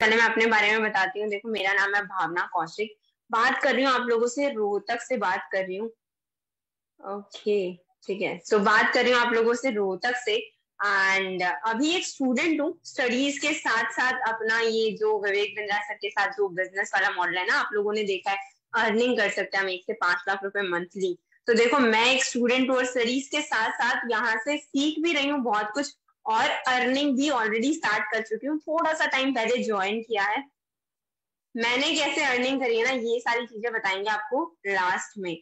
पहले मैं अपने बारे में बताती हूँ। देखो, मेरा नाम है भावना कौशिक। बात कर रही हूँ आप लोगों से, रोहतक से बात कर रही हूँ। ओके, ठीक है। सो बात कर रही हूँ आप लोगों से रोहतक से। एंड अभी एक स्टूडेंट हूँ, स्टडीज के साथ साथ अपना ये जो विवेक बिंद्रा सर के साथ जो बिजनेस वाला मॉडल है ना, आप लोगों ने देखा है, अर्निंग कर सकते हैं हम 1 से 5 लाख रुपए मंथली। तो देखो, मैं एक स्टूडेंट हूँ और स्टडीज के साथ साथ यहाँ से सीख भी रही हूँ बहुत कुछ, और अर्निंग भी ऑलरेडी स्टार्ट कर चुकी हूँ। थोड़ा सा टाइम पहले ज्वाइन किया है। मैंने कैसे अर्निंग करी है ना, ये सारी चीजें बताएंगे आपको लास्ट में।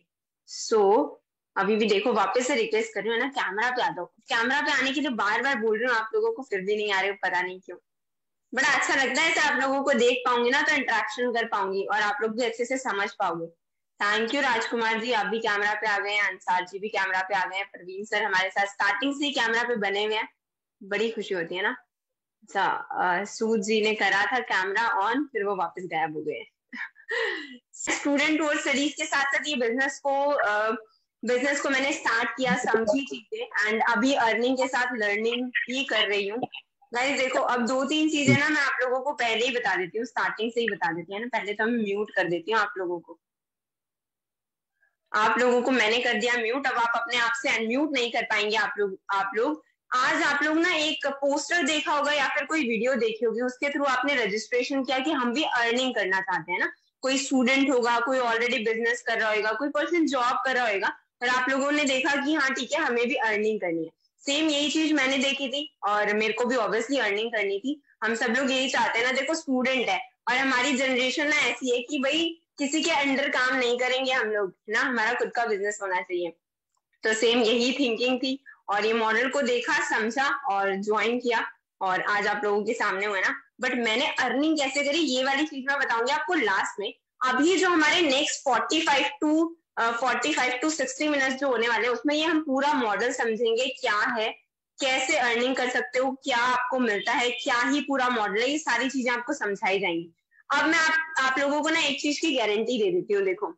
सो अभी भी देखो, वापस से रिक्वेस्ट कर रही हूँ ना, कैमरा पे आ जाओ। कैमरा पे आने के लिए बार बार बोल रही हूँ आप लोगों को, फिर भी नहीं आ रहे हो, पता नहीं क्यों। बड़ा अच्छा लगता है ऐसे आप लोगों को देख पाऊंगी ना, तो इंटरेक्शन कर पाऊंगी और आप लोग भी अच्छे से समझ पाओगे। थैंक यू राजकुमार जी, आप भी कैमरा पे आ गए हैं, अंसार जी भी कैमरा पे आ गए हैं, प्रवीण सर हमारे साथ स्टार्टिंग से ही कैमरा पे बने हुए हैं। बड़ी खुशी होती है ना। अच्छा, सूद जी ने करा था कैमरा ऑन, फिर वो वापस गायब हो गए। स्टूडेंट और स्टडीज के साथ साथ ये बिजनेस को मैंने स्टार्ट किया, समझी चीजें, एंड अभी अर्निंग के साथ लर्निंग ही कर रही हूँ। गाइस देखो, अब 2-3 चीजें ना मैं आप लोगों को पहले ही बता देती हूँ, स्टार्टिंग से ही बता देती है ना। पहले तो मैं म्यूट कर देती हूँ आप लोगों को। आप लोगों को मैंने कर दिया म्यूट, अब आप अपने आप से अनम्यूट नहीं कर पाएंगे। आप लोग आज आप लोग ना एक पोस्टर देखा होगा या फिर कोई वीडियो देखी होगी, उसके थ्रू आपने रजिस्ट्रेशन किया कि हम भी अर्निंग करना चाहते हैं ना। कोई स्टूडेंट होगा, कोई ऑलरेडी बिजनेस कर रहा होगा, कोई पर्सन जॉब कर रहा होगा, और आप लोगों ने देखा कि हाँ ठीक है, हमें भी अर्निंग करनी है। सेम यही चीज मैंने देखी थी और मेरे को भी ऑब्वियसली अर्निंग करनी थी। हम सब लोग यही चाहते हैं ना। देखो, स्टूडेंट है और हमारी जनरेशन ना ऐसी है कि भाई किसी के अंडर काम नहीं करेंगे हम लोग ना, हमारा खुद का बिजनेस होना चाहिए। तो सेम यही थिंकिंग थी और ये मॉडल को देखा, समझा और ज्वाइन किया, और आज आप लोगों के सामने हुआ ना। बट मैंने अर्निंग कैसे करी, ये वाली चीज मैं बताऊंगी आपको लास्ट में। अभी जो हमारे नेक्स्ट 45 टू 60 मिनट जो होने वाले हैं, उसमें ये हम पूरा मॉडल समझेंगे, क्या है, कैसे अर्निंग कर सकते हो, क्या आपको मिलता है, क्या ही पूरा मॉडल है, ये सारी चीजें आपको समझाई जाएंगी। अब मैं आप लोगों को ना एक चीज की गारंटी दे देती हूँ। देखो,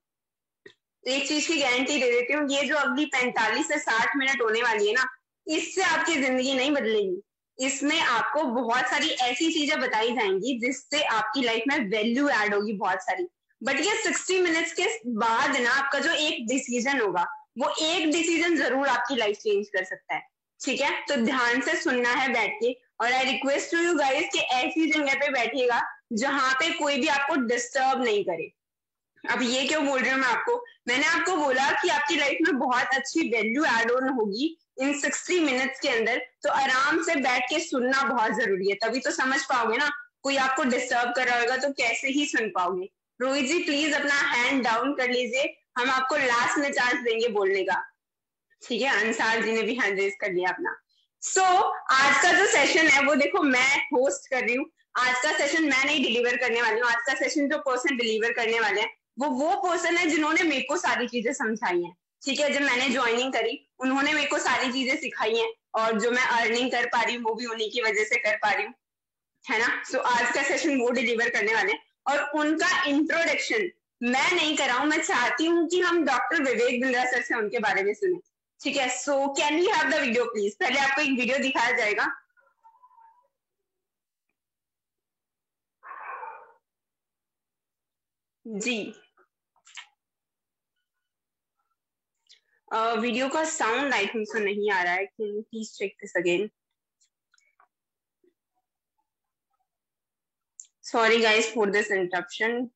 एक चीज की गारंटी दे देती हूँ, ये जो अगली 45 से 60 मिनट होने वाली है ना, इससे आपकी जिंदगी नहीं बदलेगी। इसमें आपको बहुत सारी ऐसी चीजें बताई जाएंगी जिससे आपकी लाइफ में वैल्यू ऐड होगी बहुत सारी। बट ये 60 मिनट्स के बाद ना, आपका जो एक डिसीजन होगा, वो एक डिसीजन जरूर आपकी लाइफ चेंज कर सकता है। ठीक है, तो ध्यान से सुनना है बैठ के। और I request to you guys कि ऐसी जगह पे बैठिएगा जहां पे कोई भी आपको डिस्टर्ब नहीं करे। अब ये क्यों बोल रही हूँ मैं आपको, मैंने आपको बोला कि आपकी लाइफ में बहुत अच्छी वैल्यू एड ऑन होगी इन 60 मिनट्स के अंदर, तो आराम से बैठ के सुनना बहुत जरूरी है, तभी तो समझ पाओगे ना। कोई आपको डिस्टर्ब कर रहा होगा तो कैसे ही सुन पाओगे। रोहित जी प्लीज अपना हैंड डाउन कर लीजिए, हम आपको लास्ट में चांस देंगे बोलने का। ठीक है, अंसार जी ने भी हैंड रेज कर लिया अपना। सो आज का जो सेशन है वो देखो मैं होस्ट कर रही हूँ। आज का सेशन मैं नहीं डिलीवर करने वाली हूँ, आज का सेशन जो पर्सन डिलीवर करने वाले हैं वो पर्सन है जिन्होंने मेरे को सारी चीजें समझाई हैं। ठीक है, जब मैंने ज्वाइनिंग करी उन्होंने मेरे को सारी चीजें सिखाई हैं, और जो मैं अर्निंग कर पा रही हूँ वो भी उन्हीं की वजह से कर पा रही हूँ, है ना। सो आज का सेशन वो डिलीवर करने वाले हैं, और उनका इंट्रोडक्शन मैं नहीं कर रहा हूँ। मैं चाहती हूँ कि हम डॉक्टर विवेक बिंद्रा सर से उनके बारे में सुने। ठीक है, so can we have the video please. पहले आपको एक वीडियो दिखाया जाएगा। जी, वीडियो का साउंड आई थिंक सो नहीं आ रहा है, can you please check this again. Sorry guys for this interruption.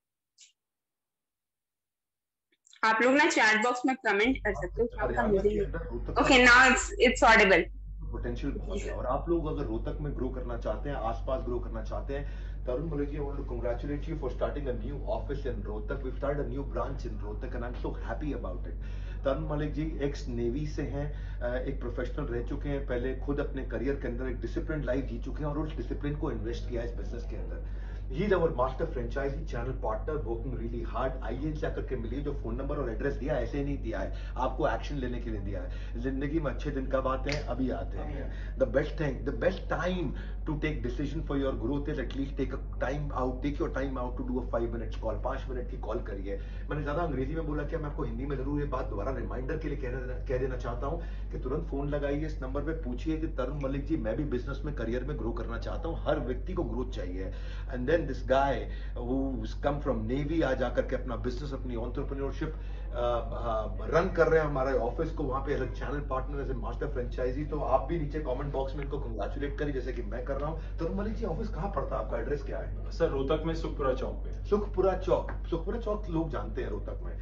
आप लोग ना चैट बॉक्स में कमेंट कर सकते हो, क्या पता मुझे ही। Okay, now it's audible. Potential बहुत है, और आप लोग अगर रोहतक में ग्रो करना चाहते हैं, आसपास ग्रो करना चाहते हैं, Tarun Malik, I want to congratulate you for starting a new office in Rohtak. We've started a new branch in Rohtak and I'm so happy about it. Tarun Malik ji ex navy से हैं, एक प्रोफेशनल रह चुके हैं, पहले खुद अपने करियर के अंदर एक डिसिप्लिन लाइफ जी चुके हैं और उस डिसिप्लिन को इन्वेस्ट किया इस बिजनेस के अंदर। He is our master franchisee channel partner working really hard. आइए इनसे आकर के मिलिए, जो फोन नंबर और एड्रेस दिया ऐसे ही नहीं दिया है, आपको एक्शन लेने के लिए दिया है। जिंदगी में अच्छे दिन कब आते हैं? अभी आते हैं। The best thing, the best time to take decision for your growth is at least take your time out to do a 5 minutes call. 5 minute की कॉल करिए। मैंने ज्यादा अंग्रेजी में बोला क्या, मैं आपको हिंदी में जरूर ये बात दोबारा रिमाइंडर के लिए कह देना चाहता हूँ कि तुरंत फोन लगाइए इस नंबर पे, पूछिए कि तरुण मलिक जी मैं भी बिजनेस में करियर में ग्रो करना चाहता हूँ। हर व्यक्ति को ग्रोथ चाहिए, and then than this guy who's come from Navy, आज आकर के अपना business, अपनी entrepreneurship रन कर रहे हैं हमारे ऑफिस को वहां पे as channel partner, as master franchisee. तो आप भी नीचे कमेंट बॉक्स में इनको कंग्रेचुलेट करिए जैसे कि मैं कर रहा हूं। तरुण मलिक जी, ऑफिस कहां पड़ता है आपका? एड्रेस क्या है सर? रोहतक में सुखपुरा चौक पे। सुखपुरा चौक, सुखपुरा चौक लोग जानते हैं रोहतक में।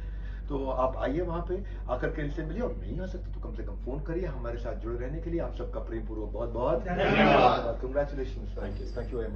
तो आप आइए वहां पे, आकर के इनसे मिलिए, और नहीं आ सकते तो कम से कम फोन करिए। हमारे साथ जुड़े रहने के लिए आप सबका प्रेम पूर्वक बहुत बहुत धन्यवाद। Congratulation, thank you.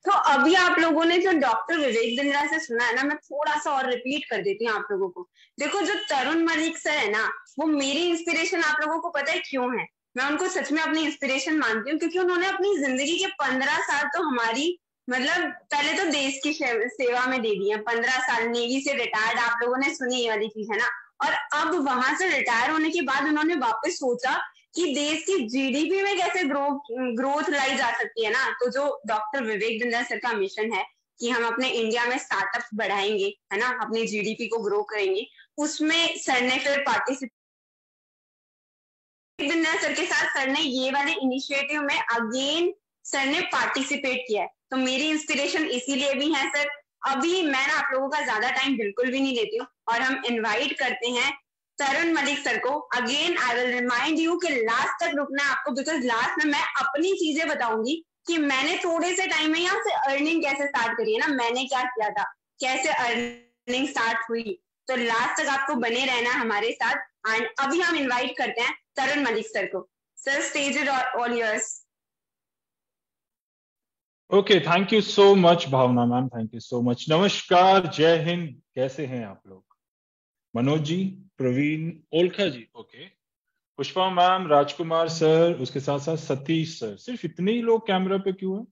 तो अभी आप लोगों ने जो डॉक्टर विवेक बिंद्रा से सुना है ना, मैं थोड़ा सा और रिपीट कर देती हूँ आप लोगों को। देखो, जो तरुण मलिक सर है ना, वो मेरी इंस्पिरेशन आप लोगों को पता है क्यों है? मैं उनको सच में अपनी इंस्पिरेशन मानती हूँ, क्योंकि उन्होंने अपनी जिंदगी के 15 साल तो हमारी, मतलब पहले तो देश की सेवा में दे दिए। 15 साल नेवी से रिटायर्ड, आप लोगों ने सुनी ये वाली चीज है ना। और अब वहां से रिटायर होने के बाद उन्होंने वापस सोचा कि देश की जीडीपी में कैसे ग्रोथ लाई जा सकती है ना। तो जो डॉक्टर विवेक बिंद्रा सर का मिशन है कि हम अपने इंडिया में स्टार्टअप्स बढ़ाएंगे, है ना, अपनी जीडीपी को ग्रो करेंगे, उसमें सर ने फिर पार्टिसिपेट, बिंद्रा सर के साथ सर ने ये वाले इनिशिएटिव में अगेन सर ने पार्टिसिपेट किया है। तो मेरी इंस्पिरेशन इसीलिए भी है सर। अभी मैं ना आप लोगों का ज्यादा टाइम बिल्कुल भी नहीं लेती हूँ, और हम इनवाइट करते हैं तरुण मलिक सर को। Again I will remind you कि लास्ट तक रुकना है आपको, बिकॉज लास्ट में मैं अपनी चीजें बताऊंगी कि मैंने थोड़े से टाइम में यहाँ से अर्निंग कैसे स्टार्ट करी है ना, मैंने क्या किया था, कैसे अर्निंग स्टार्ट हुई। तो लास्ट तक आपको बने रहना हमारे साथ। एंड अभी हम इनवाइट करते हैं तरुण मलिक सर को। Sir, stage is all yours. Okay, thank you so much Bhavna ma'am, thank you so much. नमस्कार, जय हिंद, कैसे हैं आप लोग? Manoj ji, Praveen, Olakha ji, okay, Pushpa ma'am, Rajkumar sir, उसके साथ साथ सतीश सर। सिर्फ इतने ही लोग कैमरा पे क्यों है?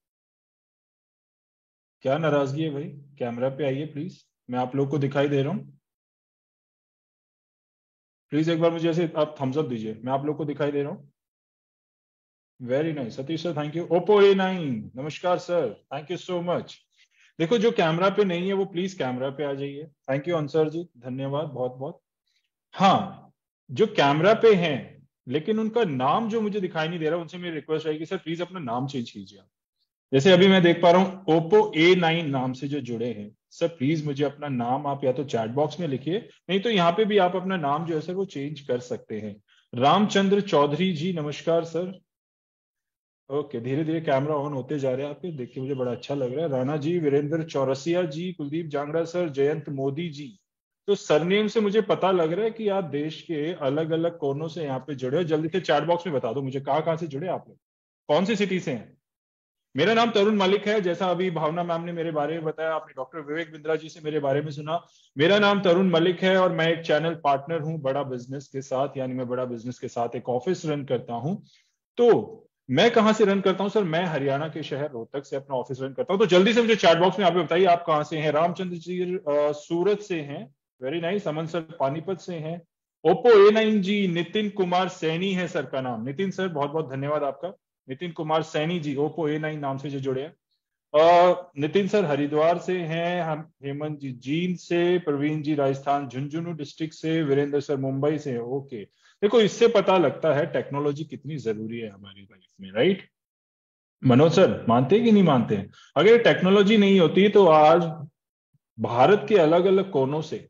क्या नाराजगी है भाई? कैमरा पे आइए प्लीज, मैं आप लोग को दिखाई दे रहा हूं। प्लीज एक बार मुझे ऐसे आप थम्स अप दीजिए, मैं आप लोग को दिखाई दे रहा हूँ। Very nice, Satish sir, thank you. Oppo A9, नमस्कार sir, thank you so much. देखो, जो कैमरा पे नहीं है वो प्लीज कैमरा पे आ जाइए। थैंक यू अंसर जी, धन्यवाद बहुत बहुत। हाँ, जो कैमरा पे हैं लेकिन उनका नाम जो मुझे दिखाई नहीं दे रहा, उनसे मेरी रिक्वेस्ट रहेगी सर प्लीज अपना नाम चेंज कीजिए आप। जैसे अभी मैं देख पा रहा हूँ ओप्पो A9 नाम से जो जुड़े हैं, सर प्लीज मुझे अपना नाम आप या तो चैट बॉक्स में लिखिए, नहीं तो यहाँ पे भी आप अपना नाम जो है सर वो चेंज कर सकते हैं। रामचंद्र चौधरी जी, नमस्कार सर। ओके, धीरे धीरे कैमरा ऑन होते जा रहे हैं आपके, देख के मुझे बड़ा अच्छा लग रहा है। राणा जी, वीरेंद्र चौरसिया जी, कुलदीप जांगड़ा सर, जयंत मोदी जी। तो सरनेम से मुझे पता लग रहा है कि आप देश के अलग अलग कोनों से यहाँ पे जुड़े हो। जल्दी से चैट बॉक्स में बता दो मुझे कहाँ से जुड़े आप लोग, कौन सी सिटी से हैं। मेरा नाम तरुण मलिक है, जैसा अभी भावना मैम ने मेरे बारे में बताया, आपने डॉक्टर विवेक बिंद्रा जी से मेरे बारे में सुना। मेरा नाम तरुण मलिक है और मैं एक चैनल पार्टनर हूँ बड़ा बिजनेस के साथ, यानी मैं बड़ा बिजनेस के साथ एक ऑफिस रन करता हूँ। तो मैं कहां से रन करता हूं सर? मैं हरियाणा के शहर रोहतक से अपना ऑफिस रन करता हूं। तो जल्दी से मुझे चैट बॉक्स में आप बताइए आप कहां से हैं। रामचंद्र जी सूरत से हैं, वेरी नाइस। अमन सर पानीपत से हैं। ओप्पो A9 जी, नितिन कुमार सैनी है सर का नाम। नितिन सर बहुत बहुत धन्यवाद आपका। नितिन कुमार सैनी जी, ओप्पो A9 नाम से जो जुड़े हैं। नितिन सर हरिद्वार से हैं, हम हेमंत जी जींद से, प्रवीण जी राजस्थान झुंझुनू डिस्ट्रिक्ट से, वीरेंद्र सर मुंबई से। ओके, देखो इससे पता लगता है टेक्नोलॉजी कितनी जरूरी है हमारी लाइफ में, राइट? मनोज सर मानते हैं कि नहीं मानते हैं? अगर टेक्नोलॉजी नहीं होती तो आज भारत के अलग अलग कोनों से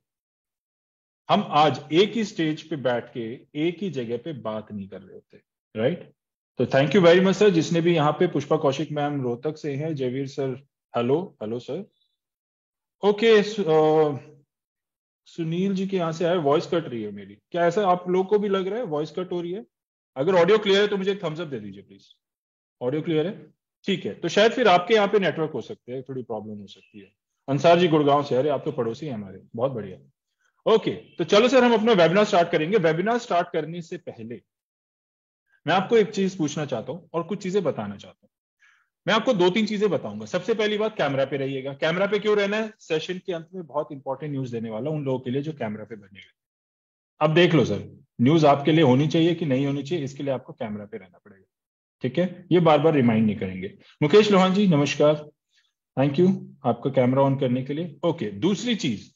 हम आज एक ही स्टेज पे बैठ के एक ही जगह पे बात नहीं कर रहे होते, राइट? तो thank you very much sir, जिसने भी यहाँ पे, पुष्पा कौशिक मैम रोहतक से हैं, Jaiveer sir hello hello sir. Okay, Sunil ji के यहाँ से आए, वॉइस कट रही है मेरी, क्या ऐसा आप लोग को भी लग रहा है वॉइस कट हो रही है? अगर ऑडियो क्लियर है तो मुझे थम्स अप दे दीजिए प्लीज। ऑडियो क्लियर है, ठीक है। तो शायद फिर आपके यहाँ पे नेटवर्क हो सकते हैं, थोड़ी प्रॉब्लम हो सकती है। अंसार जी गुड़गांव से, अरे आप तो पड़ोसी हैं हमारे, बहुत बढ़िया। ओके, तो चलो सर हम अपना वेबिनार स्टार्ट करेंगे। वेबिनार स्टार्ट करने से पहले मैं आपको एक चीज पूछना चाहता हूं और कुछ चीजें बताना चाहता हूं। मैं आपको 2-3 चीजें बताऊंगा। सबसे पहली बात, कैमरा पे रहिएगा। कैमरा पे क्यों रहना है? सेशन के अंत में बहुत इंपॉर्टेंट न्यूज देने वाला उन लोगों के लिए जो कैमरा पे बने हुए। अब देख लो सर, न्यूज आपके लिए होनी चाहिए कि नहीं होनी चाहिए, इसके लिए आपको कैमरा पे रहना पड़ेगा, ठीक है? ये बार बार रिमाइंड नहीं करेंगे। मुकेश लोहान जी नमस्कार, थैंक यू आपका कैमरा ऑन करने के लिए। ओके, दूसरी चीज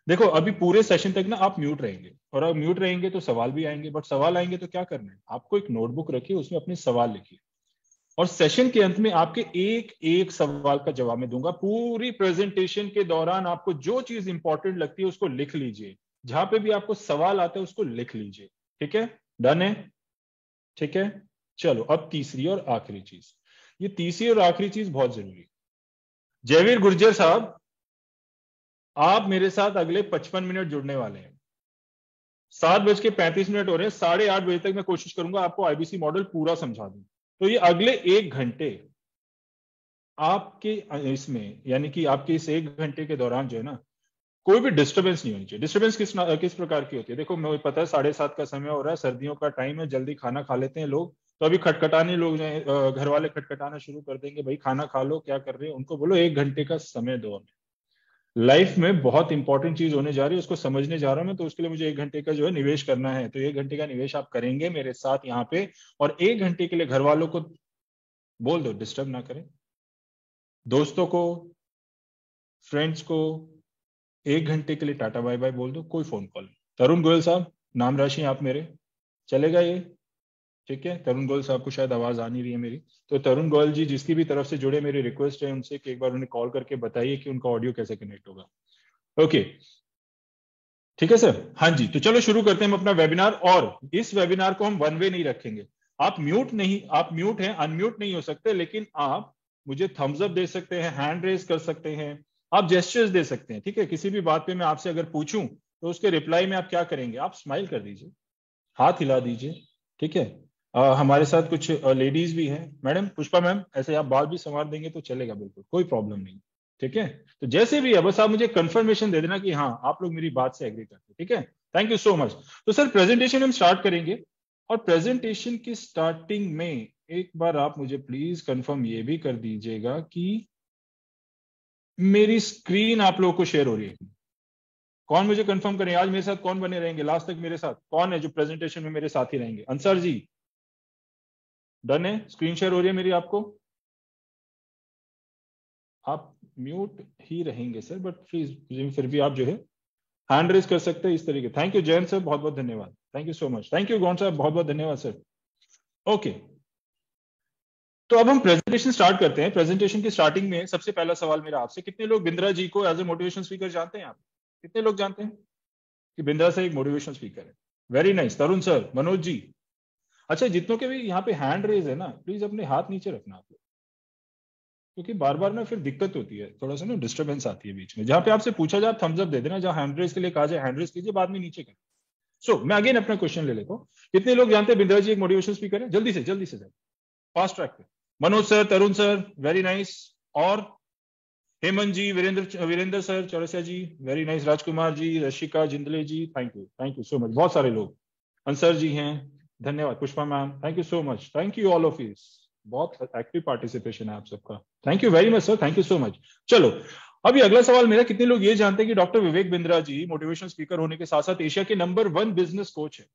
देखो, अभी पूरे सेशन तक ना आप म्यूट रहेंगे, और अब म्यूट रहेंगे तो सवाल भी आएंगे, बट सवाल आएंगे तो क्या करना है? आपको एक नोटबुक रखिए, उसमें अपने सवाल लिखिए। और सेशन के अंत में आपके एक एक सवाल का जवाब मैं दूंगा। पूरी प्रेजेंटेशन के दौरान आपको जो चीज इंपॉर्टेंट लगती है उसको लिख लीजिए, जहां पे भी आपको सवाल आता है उसको लिख लीजिए। ठीक है, डन है? ठीक है, चलो अब तीसरी और आखिरी चीज, ये तीसरी और आखिरी चीज बहुत जरूरी है। जयवीर गुर्जर साहब, आप मेरे साथ अगले 55 मिनट जुड़ने वाले हैं। 7:35 हो रहे हैं, 8:30 बजे तक मैं कोशिश करूंगा आपको आईबीसी मॉडल पूरा समझा दूं। तो ये अगले 1 घंटे आपके इसमें, यानी कि आपके इस 1 घंटे के दौरान जो है ना, कोई भी डिस्टर्बेंस नहीं होनी चाहिए। डिस्टर्बेंस किस प्रकार की होती है? देखो, मुझे पता है 7:30 का समय हो रहा है, सर्दियों का टाइम है, जल्दी खाना खा लेते हैं लोग, तो अभी खटखटाने लोग जो है, घर वाले खटखटाना शुरू कर देंगे, भाई खाना खा लो, क्या कर रहे हो? उनको बोलो 1 घंटे का समय दो हमें। लाइफ में बहुत इंपॉर्टेंट चीज होने जा रही है, उसको समझने जा रहा हूं मैं, तो उसके लिए मुझे 1 घंटे का जो है निवेश करना है। तो 1 घंटे का निवेश आप करेंगे मेरे साथ यहाँ पे, और 1 घंटे के लिए घर वालों को बोल दो डिस्टर्ब ना करें, दोस्तों को, फ्रेंड्स को 1 घंटे के लिए टाटा बाय बाय बोल दो, कोई फोन कॉल नहीं। तरुण गोयल साहब, नाम राशि आप मेरे, चलेगा ये? ठीक है, तरुण गोयल साहब को शायद आवाज आ नहीं रही है मेरी, तो तरुण गोयल जी जिसकी भी तरफ से जुड़े, मेरी रिक्वेस्ट है उनसे कि एक बार उन्हें कॉल करके बताइए कि उनका ऑडियो कैसे कनेक्ट होगा। ओके, ठीक है सर। हाँ जी, तो चलो शुरू करते हैं हम अपना वेबिनार। और इस वेबिनार को हम वन वे नहीं रखेंगे। आप म्यूट हैं, अनम्यूट नहीं हो सकते, लेकिन आप मुझे थम्स अप दे सकते हैं, हैंड रेज कर सकते हैं, आप जेस्चर्स दे सकते हैं। ठीक है, किसी भी बात पे मैं आपसे अगर पूछूं तो उसके रिप्लाई में आप क्या करेंगे? आप स्माइल कर दीजिए, हाथ हिला दीजिए। ठीक है, हमारे साथ कुछ लेडीज भी हैं। मैडम पुष्पा मैम, ऐसे आप बाल भी संवार देंगे तो चलेगा, बिल्कुल कोई प्रॉब्लम नहीं। ठीक है, तो जैसे भी है बस आप मुझे कंफर्मेशन दे देना कि हाँ आप लोग मेरी बात से एग्री करते हैं। ठीक है, थैंक यू सो मच। तो सर प्रेजेंटेशन हम स्टार्ट करेंगे, और प्रेजेंटेशन की स्टार्टिंग में एक बार आप मुझे प्लीज कंफर्म ये भी कर दीजिएगा कि मेरी स्क्रीन आप लोगों को शेयर हो रही है। कौन मुझे कंफर्म करें, आज मेरे साथ कौन बने रहेंगे लास्ट तक? मेरे साथ कौन है जो प्रेजेंटेशन में मेरे साथ ही रहेंगे? अंसार जी, डन है? स्क्रीन शेयर हो रही है मेरी आपको? आप म्यूट ही रहेंगे सर, बट प्लीज फिर भी आप जो है हैंड रेज कर सकते हैं इस तरीके। थैंक यू जयंत सर, बहुत बहुत धन्यवाद, thank you so much. Thank you गौन साहब, बहुत बहुत धन्यवाद सर। ओके, तो अब हम प्रेजेंटेशन स्टार्ट करते हैं। प्रेजेंटेशन की स्टार्टिंग में सबसे पहला सवाल मेरा आपसे, कितने लोग बिंद्रा जी को एज ए मोटिवेशन स्पीकर जानते हैं? आप कितने लोग जानते हैं कि बिंद्रा सर एक मोटिवेशन स्पीकर है? Very nice. Tarun sir, Manoj ji, अच्छा जितनों के भी यहाँ पे हैंड रेज है ना, प्लीज अपने हाथ नीचे रखना आप लोग, क्योंकि बार बार ना फिर दिक्कत होती है, थोड़ा सा ना डिस्टर्बेंस आती है बीच में। जहां पे आपसे पूछा जाए थम्स अप दे देना, जहां हैंड रेज के लिए कहा जाए हैंड रेज कीजिए, बाद में नीचे करें। सो मैं अगेन अपना क्वेश्चन ले लेता हूँ, कितने लोग जानते हैं बिंद्रा जी एक मोटिवेशन स्पीकर है? जल्दी से जाए, फास्ट ट्रैक पे। Manoj sir, Tarun sir, very nice. और Hemant ji, Virendra sir, Chaurasia ji, very nice. Rajkumar ji, Rashika Jindle ji, thank you so much, बहुत सारे लोग। अंसर जी हैं, धन्यवाद। Pushpa ma'am, thank you so much, thank you all of you, बहुत एक्टिव पार्टिसिपेशन है आप सबका, thank you very much sir, thank you so much. चलो अभी अगला सवाल मेरा, कितने लोग ये जानते हैं कि doctor Vivek Bindra ji motivation speaker होने के साथ साथ एशिया के नंबर 1 बिजनेस कोच है?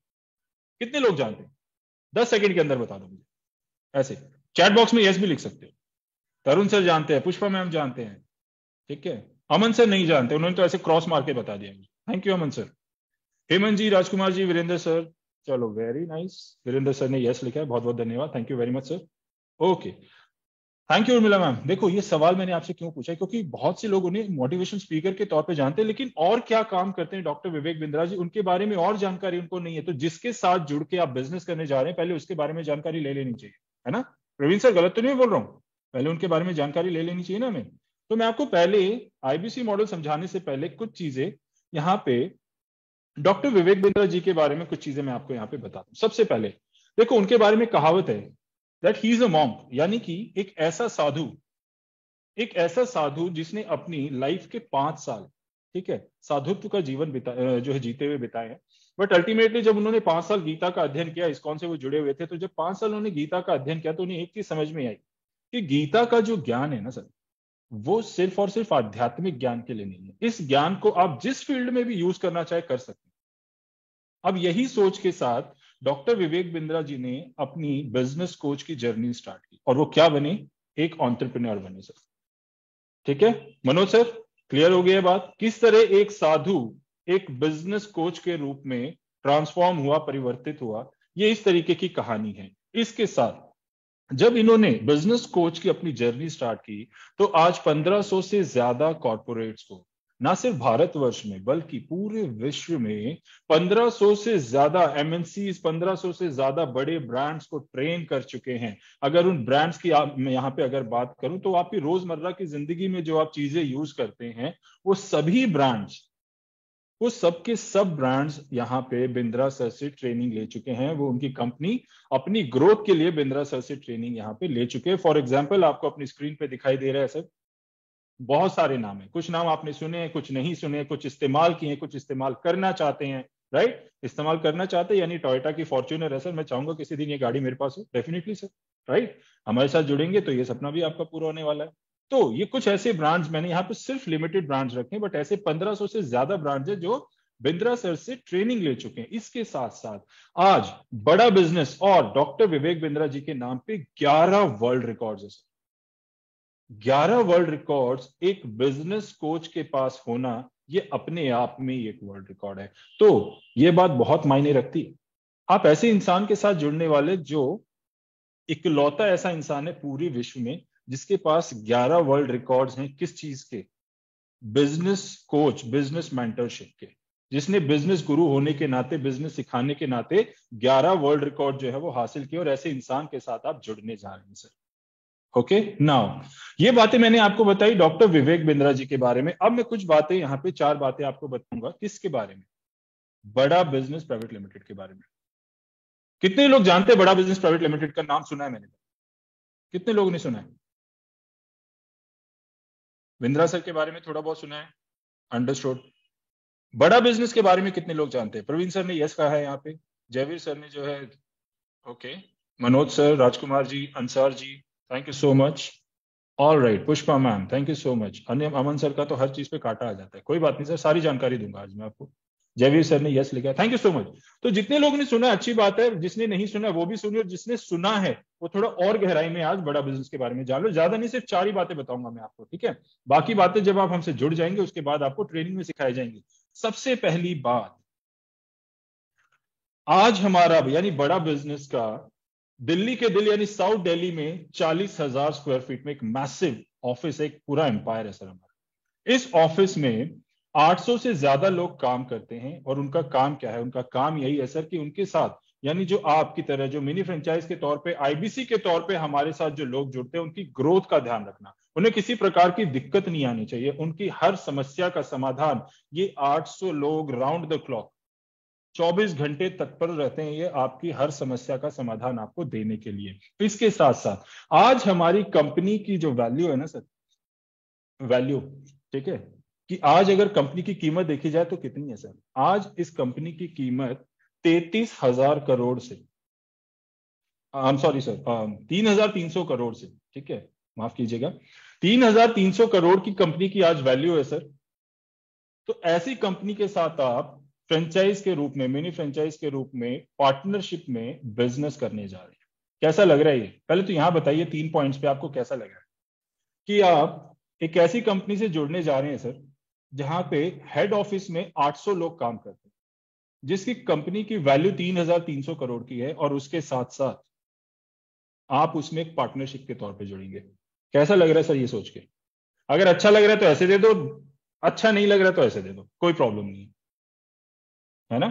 कितने लोग जानते हैं? 10 सेकंड के अंदर बता दो मुझे, ऐसे चैट बॉक्स में यस भी लिख सकते हो। तरुण सर जानते हैं, पुष्पा मैम जानते हैं, ठीक है। अमन सर नहीं जानते, उन्होंने तो ऐसे क्रॉस मार के बता दिया मुझे, thank you Aman sir. Hemant ji, Rajkumar ji, Virendra sir, चलो वेरी नाइस, वीरेंद्र सर ने यस लिखा है, बहुत बहुत धन्यवाद, thank you very much sir. Okay, thank you Urmila ma'am. देखो ये सवाल मैंने आपसे क्यों पूछा है, क्योंकि बहुत से लोग उन्हें मोटिवेशन स्पीकर के तौर पे जानते हैं, लेकिन और क्या काम करते हैं डॉक्टर विवेक बिंद्रा जी, उनके बारे में और जानकारी उनको नहीं है। तो जिसके साथ जुड़ के आप बिजनेस करने जा रहे हैं, पहले उसके बारे में जानकारी ले लेनी चाहिए, है ना? प्रवीण सर गलत तो नहीं बोल रहा हूँ? पहले उनके बारे में जानकारी ले लेनी चाहिए ना हमें। तो मैं आपको पहले आईबीसी मॉडल समझाने से पहले कुछ चीजें यहाँ पे डॉक्टर विवेक बिंद्रा जी के बारे में कुछ चीजें मैं आपको यहाँ पे बता दूं। सबसे पहले देखो, उनके बारे में कहावत है that he is a monk, यानी कि एक ऐसा साधु जिसने अपनी लाइफ के 5 साल, ठीक है, साधुत्व का जीवन जो है जीते हुए बिताए हैं। बट अल्टीमेटली जब उन्होंने 5 साल गीता का अध्ययन किया, इस्कॉन से वो जुड़े हुए थे, तो जब 5 साल उन्होंने गीता का अध्ययन किया तो उन्हें एक चीज समझ में आई कि गीता का जो ज्ञान है ना सर, वो सिर्फ और सिर्फ आध्यात्मिक ज्ञान के लिए नहीं है। इस ज्ञान को आप जिस फील्ड में भी यूज करना चाहे कर सकते हैं। अब यही सोच के साथ डॉक्टर विवेक बिंद्रा जी ने अपनी बिजनेस कोच की जर्नी स्टार्ट की, और वो क्या बने? एक एंटरप्रेन्योर बने सर, ठीक है। मनोज सर, क्लियर हो गया बात? किस तरह एक साधु एक बिजनेस कोच के रूप में ट्रांसफॉर्म हुआ, परिवर्तित हुआ, ये इस तरीके की कहानी है। इसके साथ जब इन्होंने बिजनेस कोच की अपनी जर्नी स्टार्ट की तो आज 1500 से ज्यादा कॉर्पोरेट्स को ना सिर्फ भारतवर्ष में बल्कि पूरे विश्व में 1500 से ज्यादा एमएनसी 1500 से ज्यादा बड़े ब्रांड्स को ट्रेन कर चुके हैं। अगर उन ब्रांड्स की मैं यहाँ पे अगर बात करूं तो आपकी रोजमर्रा की जिंदगी में जो आप चीजें यूज करते हैं वो सभी ब्रांड्स, वो सबके सब ब्रांड्स यहाँ पे बिंद्रा सर से ट्रेनिंग ले चुके हैं। वो उनकी कंपनी अपनी ग्रोथ के लिए बिंद्रा सर से ट्रेनिंग यहाँ पे ले चुके हैं। फॉर एग्जांपल आपको अपनी स्क्रीन पे दिखाई दे रहा है सर, बहुत सारे नाम है, कुछ नाम आपने सुने हैं, कुछ नहीं सुने, कुछ इस्तेमाल किए हैं, कुछ इस्तेमाल करना चाहते हैं। राइट, इस्तेमाल करना चाहते हैं यानी टोयोटा की फॉर्च्यूनर है सर, मैं चाहूंगा किसी दिन ये गाड़ी मेरे पास हो, डेफिनेटली सर। राइट, हमारे साथ जुड़ेंगे तो ये सपना भी आपका पूरा होने वाला है। तो ये कुछ ऐसे ब्रांड्स मैंने यहाँ पे सिर्फ लिमिटेड ब्रांड्स रखे हैं, बट ऐसे 1500 से ज्यादा ब्रांड्स है जो बिंद्रा सर से ट्रेनिंग ले चुके हैं। इसके साथ साथ आज बड़ा बिजनेस और डॉक्टर विवेक बिंद्रा जी के नाम पे 11 वर्ल्ड रिकॉर्ड्स है। 11 वर्ल्ड रिकॉर्ड्स एक बिजनेस कोच के पास होना ये अपने आप में एक वर्ल्ड रिकॉर्ड है। तो ये बात बहुत मायने रखती है। आप ऐसे इंसान के साथ जुड़ने वाले जो इकलौता ऐसा इंसान है पूरे विश्व में जिसके पास 11 वर्ल्ड रिकॉर्ड्स हैं, किस चीज के? बिजनेस कोच, बिजनेस मेंटरशिप के, जिसने बिजनेस गुरु होने के नाते, बिजनेस सिखाने के नाते 11 वर्ल्ड रिकॉर्ड जो है वो हासिल किए। और ऐसे इंसान के साथ आप जुड़ने जा रहे हैं सर। ओके, नाउ ये बातें मैंने आपको बताई डॉक्टर विवेक बिंद्रा जी के बारे में। अब मैं कुछ बातें यहाँ पे 4 बातें आपको बताऊंगा। किसके बारे में? बड़ा बिजनेस प्राइवेट लिमिटेड के बारे में। कितने लोग जानते हैं बड़ा बिजनेस प्राइवेट लिमिटेड का नाम सुना है मैंने? कितने लोगों ने सुना है? बिंद्रा सर के बारे में थोड़ा बहुत सुना है, अंडरस्टूड। बड़ा बिजनेस के बारे में कितने लोग जानते हैं? प्रवीण सर ने यस कहा है यहाँ पे, जयवीर सर ने जो है okay, Manoj sir, Rajkumar ji, Ansar ji, thank you so much. All right, Pushpa ma'am thank you so much. Aman sir का तो हर चीज पे काटा आ जाता है, कोई बात नहीं सर, सारी जानकारी दूंगा आज मैं आपको। जयवीर सर ने यस लिखा है, थैंक यू सो मच। तो जितने लोगों ने सुना अच्छी बात है, जिसने नहीं सुना वो भी सुनिए, और जिसने सुना है वो थोड़ा और गहराई में आज बड़ा बिजनेस के बारे में जान लो। ज्यादा नहीं, सिर्फ 4 ही बातें बताऊंगा मैं आपको, ठीक है? बाकी बातें जब आप हमसे जुड़ जाएंगे उसके बाद आपको ट्रेनिंग में सिखाई जाएंगी। सबसे पहली बात, आज हमारा यानी बड़ा बिजनेस का दिल्ली के दिल यानी साउथ दिल्ली में 40,000 स्क्वायर फीट में एक मैसिव ऑफिस, एक पूरा एम्पायर है सर हमारा। इस ऑफिस में 800 से ज्यादा लोग काम करते हैं और उनका काम क्या है? उनका काम यही है सर कि उनके साथ यानी जो आपकी तरह जो मिनी फ्रेंचाइज के तौर पे, आईबीसी के तौर पे हमारे साथ जो लोग जुड़ते हैं उनकी ग्रोथ का ध्यान रखना। उन्हें किसी प्रकार की दिक्कत नहीं आनी चाहिए, उनकी हर समस्या का समाधान ये 800 लोग राउंड द क्लॉक 24 घंटे तत्पर रहते हैं, ये आपकी हर समस्या का समाधान आपको देने के लिए। इसके साथ साथ आज हमारी कंपनी की जो वैल्यू है ना सर, वैल्यू, ठीक है, कि आज अगर कंपनी की कीमत देखी जाए तो कितनी है सर? आज इस कंपनी की कीमत 33,000 करोड़ से, I am sorry sir, 3,300 crore से, ठीक है, माफ कीजिएगा, 3,300 करोड़ की कंपनी की आज वैल्यू है सर। तो ऐसी कंपनी के साथ आप फ्रेंचाइज के रूप में, मिनी फ्रेंचाइज के रूप में पार्टनरशिप में बिजनेस करने जा रहे हैं। कैसा लग रहा है ये? पहले तो यहां बताइए 3 पॉइंट्स पे आपको कैसा लग रहा है कि आप एक ऐसी कंपनी से जुड़ने जा रहे हैं सर जहां पे हेड ऑफिस में 800 लोग काम करते हैं, जिसकी कंपनी की वैल्यू 3,300 करोड़ की है, और उसके साथ साथ आप उसमें एक पार्टनरशिप के तौर पे जुड़ेंगे। कैसा लग रहा है सर ये सोच के? अगर अच्छा लग रहा है तो ऐसे दे दो, अच्छा नहीं लग रहा तो ऐसे दे दो, कोई प्रॉब्लम नहीं है ना?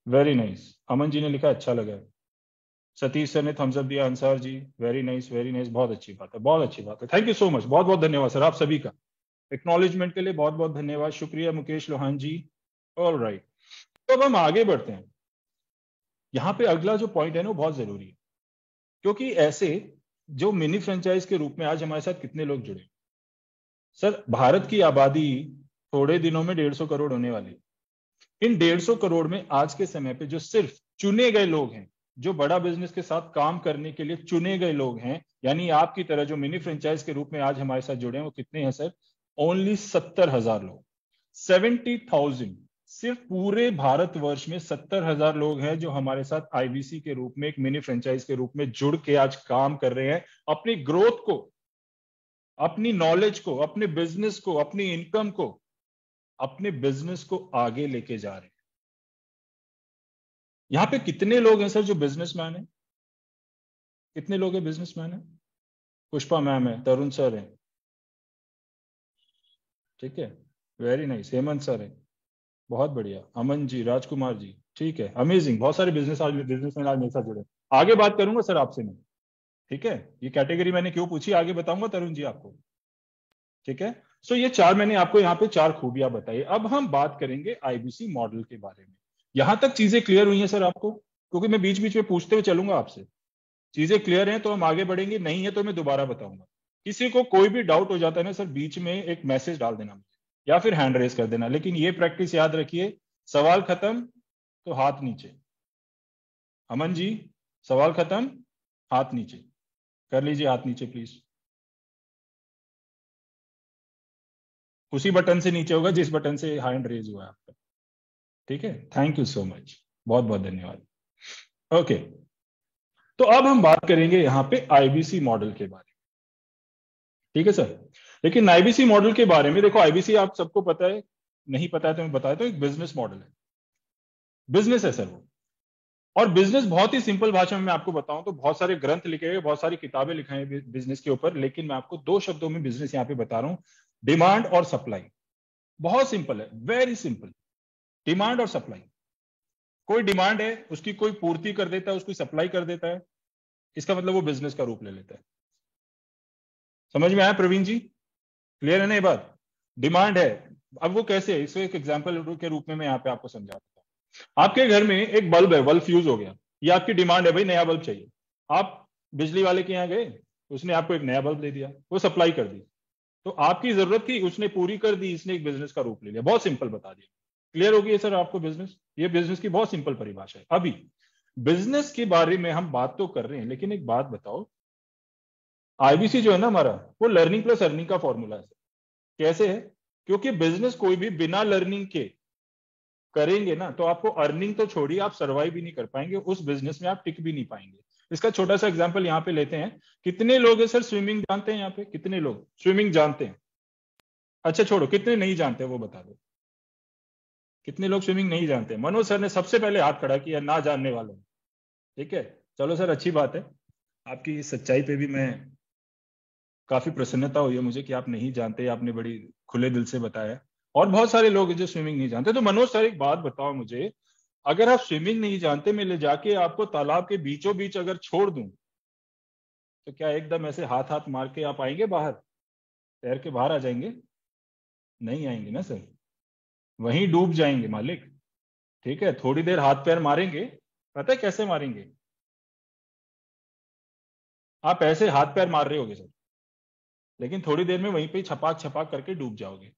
वेरी नाइस, अमन जी ने लिखा अच्छा लगा है, सतीश सर ने थम्स अप दिया, अंसार जी वेरी नाइस वेरी नाइस, बहुत अच्छी बात है, बहुत अच्छी बात है, थैंक यू सो मच, बहुत बहुत धन्यवाद सर आप सभी का, एक्नॉलेजमेंट के लिए बहुत बहुत धन्यवाद, शुक्रिया मुकेश लोहान जी। ऑल राइट, तो अब हम आगे बढ़ते हैं। यहां पे अगला जो पॉइंट है ना वो बहुत जरूरी है, क्योंकि ऐसे जो मिनी फ्रेंचाइज के रूप में आज हमारे साथ कितने लोग जुड़े सर? भारत की आबादी थोड़े दिनों में 150 करोड़ होने वाली है। इन 150 करोड़ में आज के समय पे जो सिर्फ चुने गए लोग हैं, जो बड़ा बिजनेस के साथ काम करने के लिए चुने गए लोग हैं, यानी आपकी तरह जो मिनी फ्रेंचाइज के रूप में आज हमारे साथ जुड़े हैं, वो कितने हैं सर? ओनली 70,000 लोग, 70,000। सिर्फ पूरे भारतवर्ष में 70,000 लोग हैं जो हमारे साथ आईबीसी के रूप में, एक मिनी फ्रेंचाइज के रूप में जुड़ के आज काम कर रहे हैं, अपनी ग्रोथ को, अपनी नॉलेज को, अपने बिजनेस को, अपनी इनकम को, अपने बिजनेस को आगे लेके जा रहे हैं। यहां पे कितने लोग हैं सर जो बिजनेसमैन है? कितने लोग हैं बिजनेसमैन है? पुष्पा मैम है, तरुण सर है, ठीक है, वेरी नाइस, हेमंत सर है, बहुत बढ़िया, अमन जी, राजकुमार जी, ठीक है, अमेजिंग, बहुत सारे बिजनेसमैन आज मेरे साथ जुड़े। आगे बात करूंगा सर आपसे मैं, ठीक है, ये कैटेगरी मैंने क्यों पूछी आगे बताऊंगा तरुण जी आपको, ठीक है। सो ये चार मैंने आपको यहाँ पे चार खूबियां बताई। अब हम बात करेंगे आईबीसी मॉडल के बारे में। यहां तक चीजें क्लियर हुई हैं सर आपको? क्योंकि मैं बीच बीच में पूछते हुए चलूंगा आपसे, चीजें क्लियर हैं तो हम आगे बढ़ेंगे, नहीं है तो मैं दोबारा बताऊंगा। किसी को कोई भी डाउट हो जाता है ना सर, बीच में एक मैसेज डाल देना मुझे या फिर हैंड रेज कर देना, लेकिन ये प्रैक्टिस याद रखिए, सवाल खत्म तो हाथ नीचे। अमन जी, सवाल खत्म, हाथ नीचे कर लीजिए, हाथ नीचे प्लीज। उसी बटन से नीचे होगा जिस बटन से हैंड रेज हुआ है आपका, ठीक है। थैंक यू सो मच, बहुत बहुत धन्यवाद। ओके, तो अब हम बात करेंगे यहां पे आईबीसी मॉडल के बारे में, ठीक है सर। लेकिन आईबीसी मॉडल के बारे में देखो, आईबीसी आप सबको पता है, नहीं पता है तो मैं बताया, तो एक बिजनेस मॉडल है, बिजनेस है सर वो। और बिजनेस बहुत ही सिंपल भाषा में मैं आपको बताऊं तो बहुत सारे ग्रंथ लिखे हुए, बहुत सारी किताबें लिखाई हैं बिजनेस के ऊपर, लेकिन मैं आपको दो शब्दों में बिजनेस यहां पे बता रहा हूं, डिमांड और सप्लाई। बहुत सिंपल है, वेरी सिंपल, डिमांड और सप्लाई। कोई डिमांड है, उसकी कोई पूर्ति कर देता है, उसकी सप्लाई कर देता है, इसका मतलब वो बिजनेस का रूप ले लेता है। समझ में आया प्रवीण जी? क्लियर है ना ये बात? डिमांड है, अब वो कैसे है, इसको एक एग्जांपल के रूप में मैं यहाँ पे आपको समझाता हूँ। आपके घर में एक बल्ब है, बल्ब फ्यूज हो गया, ये आपकी डिमांड है, भाई नया बल्ब चाहिए। आप बिजली वाले के यहाँ गए, उसने आपको एक नया बल्ब दे दिया, वो सप्लाई कर दी, तो आपकी जरूरत थी, उसने पूरी कर दी, इसने एक बिजनेस का रूप ले लिया। बहुत सिंपल बता दिया, क्लियर हो गई सर आपको बिजनेस? ये बिजनेस की बहुत सिंपल परिभाषा है। अभी बिजनेस के बारे में हम बात तो कर रहे हैं, लेकिन एक बात बताओ, आईबीसी जो है ना हमारा, वो लर्निंग प्लस अर्निंग का फॉर्मूला है। कैसे है? क्योंकि बिजनेस कोई भी बिना लर्निंग के करेंगे ना, तो आपको अर्निंग तो छोड़िए, आप सर्वाइव भी नहीं कर पाएंगे, उस बिजनेस में आप टिक भी नहीं पाएंगे। इसका छोटा सा एग्जांपल यहाँ पे लेते हैं। कितने लोग हैं सर स्विमिंग जानते हैं यहाँ पे? कितने लोग स्विमिंग जानते हैं? अच्छा छोड़ो, कितने नहीं जानते वो बता दो, कितने लोग स्विमिंग नहीं जानते? मनोज सर ने सबसे पहले हाथ खड़ा किया, ना जानने वालों, ठीक है। चलो सर, अच्छी बात है, आपकी इस सच्चाई पे भी मैं काफी प्रसन्नता हुई है मुझे कि आप नहीं जानते, आपने बड़ी खुले दिल से बताया। और बहुत सारे लोग हैं जो स्विमिंग नहीं जानते। तो मनोज सर एक बात बताओ मुझे, अगर आप स्विमिंग नहीं जानते, मैं ले जाके आपको तालाब के बीचों बीच अगर छोड़ दूं, तो क्या एकदम ऐसे हाथ हाथ मार के आप आएंगे बाहर, तैर के बाहर आ जाएंगे? नहीं आएंगे ना सर, वहीं डूब जाएंगे मालिक, ठीक है। थोड़ी देर हाथ पैर मारेंगे, पता है कैसे मारेंगे? आप ऐसे हाथ पैर मार रहे होगे सर, लेकिन थोड़ी देर में वहीं पे छपाक छपाक करके डूब जाओगे।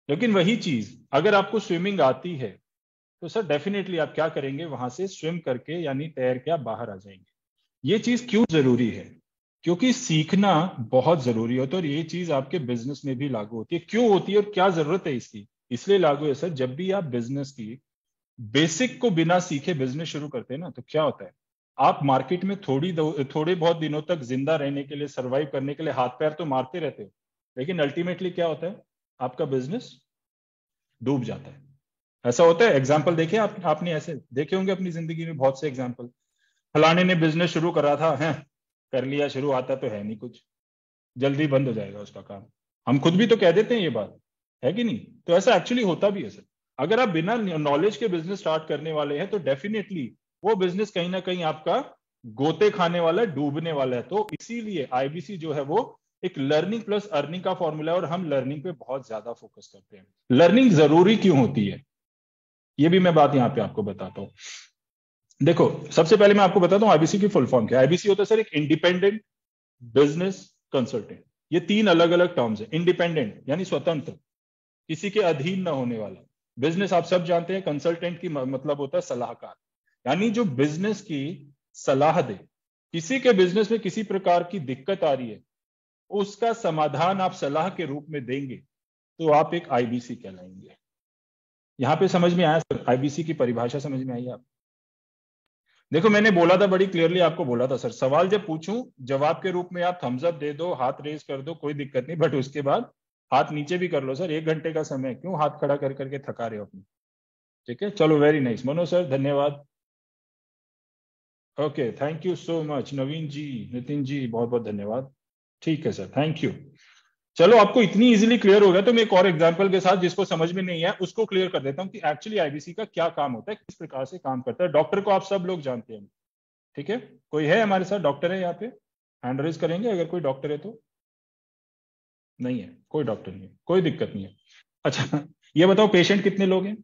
लेकिन वही चीज अगर आपको स्विमिंग आती है, तो सर डेफिनेटली आप क्या करेंगे, वहां से स्विम करके यानी तैर के आप बाहर आ जाएंगे। ये चीज क्यों जरूरी है? क्योंकि सीखना बहुत जरूरी होता है, और ये चीज आपके बिजनेस में भी लागू होती है। क्यों होती है और क्या जरूरत है इसकी? इसलिए लागू है सर, जब भी आप बिजनेस की बेसिक को बिना सीखे बिजनेस शुरू करते हैं ना, तो क्या होता है, आप मार्केट में थोड़े बहुत दिनों तक जिंदा रहने के लिए, सर्वाइव करने के लिए हाथ पैर तो मारते रहते हो, लेकिन अल्टीमेटली क्या होता है, आपका बिजनेस डूब जाता है। ऐसा होता है, एग्जाम्पल देखे आपने ऐसे देखे होंगे अपनी जिंदगी में बहुत से एग्जाम्पल। फलाने ने बिजनेस शुरू करा था, है कर लिया शुरू, आता तो है नहीं कुछ, जल्दी बंद हो जाएगा उसका काम। हम खुद भी तो कह देते हैं ये बात, है कि नहीं? तो ऐसा एक्चुअली होता भी है सर। अगर आप बिना नॉलेज के बिजनेस स्टार्ट करने वाले हैं, तो डेफिनेटली वो बिजनेस कहीं ना कहीं आपका गोते खाने वाला है, डूबने वाला है। तो इसीलिए आईबीसी जो है वो एक लर्निंग प्लस अर्निंग का फॉर्मूला है, और हम लर्निंग पे बहुत ज्यादा फोकस करते हैं। लर्निंग जरूरी क्यों होती है, ये भी मैं बात यहां पे आपको बताता हूं। देखो, सबसे पहले मैं आपको बताता हूं आईबीसी की फुल फॉर्म क्या है। आईबीसी होता है सर एक इंडिपेंडेंट बिजनेस कंसल्टेंट। ये तीन अलग अलग टर्म्स है। इंडिपेंडेंट यानी स्वतंत्र, किसी के अधीन न होने वाला। बिजनेस आप सब जानते हैं, कंसल्टेंट की मतलब होता है सलाहकार, यानी जो बिजनेस की सलाह दे। किसी के बिजनेस में किसी प्रकार की दिक्कत आ रही है, उसका समाधान आप सलाह के रूप में देंगे, तो आप एक आईबीसी कहलाएंगे। यहां पे समझ में आया सर? आईबीसी की परिभाषा समझ में आई आप? देखो, मैंने बोला था, बड़ी क्लियरली आपको बोला था सर, सवाल जब पूछूं जवाब के रूप में आप थम्स अप दे दो, हाथ रेज कर दो, कोई दिक्कत नहीं, बट उसके बाद हाथ नीचे भी कर लो सर। 1 घंटे का समय क्यों हाथ खड़ा कर करके थका रहे हो अपने? ठीक है, चलो, वेरी नाइस मनोज सर, धन्यवाद। Okay, thank you so much Naveen ji, Nitin ji, बहुत बहुत धन्यवाद। ठीक है सर, थैंक यू। चलो, आपको इतनी इजीली क्लियर हो गया तो मैं एक और एग्जांपल के साथ, जिसको समझ में नहीं है उसको क्लियर कर देता हूँ कि एक्चुअली आईबीसी का क्या काम होता है, किस प्रकार से काम करता है। डॉक्टर को आप सब लोग जानते हैं, ठीक है? कोई है हमारे साथ डॉक्टर है यहाँ पे? हैंड रेज करेंगे अगर कोई डॉक्टर है तो। नहीं है, कोई डॉक्टर नहीं है, कोई दिक्कत नहीं है। अच्छा, ये बताओ पेशेंट कितने लोग हैं?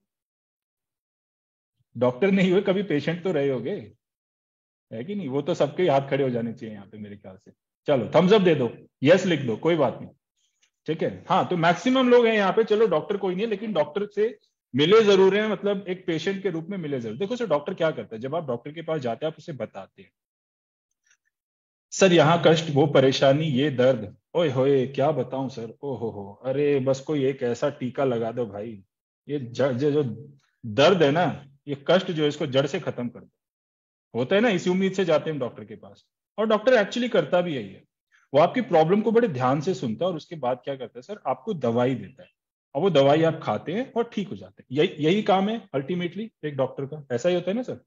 डॉक्टर नहीं हुए कभी पेशेंट तो रहे होगे, है कि नहीं? वो तो सबके ही हाथ खड़े हो जाने चाहिए यहाँ पे मेरे ख्याल से। चलो थम्स अप दे दो, यस लिख दो, कोई बात नहीं। ठीक है, हाँ, तो मैक्सिमम लोग हैं यहाँ पे। चलो, डॉक्टर कोई नहीं है, लेकिन डॉक्टर से मिले जरूर हैं, मतलब एक पेशेंट के रूप में मिले जरूर। देखो सर, डॉक्टर क्या करता है, जब आप डॉक्टर के पास जाते हैं आप उसे बताते हैं, सर यहाँ कष्ट, वो परेशानी, ये दर्द, ओए होए क्या बताऊं सर, ओ हो, अरे बस कोई एक ऐसा टीका लगा दो भाई, ये जो दर्द है ना, ये कष्ट जो है इसको जड़ से खत्म कर दो। होता है ना, इसी उम्मीद से जाते हैं हम डॉक्टर के पास। और डॉक्टर एक्चुअली करता भी यही है, वो आपकी प्रॉब्लम को बड़े ध्यान से सुनता है और उसके बाद क्या करता है सर, आपको दवाई देता है, और वो दवाई आप खाते हैं और ठीक हो जाते हैं। यही काम है अल्टीमेटली एक डॉक्टर का। ऐसा ही होता है ना सर?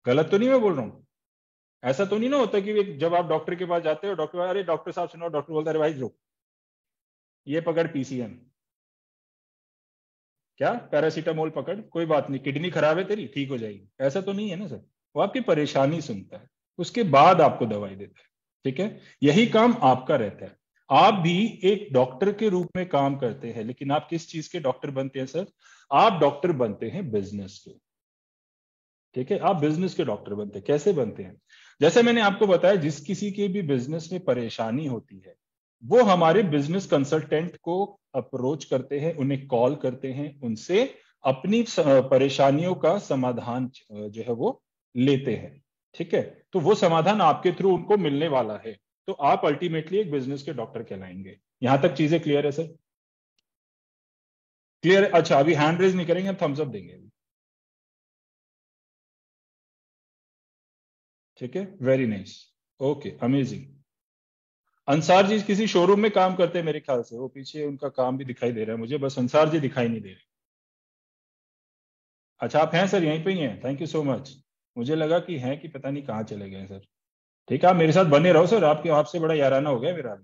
गलत तो नहीं मैं बोल रहा हूँ? ऐसा तो नहीं ना होता कि जब आप डॉक्टर के पास जाते हो, डॉक्टर, अरे डॉक्टर साहब सुनो, डॉक्टर बोलता है अरे भाई रुक, ये पकड़ पीसीएम, क्या पैरासीटामोल पकड़, कोई बात नहीं, किडनी खराब है तेरी, ठीक हो जाएगी। ऐसा तो नहीं है ना सर? वो आपकी परेशानी सुनता है, उसके बाद आपको दवाई देता है। ठीक है, यही काम आपका रहता है। आप भी एक डॉक्टर के रूप में काम करते हैं, लेकिन आप किस चीज के डॉक्टर बनते हैं सर? आप डॉक्टर बनते हैं बिजनेस के। ठीक है, आप बिजनेस के डॉक्टर बनते हैं। कैसे बनते हैं? जैसे मैंने आपको बताया, जिस किसी के भी बिजनेस में परेशानी होती है, वो हमारे बिजनेस कंसल्टेंट को अप्रोच करते हैं, उन्हें कॉल करते हैं, उनसे अपनी परेशानियों का समाधान जो है वो लेते हैं। ठीक है, तो वो समाधान आपके थ्रू उनको मिलने वाला है, तो आप अल्टीमेटली एक बिजनेस के डॉक्टर कहलाएंगे। यहां तक चीजें क्लियर है सर? क्लियर है? अच्छा, अभी हैंड रेज नहीं करेंगे, हम थम्स अप देंगे अभी। ठीक है, very nice, okay, amazing. Ansar ji किसी शोरूम में काम करते हैं मेरे ख्याल से, वो पीछे उनका काम भी दिखाई दे रहा है मुझे, बस अंसार जी दिखाई नहीं दे रहे। अच्छा, आप हैं सर, यहीं पे ही हैं, थैंक यू सो मच। मुझे लगा कि हैं कि पता नहीं कहाँ चले गए सर। ठीक है, आप मेरे साथ बने रहो सर, आपके आपसे बड़ा याराना हो गया मेरा।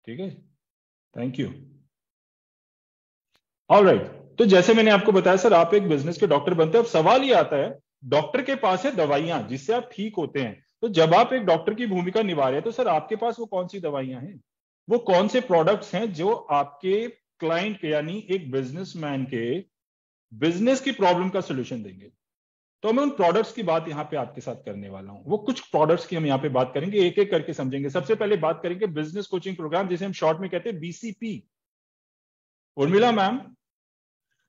ठीक है, थैंक यू। ऑल राइट, तो जैसे मैंने आपको बताया सर, आप एक बिजनेस के डॉक्टर बनते हैं। अब सवाल ये आता है, डॉक्टर के पास है दवाइयां जिससे आप ठीक होते हैं, तो जब आप एक डॉक्टर की भूमिका निभा रहे हैं तो सर आपके पास वो कौन सी दवाइयां हैं, वो कौन से प्रोडक्ट्स हैं जो आपके क्लाइंट के, यानी एक बिजनेसमैन के बिजनेस की प्रॉब्लम का सोल्यूशन देंगे? तो मैं उन प्रोडक्ट्स की बात यहां पे आपके साथ करने वाला हूं। वो कुछ प्रोडक्ट्स की हम यहां पे बात करेंगे, एक एक करके समझेंगे। सबसे पहले बात करेंगे बिजनेस कोचिंग प्रोग्राम, जिसे हम शॉर्ट में कहते हैं BCP. Urmila ma'am,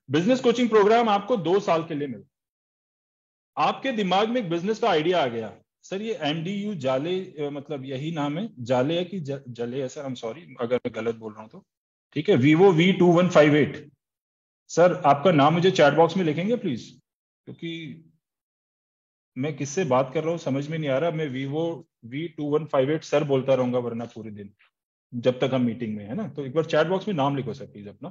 business coaching program आपको 2 साल के लिए मिलता है। आपके दिमाग में एक बिजनेस का आइडिया आ गया, सर ये एमडीयू जाले, मतलब यही नाम है, जाले है कि जले है सर? आई एम सॉरी अगर मैं गलत बोल रहा हूं तो। ठीक है, वीवो V2158। सर आपका नाम मुझे चैट बॉक्स में लिखेंगे प्लीज, क्योंकि मैं किससे बात कर रहा हूँ समझ में नहीं आ रहा। मैं वीवो V2158 सर बोलता रहूंगा वरना पूरे दिन, जब तक हम मीटिंग में है ना। तो एक बार चैट बॉक्स में नाम लिखो सर प्लीज अपना,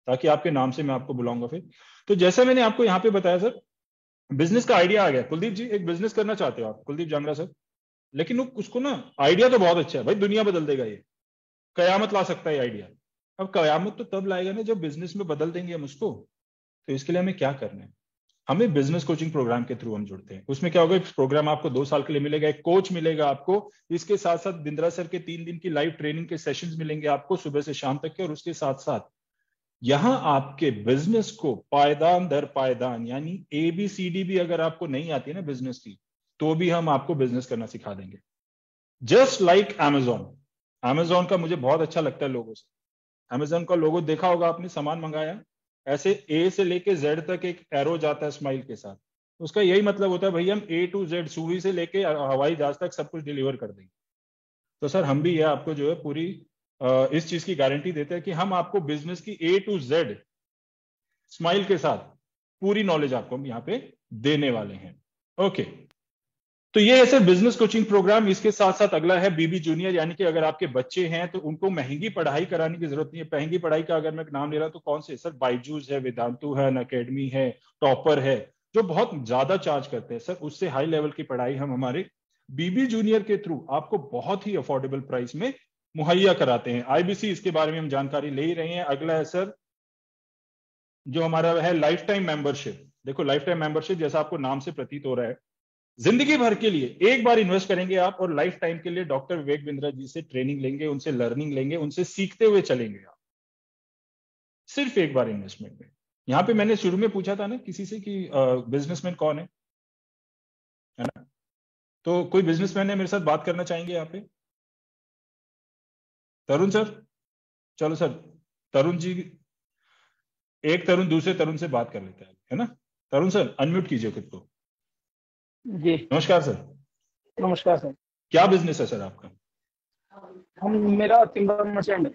ताकि आपके नाम से मैं आपको बुलाऊंगा फिर। तो जैसा मैंने आपको यहाँ पे बताया सर, बिजनेस का आइडिया आ गया। कुलदीप जी, एक बिजनेस करना चाहते हो आप, कुलदीप जांगरा सर, लेकिन उसको ना, आइडिया तो बहुत अच्छा है भाई, दुनिया बदल देगा ये, कयामत ला सकता है आइडिया। अब कयामत तो तब लाएगा ना जब बिजनेस में बदल देंगे हम उसको। तो इसके लिए हमें क्या करना है? हमें बिजनेस कोचिंग प्रोग्राम के थ्रू हम जुड़ते हैं। उसमें क्या होगा, इस प्रोग्राम आपको 2 साल के लिए मिलेगा, एक कोच मिलेगा आपको, इसके साथ साथ बिंद्रा सर के 3 दिन की लाइव ट्रेनिंग के सेशंस मिलेंगे आपको सुबह से शाम तक के, और उसके साथ साथ यहां आपके बिजनेस को पायदान दर पायदान, यानी ABCD भी अगर आपको नहीं आती है ना बिजनेस की, तो भी हम आपको बिजनेस करना सिखा देंगे। Just like Amazon। Amazon का मुझे बहुत अच्छा लगता है लोगों से। Amazon का लोगो देखा होगा आपने, सामान मंगाया, ऐसे A से लेके Z तक एक एरो जाता है स्माइल के साथ, उसका यही मतलब होता है भाई हम A to Z, सूरी से लेके हवाई जहाज तक सब कुछ डिलीवर कर देंगे। तो सर हम भी ये आपको जो है पूरी इस चीज की गारंटी देते हैं कि हम आपको बिजनेस की A to Z स्माइल के साथ पूरी नॉलेज आपको हम यहाँ पे देने वाले हैं। ओके, तो ये है सर बिजनेस कोचिंग प्रोग्राम। इसके साथ साथ अगला है बीबी जूनियर, यानी कि अगर आपके बच्चे हैं तो उनको महंगी पढ़ाई कराने की जरूरत नहीं है। महंगी पढ़ाई का अगर मैं नाम ले रहा हूं तो कौन से सर? बायजूस है, वेदांतु है, अनअकैडमी है, टॉपर है। जो बहुत ज्यादा चार्ज करते हैं सर, उससे हाई लेवल की पढ़ाई हम हमारे बीबी जूनियर के थ्रू आपको बहुत ही अफोर्डेबल प्राइस में मुहैया कराते हैं। आईबीसी, इसके बारे में हम जानकारी ले ही रहे हैं। अगला है सर जो हमारा है लाइफ टाइम मेंबरशिप। देखो लाइफ टाइम मेंबरशिप जैसा आपको नाम से प्रतीत हो रहा है, जिंदगी भर के लिए एक बार इन्वेस्ट करेंगे आप और लाइफ टाइम के लिए डॉक्टर विवेक बिंद्रा जी से ट्रेनिंग लेंगे, उनसे लर्निंग लेंगे, उनसे सीखते हुए चलेंगे आप, सिर्फ एक बार इन्वेस्टमेंट में। यहाँ पे मैंने शुरू में पूछा था ना किसी से कि बिजनेसमैन कौन है ना? तो कोई बिजनेसमैन है मेरे साथ बात करना चाहेंगे यहाँ पे? तरुण सर, चलो सर, तरुण जी, एक तरुण दूसरे तरुण से बात कर लेता है ना? तरुण सर अनम्यूट कीजिए खुद को। जी नमस्कार सर। नमस्कार सर। क्या बिजनेस है सर आपका? मेरा टिम्बर मर्चेंट है।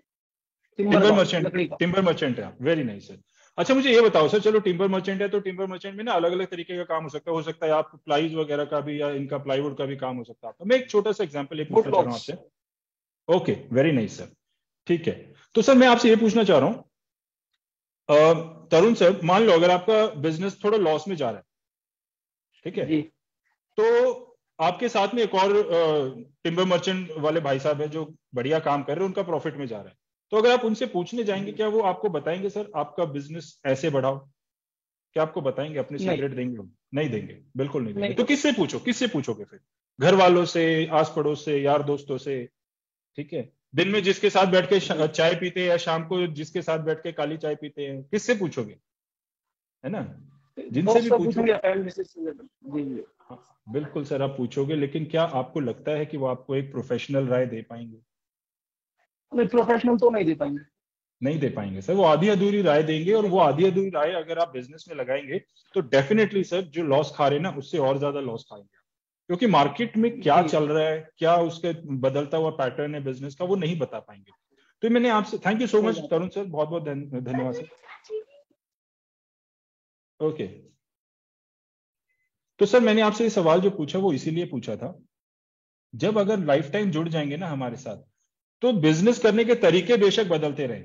टिम्बर मर्चेंट है, वेरी नाइस सर। अच्छा मुझे ये बताओ सर, चलो टिम्बर मर्चेंट है तो टिम्बर मर्चेंट में ना अलग अलग तरीके का काम हो सकता है आप प्लाईज वगैरह का भी या इनका प्लाईवुड का भी काम हो सकता है आपका। मैं एक छोटा सा एग्जांपल पूछना चाह रहा हूँ आपसे। ओके, वेरी नाइस सर, ठीक है। तो सर मैं आपसे ये पूछना चाह रहा हूँ तरुण सर, मान लो अगर आपका बिजनेस थोड़ा लॉस में जा रहा है, ठीक है जी। तो आपके साथ में एक और टिम्बर मर्चेंट वाले भाई साहब है जो बढ़िया काम कर रहे हैं, उनका प्रॉफिट में जा रहा है। तो अगर आप उनसे पूछने जाएंगे क्या वो आपको बताएंगे सर आपका बिजनेस ऐसे बढ़ाओ? क्या आपको बताएंगे? अपने सीक्रेट देंगे? नहीं देंगे, बिल्कुल नहीं देंगे। तो किससे पूछोगे फिर? घर वालों से, आस पड़ोस से, यार दोस्तों से, ठीक है? दिन में जिसके साथ बैठ के चाय पीते हैं या शाम को जिसके साथ बैठ के काली चाय पीते हैं, किससे पूछोगे? है ना, जिनसे भी पूछोगे। हाँ, बिल्कुल सर आप पूछोगे, लेकिन क्या आपको लगता है कि वो आपको एक प्रोफेशनल राय दे पाएंगे? नहीं, प्रोफेशनल तो नहीं दे पाएंगे। नहीं दे पाएंगे सर, वो आधी अधूरी राय देंगे। और वो आधी अधूरी राय अगर आप बिजनेस में लगाएंगे तो डेफिनेटली सर जो लॉस खा रहे हैं ना उससे और ज्यादा लॉस खाएंगे, क्योंकि मार्केट में क्या चल रहा है, क्या उसके बदलता हुआ पैटर्न है बिजनेस का, वो नहीं बता पाएंगे। तो मैंने आपसे, thank you so much Tarun sir, बहुत बहुत धन्यवाद सर। ओके, तो सर मैंने आपसे ये सवाल जो पूछा वो इसीलिए पूछा था, जब अगर लाइफ टाइम जुड़ जाएंगे ना हमारे साथ तो बिजनेस करने के तरीके बेशक बदलते रहे,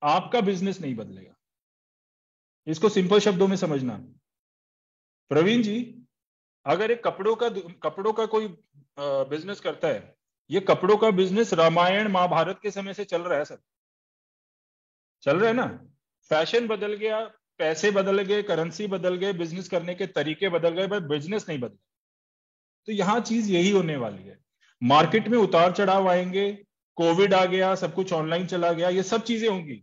आपका बिजनेस नहीं बदलेगा। इसको सिंपल शब्दों में समझना। प्रवीण जी, अगर एक कपड़ों का कोई बिजनेस करता है, ये कपड़ों का बिजनेस रामायण महाभारत के समय से चल रहा है सर, चल रहा है ना। फैशन बदल गया, पैसे बदल गए, करेंसी बदल गए, बिजनेस करने के तरीके बदल गए, पर बिजनेस नहीं बदला। तो यहां चीज यही होने वाली है, मार्केट में उतार चढ़ाव आएंगे, कोविड आ गया, सब कुछ ऑनलाइन चला गया, ये सब चीजें होंगी,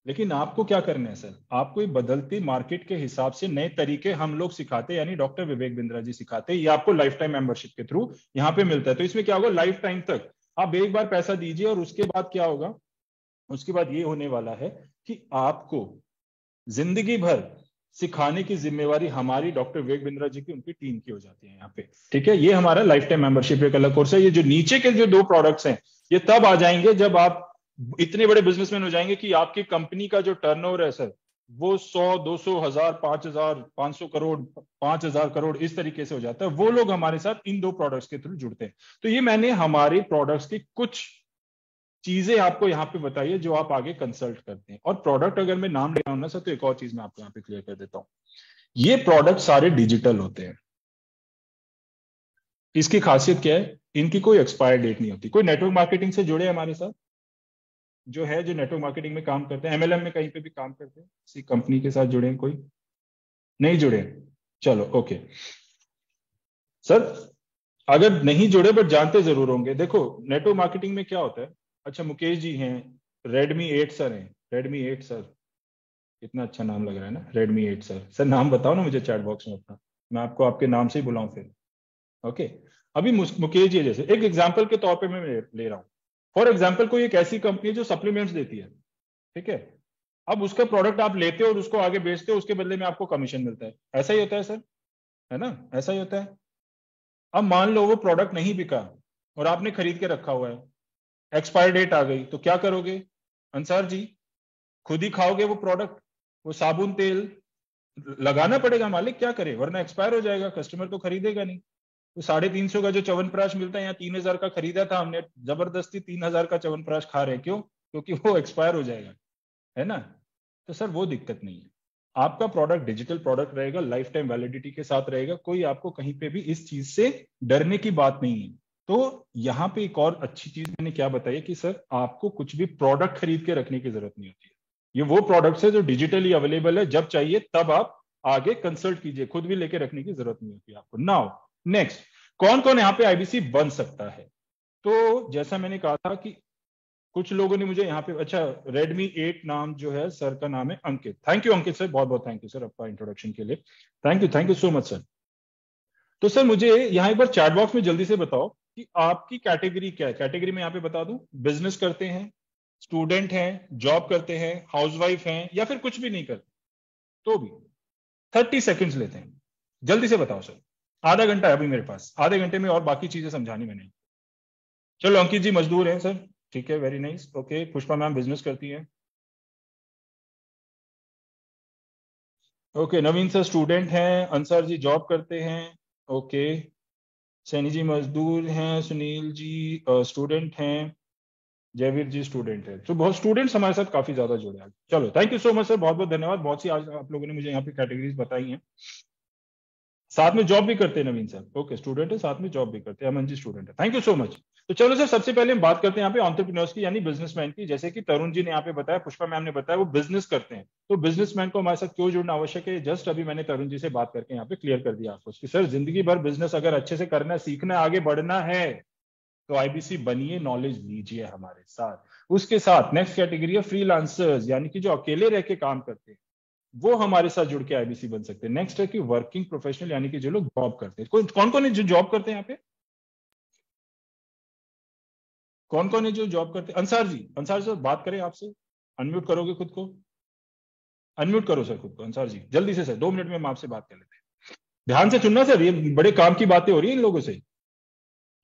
लेकिन आपको क्या करना है सर? आपको बदलती मार्केट के हिसाब से नए तरीके हम लोग सिखाते, यानी डॉक्टर विवेक बिंद्रा जी सिखाते। ये आपको लाइफ टाइम मेंबरशिप के थ्रू यहाँ पे मिलता है। तो इसमें क्या होगा, लाइफ टाइम तक आप एक बार पैसा दीजिए और उसके बाद क्या होगा, उसके बाद ये होने वाला है कि आपको जिंदगी भर सिखाने की जिम्मेवारी हमारी डॉक्टर विवेक बिंद्रा जी की, उनकी टीम की हो जाती है यहाँ पे, ठीक है। ये हमारा लाइफ टाइम मेंबरशिप एक अलग कोर्स है। ये जो नीचे के जो 2 प्रोडक्ट्स हैं ये तब आ जाएंगे जब आप इतने बड़े बिजनेसमैन हो जाएंगे कि आपकी कंपनी का जो टर्नओवर है सर वो 100, 200, 1000, 5000, 500 करोड़, 5000 करोड़ इस तरीके से हो जाता है। वो लोग हमारे साथ इन 2 प्रोडक्ट्स के थ्रू जुड़ते हैं। तो ये मैंने हमारे प्रोडक्ट्स की कुछ चीजें आपको यहाँ पे बताई है जो आप आगे कंसल्ट करते हैं। और प्रोडक्ट अगर मैं नाम ले रहा हूं ना सर, तो एक और चीज मैं आपको यहाँ पे क्लियर कर देता हूँ, ये प्रोडक्ट सारे डिजिटल होते हैं। इसकी खासियत क्या है, इनकी कोई एक्सपायर डेट नहीं होती। कोई नेटवर्क मार्केटिंग से जुड़े हमारे साथ जो नेटवर्क मार्केटिंग में काम करते हैं, एमएलएम में कहीं पे भी काम करते हैं, किसी कंपनी के साथ जुड़े हैं? कोई नहीं जुड़े? चलो ओके सर, अगर नहीं जुड़े बट जानते जरूर होंगे। देखो नेटवर्क मार्केटिंग में क्या होता है, अच्छा मुकेश जी हैं, रेडमी 8 सर हैं, रेडमी 8 सर, कितना अच्छा नाम लग रहा है ना, रेडमी 8 सर। सर नाम बताओ ना मुझे चैट बॉक्स में अपना, मैं आपको आपके नाम से ही बुलाऊं फिर। ओके, अभी मुकेश जी जैसे एक एग्जांपल के तौर पे मैं ले रहा हूं। फॉर एग्जांपल कोई एक ऐसी कंपनी जो सप्लीमेंट्स देती है, ठीक है, अब उसका प्रोडक्ट आप लेते हो और उसको आगे बेचते हो, उसके बदले में आपको कमीशन मिलता है। ऐसा ही होता है सर, है ना, ऐसा ही होता है। अब मान लो वो प्रोडक्ट नहीं बिका और आपने खरीद के रखा हुआ है, एक्सपायर डेट आ गई, तो क्या करोगे अंसार जी? खुद ही खाओगे वो प्रोडक्ट? वो साबुन तेल लगाना पड़ेगा, मालिक क्या करे, वरना एक्सपायर हो जाएगा, कस्टमर तो खरीदेगा नहीं। तो 350 का जो च्यवनप्राश मिलता है, यहाँ 3000 का खरीदा था हमने, जबरदस्ती 3000 का च्यवनप्राश खा रहे हैं, क्यों? क्योंकि वो एक्सपायर हो जाएगा, है ना। तो सर वो दिक्कत नहीं है, आपका प्रोडक्ट डिजिटल प्रोडक्ट रहेगा, लाइफ टाइम वैलिडिटी के साथ रहेगा, कोई आपको कहीं पे भी इस चीज से डरने की बात नहीं है। तो यहाँ पे एक और अच्छी चीज मैंने क्या बताई कि सर आपको कुछ भी प्रोडक्ट खरीद के रखने की जरूरत नहीं होती है। ये वो प्रोडक्ट्स है जो डिजिटली अवेलेबल है, जब चाहिए तब आप आगे कंसल्ट कीजिए, खुद भी लेके रखने की जरूरत नहीं होती आपको। नाउ नेक्स्ट, कौन कौन यहाँ पे आईबीसी बन सकता है? तो जैसा मैंने कहा था कि कुछ लोगों ने मुझे यहाँ पे, अच्छा Redmi 8 नाम जो है सर का नाम है अंकित। थैंक यू अंकित सर, बहुत बहुत थैंक यू सर आपका इंट्रोडक्शन के लिए, thank you so much sir. तो सर मुझे यहाँ एक बार चैट बॉक्स में जल्दी से बताओ कि आपकी कैटेगरी क्या है। कैटेगरी में यहाँ पे बता दूं, बिजनेस करते हैं, स्टूडेंट हैं, जॉब करते हैं, हाउसवाइफ हैं, या फिर कुछ भी नहीं करते तो भी 30 सेकेंड्स लेते हैं, जल्दी से बताओ सर। आधा घंटा है अभी मेरे पास, आधे घंटे में और बाकी चीजें समझानी मैंने। चलो अंकित जी मजदूर हैं सर, ठीक है, very nice, okay. Pushpa ma'am business करती है, ओके। नवीन सर स्टूडेंट हैं, अंसार जी जॉब करते हैं, ओके। सैनी जी मजदूर हैं, सुनील जी स्टूडेंट हैं, जयवीर जी स्टूडेंट है। तो बहुत स्टूडेंट्स हमारे साथ काफी ज्यादा जुड़े हैं। चलो thank you so much sir, बहुत बहुत धन्यवाद। बहुत सी आज आप लोगों ने मुझे यहाँ पे कैटेगरीज बताई हैं। साथ में जॉब भी करते हैं नवीन सर, ओके, स्टूडेंट है, साथ में जॉब भी करते हैं। अमन जी स्टूडेंट है, थैंक यू सो मच। तो चलो सर सबसे पहले हम बात करते हैं यहाँ पे एंटरप्रेन्योर्स की, यानी बिजनेसमैन की। जैसे कि तरुण जी ने यहाँ पे बताया, पुष्पा मैम ने बताया वो बिजनेस करते हैं, तो बिजनेसमैन को हमारे साथ क्यों जुड़ना आवश्यक है, जस्ट अभी मैंने तरुण जी से बात करके यहाँ पे क्लियर कर दिया आपको कि सर जिंदगी भर बिजनेस अगर अच्छे से करना है, सीखना है, आगे बढ़ना है तो आईबीसी बनिए, नॉलेज लीजिए हमारे साथ। उसके साथ नेक्स्ट कैटेगरी है फ्रीलांसर्स, यानी कि जो अकेले रह के काम करते हैं, वो हमारे साथ जुड़ के आईबीसी बन सकते हैं। नेक्स्ट है कि वर्किंग प्रोफेशनल, यानी कि जो लोग जॉब करते हैं। कौन कौन है जो जॉब करते हैं यहाँ पे? कौन कौन है जो जॉब करते हैं? अंसार सर बात करें आपसे, अनम्यूट करोगे खुद को? अनम्यूट करो सर खुद को, अंसार जी जल्दी से सर, 2 मिनट में हम आपसे बात कर लेते हैं। ध्यान से सुनना सर, ये बड़े काम की बातें हो रही है इन लोगों से,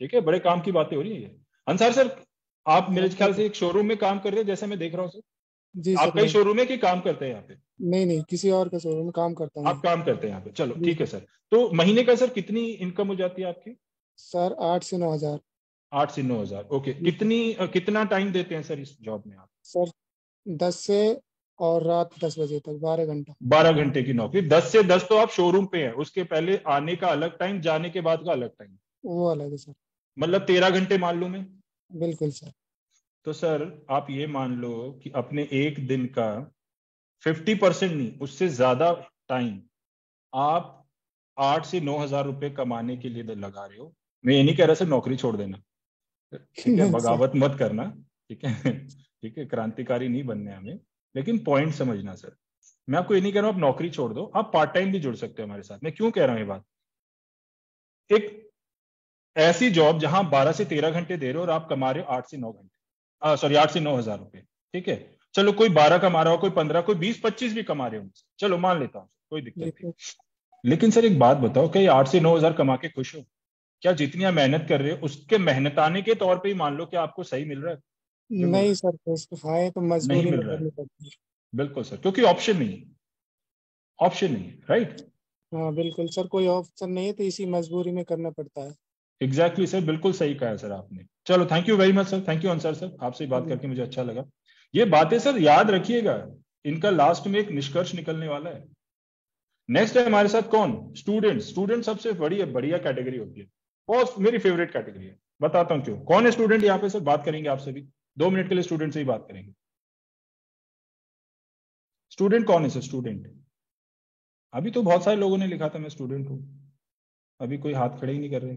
ठीक है, बड़े काम की बातें हो रही है। अंसार सर आप मेरे ख्याल से एक शोरूम में काम कर रहे हैं, जैसे मैं देख रहा हूँ सर। जी आप सर। कई शोरूम में कि काम करते हैं यहाँ पे? नहीं, किसी और के शोरूम में काम करता हूँ। आप काम करते हैं यहाँ पे, चलो जी ठीक है सर। तो महीने का सर कितनी इनकम हो जाती है आपकी? सर 8 से 9 हजार। 8 से 9 हजार, ओके। कितना टाइम देते हैं सर इस जॉब में आप? सर 10 से और रात 10 बजे तक 12 घंटा। 12 घंटे की नौकरी। 10 से 10 तो आप शोरूम पे हैं, उसके पहले आने का अलग टाइम, जाने के बाद का अलग टाइम, वो अलग है सर। मतलब 13 घंटे मान लूं मैं? बिल्कुल सर। तो सर आप ये मान लो कि अपने एक दिन का 50% नहीं, उससे ज्यादा टाइम आप 8 से 9 हजार रुपए कमाने के लिए लगा रहे हो। मैं ये नहीं कह रहा सर नौकरी छोड़ देना, ठीक है, नहीं सर। बगावत मत करना, ठीक है, ठीक है, क्रांतिकारी नहीं बनने हमें, लेकिन पॉइंट समझना सर। मैं आपको ये नहीं कह रहा हूं आप नौकरी छोड़ दो, आप पार्ट टाइम भी जुड़ सकते हो हमारे साथ। मैं क्यों कह रहा हूं ये बात? एक ऐसी जॉब जहां 12 से 13 घंटे दे रहे हो और आप कमा रहे हो 8 से 9 घंटे, सॉरी 8 से 9 हजार रुपए, ठीक है। चलो कोई 12 कमा रहा हो, कोई 15, कोई 20, 25 भी कमा रहे हो, चलो मान लेता हूँ, कोई दिक्कत नहीं। लेकिन सर एक बात बताओ, क्या ये 8 से 9 हजार कमा के खुश हो? क्या जितनी आप मेहनत कर रहे हो उसके मेहनताने के तौर पे ही मान लो कि आपको सही मिल रहा है? नहीं सर, खाए तो नहीं मजबूरी मिल में रहा है, करनी पड़ती है। बिल्कुल सर, क्योंकि ऑप्शन नहीं है, ऑप्शन नहीं है, राइट? हाँ बिल्कुल सर, कोई ऑप्शन नहीं है तो इसी मजबूरी में करना पड़ता है। एग्जैक्टली सर, बिल्कुल सही कहा है सर आपने। चलो thank you very much sir, thank you Ansar sir, आपसे बात करके मुझे अच्छा लगा। ये बातें सर याद रखिएगा, इनका लास्ट में एक निष्कर्ष निकलने वाला है। नेक्स्ट है हमारे साथ कौन? स्टूडेंट सबसे बढ़िया कैटेगरी होती है, बहुत मेरी फेवरेट कैटेगरी है। बताता हूँ क्यों। कौन है स्टूडेंट यहाँ पे सर? बात करेंगे आपसे भी 2 मिनट के लिए, स्टूडेंट से ही बात करेंगे। स्टूडेंट कौन है सर? स्टूडेंट अभी तो बहुत सारे लोगों ने लिखा था मैं स्टूडेंट हूं, अभी कोई हाथ खड़े ही नहीं कर रहे।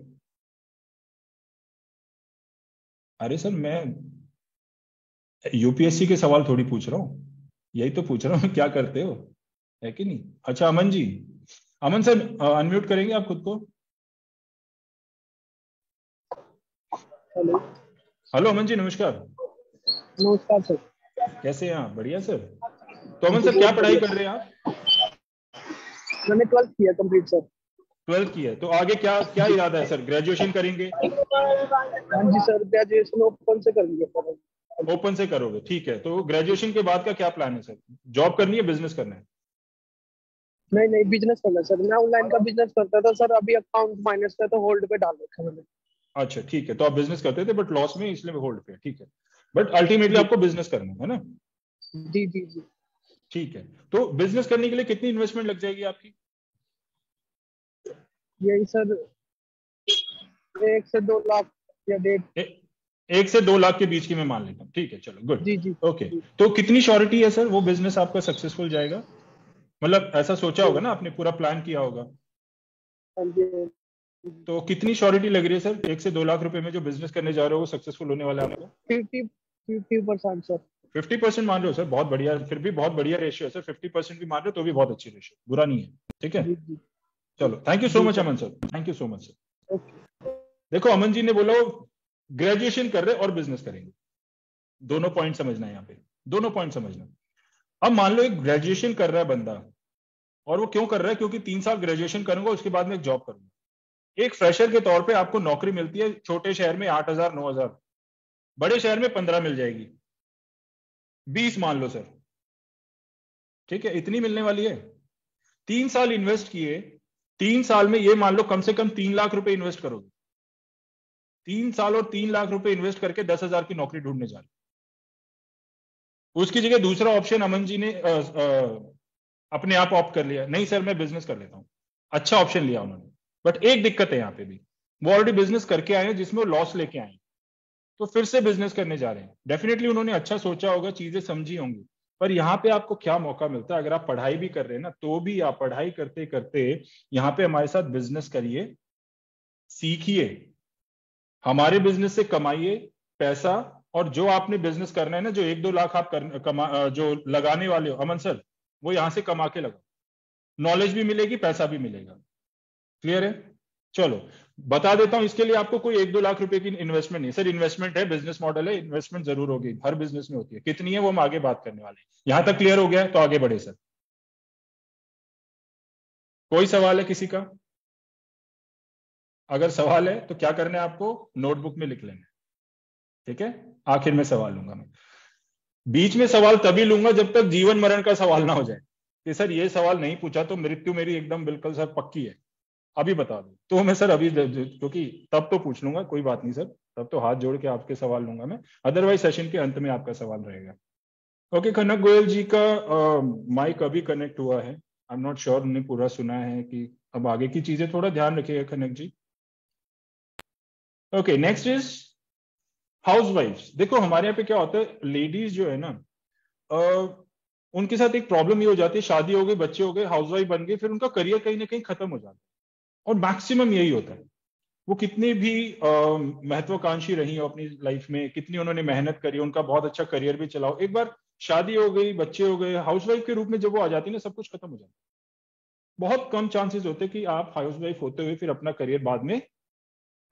अरे सर मैं यूपीएससी के सवाल थोड़ी पूछ रहा हूँ, यही तो पूछ रहा हूँ क्या करते हो, है कि नहीं? अच्छा अमन जी, अमन सर अनम्यूट करेंगे आप खुद को? हेलो। हेलो अमन जी, नमस्कार। नमस्कार सर। कैसे हैं आप? बढ़िया सर। तो अमन सर क्या पढ़ाई कर रहे हैं आप? मैंने 12th किया कंप्लीट सर। 12th की है, तो आगे क्या क्या इरादा है सर? ग्रेजुएशन करेंगे? हाँ जी सर, ग्रेजुएशन ओपन से करेंगे सर। ओपन से करोगे, ठीक है। तो ग्रेजुएशन के बाद का क्या प्लान है सर? जॉब करनी है, बिजनेस करना है? नहीं, बिजनेस करना है सर। मैं ऑनलाइन का बिजनेस करता था सर, अभी अकाउंट माइनस का तो होल्ड पे डाल रखा मैंने। अच्छा ठीक है, तो आप बिजनेस करते थे बट लॉस में, इसलिए होल्ड पे, ठीक है। बट अल्टीमेटली आपको बिजनेस करना है ना? जी। ठीक है, तो बिजनेस करने के लिए कितनी इन्वेस्टमेंट लग जाएगी आपकी? यही सर 1 से 2 लाख या 1.5। 1 से 2 लाख के बीच की मैं मान लेता हूँ, ठीक है, चलो गुड। जी जी ओके, तो कितनी श्योरिटी है सर वो बिजनेस आपका सक्सेसफुल जाएगा? मतलब ऐसा सोचा होगा ना आपने, पूरा प्लान किया होगा, हाँ जी। तो कितनी श्योरिटी लग रही है सर 1 से 2 लाख रुपए में जो बिजनेस करने जा रहे हो वो सक्सेसफुल होने वाला है आपको? 50% सर। 50% मान रहे हो सर, बहुत बढ़िया, फिर भी बहुत बढ़िया रेशियो है सर। 50% भी मान रहे हो तो भी बहुत अच्छी रेशियो, बुरा नहीं है, ठीक है। जी जी चलो, thank you so much Aman sir, thank you so much sir. देखो अमन जी ने बोला ग्रेजुएशन कर रहे और बिजनेस करेंगे, दोनों पॉइंट समझना है यहाँ पे, दोनों पॉइंट समझना। अब मान लो एक ग्रेजुएशन कर रहा है बंदा, और वो क्यों कर रहा है? क्योंकि 3 साल ग्रेजुएशन करूंगा उसके बाद में एक जॉब करूंगा। एक फ्रेशर के तौर पे आपको नौकरी मिलती है छोटे शहर में 8,000 9,000, बड़े शहर में 15 मिल जाएगी, 20 मान लो सर, ठीक है, इतनी मिलने वाली है। 3 साल इन्वेस्ट किए, 3 साल में ये मान लो कम से कम 3 लाख रुपए इन्वेस्ट करोगे। 3 साल और 3 लाख रुपए इन्वेस्ट करके 10,000 की नौकरी ढूंढने जा रहे। उसकी जगह दूसरा ऑप्शन अमन जी ने अपने आप ऑप्ट कर लिया, नहीं सर मैं बिजनेस कर लेता हूं। अच्छा ऑप्शन लिया उन्होंने, बट एक दिक्कत है यहाँ पे भी, वो ऑलरेडी बिजनेस करके आए हैं जिसमें वो लॉस लेके आए, तो फिर से बिजनेस करने जा रहे हैं। डेफिनेटली उन्होंने अच्छा सोचा होगा, चीजें समझी होंगी, पर यहाँ पे आपको क्या मौका मिलता है? अगर आप पढ़ाई भी कर रहे हैं ना, तो भी आप पढ़ाई करते करते यहाँ पे हमारे साथ बिजनेस करिए, सीखिए, हमारे बिजनेस से कमाइए पैसा, और जो आपने बिजनेस करना है ना, जो 1-2 लाख आप जो लगाने वाले हो अमन सर, वो यहां से कमा के लगाओ, नॉलेज भी मिलेगी, पैसा भी मिलेगा। क्लियर है? चलो बता देता हूं, इसके लिए आपको कोई 1-2 लाख रुपए की इन्वेस्टमेंट नहीं सर, इन्वेस्टमेंट है, बिजनेस मॉडल है, इन्वेस्टमेंट जरूर होगी, हर बिजनेस में होती है। कितनी है वो हम आगे बात करने वाले हैं। यहां तक क्लियर हो गया है तो आगे बढ़े सर। कोई सवाल है किसी का? अगर सवाल है तो क्या करना है आपको, नोटबुक में लिख लेना है, ठीक है। आखिर में सवाल लूंगा मैं, बीच में सवाल तभी लूंगा जब तक जीवन मरण का सवाल ना हो जाए कि सर ये सवाल नहीं पूछा तो मृत्यु मेरी एकदम बिल्कुल सर पक्की है, अभी बता दो, तो मैं सर अभी, क्योंकि तब तो पूछ लूंगा, कोई बात नहीं सर, तब तो हाथ जोड़ के आपके सवाल लूंगा मैं, अदरवाइज सेशन के अंत में आपका सवाल रहेगा। ओके, खनक गोयल जी का माइक अभी कनेक्ट हुआ है, आई एम नॉट श्योर उन्हें पूरा सुना है कि, अब आगे की चीजें थोड़ा ध्यान रखिएगा Khanak ji. Okay, next is हाउसवाइफ्स। देखो हमारे यहाँ पे क्या होता है, लेडीज जो है ना, उनके साथ एक प्रॉब्लम ये हो जाती है, शादी हो गई, बच्चे हो गए, हाउसवाइफ बन गई, फिर उनका करियर कहीं ना कहीं खत्म हो जाता है, और मैक्सिमम यही होता है। वो कितनी भी महत्वाकांक्षी रही हो अपनी लाइफ में, कितनी उन्होंने मेहनत करी, उनका बहुत अच्छा करियर भी चलाओ, एक बार शादी हो गई, बच्चे हो गए, हाउसवाइफ के रूप में जब वो आ जाती है ना, सब कुछ खत्म हो जाता है। बहुत कम चांसेस होते हैं कि आप हाउसवाइफ होते हुए फिर अपना करियर बाद में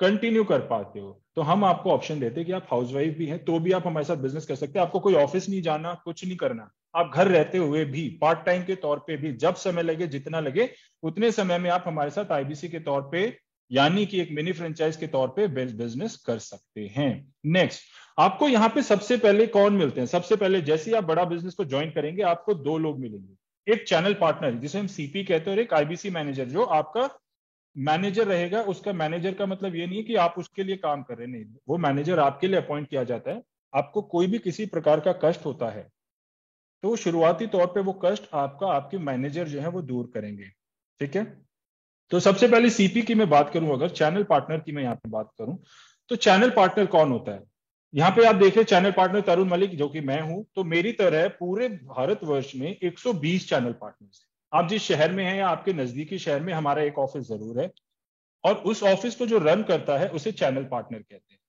कंटिन्यू कर पाते हो। तो हम आपको ऑप्शन देते हैं कि आप हाउसवाइफ भी हैं तो भी आप हमारे साथ बिजनेस कर सकते हैं, आपको कोई ऑफिस नहीं जाना, कुछ नहीं करना, आप घर रहते हुए भी पार्ट टाइम के तौर पे भी, जब समय लगे, जितना लगे उतने समय में आप हमारे साथ आईबीसी के तौर पे, यानी कि एक मिनी फ्रेंचाइज के तौर पे बिजनेस कर सकते हैं। नेक्स्ट, आपको यहाँ पे सबसे पहले कौन मिलते हैं? सबसे पहले जैसे ही आप बड़ा बिजनेस को ज्वाइन करेंगे, आपको 2 लोग मिलेंगे, एक चैनल पार्टनर जिसे हम सीपी कहते हैं, और एक आईबीसी मैनेजर जो आपका मैनेजर रहेगा। उसका मैनेजर का मतलब ये नहीं है कि आप उसके लिए काम कर रहे, नहीं, वो मैनेजर आपके लिए अपॉइंट किया जाता है। आपको कोई भी किसी प्रकार का कष्ट होता है तो शुरुआती तौर पे वो कष्ट आपका, आपके मैनेजर जो है वो दूर करेंगे, ठीक है। तो सबसे पहले सीपी की मैं बात करूं, अगर चैनल पार्टनर की मैं यहाँ पे बात करूं, तो चैनल पार्टनर कौन होता है? यहाँ पे आप देख रहे चैनल पार्टनर तरुण मलिक, जो कि मैं हूं, तो मेरी तरह पूरे भारतवर्ष में 120 चैनल पार्टनर्स हैं। आप जिस शहर में हैं या आपके नजदीकी शहर में हमारा एक ऑफिस जरूर है, और उस ऑफिस को जो रन करता है उसे चैनल पार्टनर कहते हैं।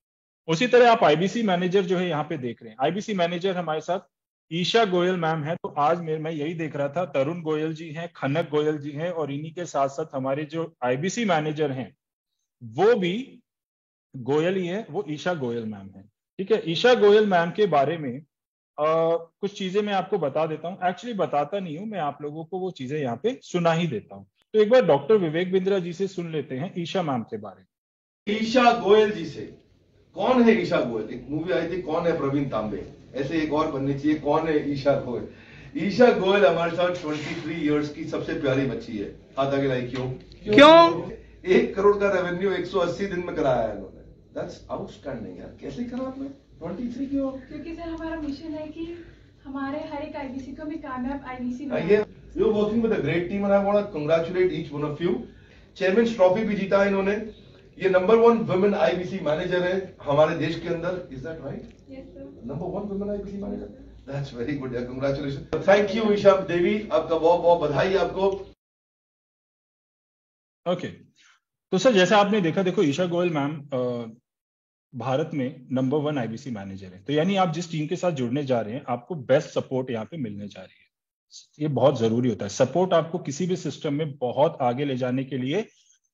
उसी तरह आप आईबीसी मैनेजर जो है यहाँ पे देख रहे हैं, आईबीसी मैनेजर हमारे साथ ईशा गोयल मैम है। तो आज मैं यही देख रहा था, तरुण गोयल जी हैं, खनक गोयल जी हैं, और इन्हीं के साथ साथ हमारे जो आईबीसी मैनेजर हैं वो भी गोयल ही है, वो ईशा गोयल मैम है, ठीक है। ईशा गोयल मैम के बारे में कुछ चीजें मैं आपको बता देता हूँ, एक्चुअली बताता नहीं हूँ मैं, आप लोगों को वो चीजें यहाँ पे सुना ही देता हूँ। तो एक बार डॉक्टर विवेक बिंद्रा जी से सुन लेते हैं ईशा मैम के बारे में। ईशा गोयल जी से, कौन है ईशा गोयल? एक मूवी आई थी, कौन है प्रवीण तांबे, ऐसे एक और बननी चाहिए, कौन है ईशा गोयल? ईशा गोयल हमारे साथ 23 इयर्स की सबसे प्यारी बच्ची है। हाथ आगे लाई, क्यों? 1 करोड़ का रेवेन्यू 180 दिन में कराया है इन्होंने। दैट्स आउटस्टैंडिंग यार, कैसे करा आपने 23 क्यों? क्योंकि सर हमारा मिशन है कि हमारे हर एक आईबीसी को भी कामयाब IBC Again, you're working with a great team and I want to congratulate each one of you. Chairman trophy भी जीता है इन्होंने. ये नंबर 1 वुमेन आईबीसी मैनेजर है हमारे देश के अंदर. Is that right? Yes, sir. Number 1 women IBC manager. That's very good. Congratulations. Thank you Isha Devi. आपका बहुत बहुत बधाई आपको. ओके तो सर जैसा आपने देखा, देखो ईशा गोयल मैम भारत में नंबर 1 आईबीसी मैनेजर है, तो यानी आप जिस टीम के साथ जुड़ने जा रहे हैं आपको बेस्ट सपोर्ट यहाँ पे मिलने जा रही है. ये बहुत जरूरी होता है. सपोर्ट आपको किसी भी सिस्टम में बहुत आगे ले जाने के लिए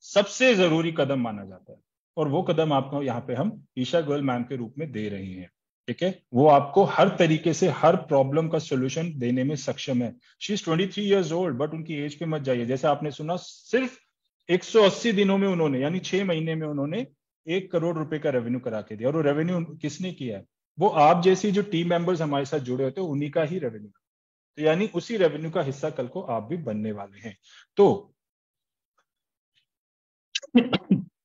सबसे जरूरी कदम माना जाता है, और वो कदम आपको यहाँ पे हम ईशा गोयल मैम के रूप में दे रहे हैं. ठीक है, वो आपको हर तरीके से हर प्रॉब्लम का सोल्यूशन देने में सक्षम है. She is 23 years old, but उनकी एज पे मत जाइए. जैसे आपने सुना, सिर्फ 180 दिनों में उन्होंने, यानी 6 महीने में उन्होंने 1 करोड़ रुपए का रेवेन्यू करा के दिया. और वो रेवेन्यू किसने किया है? वो आप जैसी जो टीम मेंबर्स हमारे साथ जुड़े होते हैं उन्हीं का ही रेवेन्यू. तो यानी उसी रेवेन्यू का हिस्सा कल को आप भी बनने वाले हैं. तो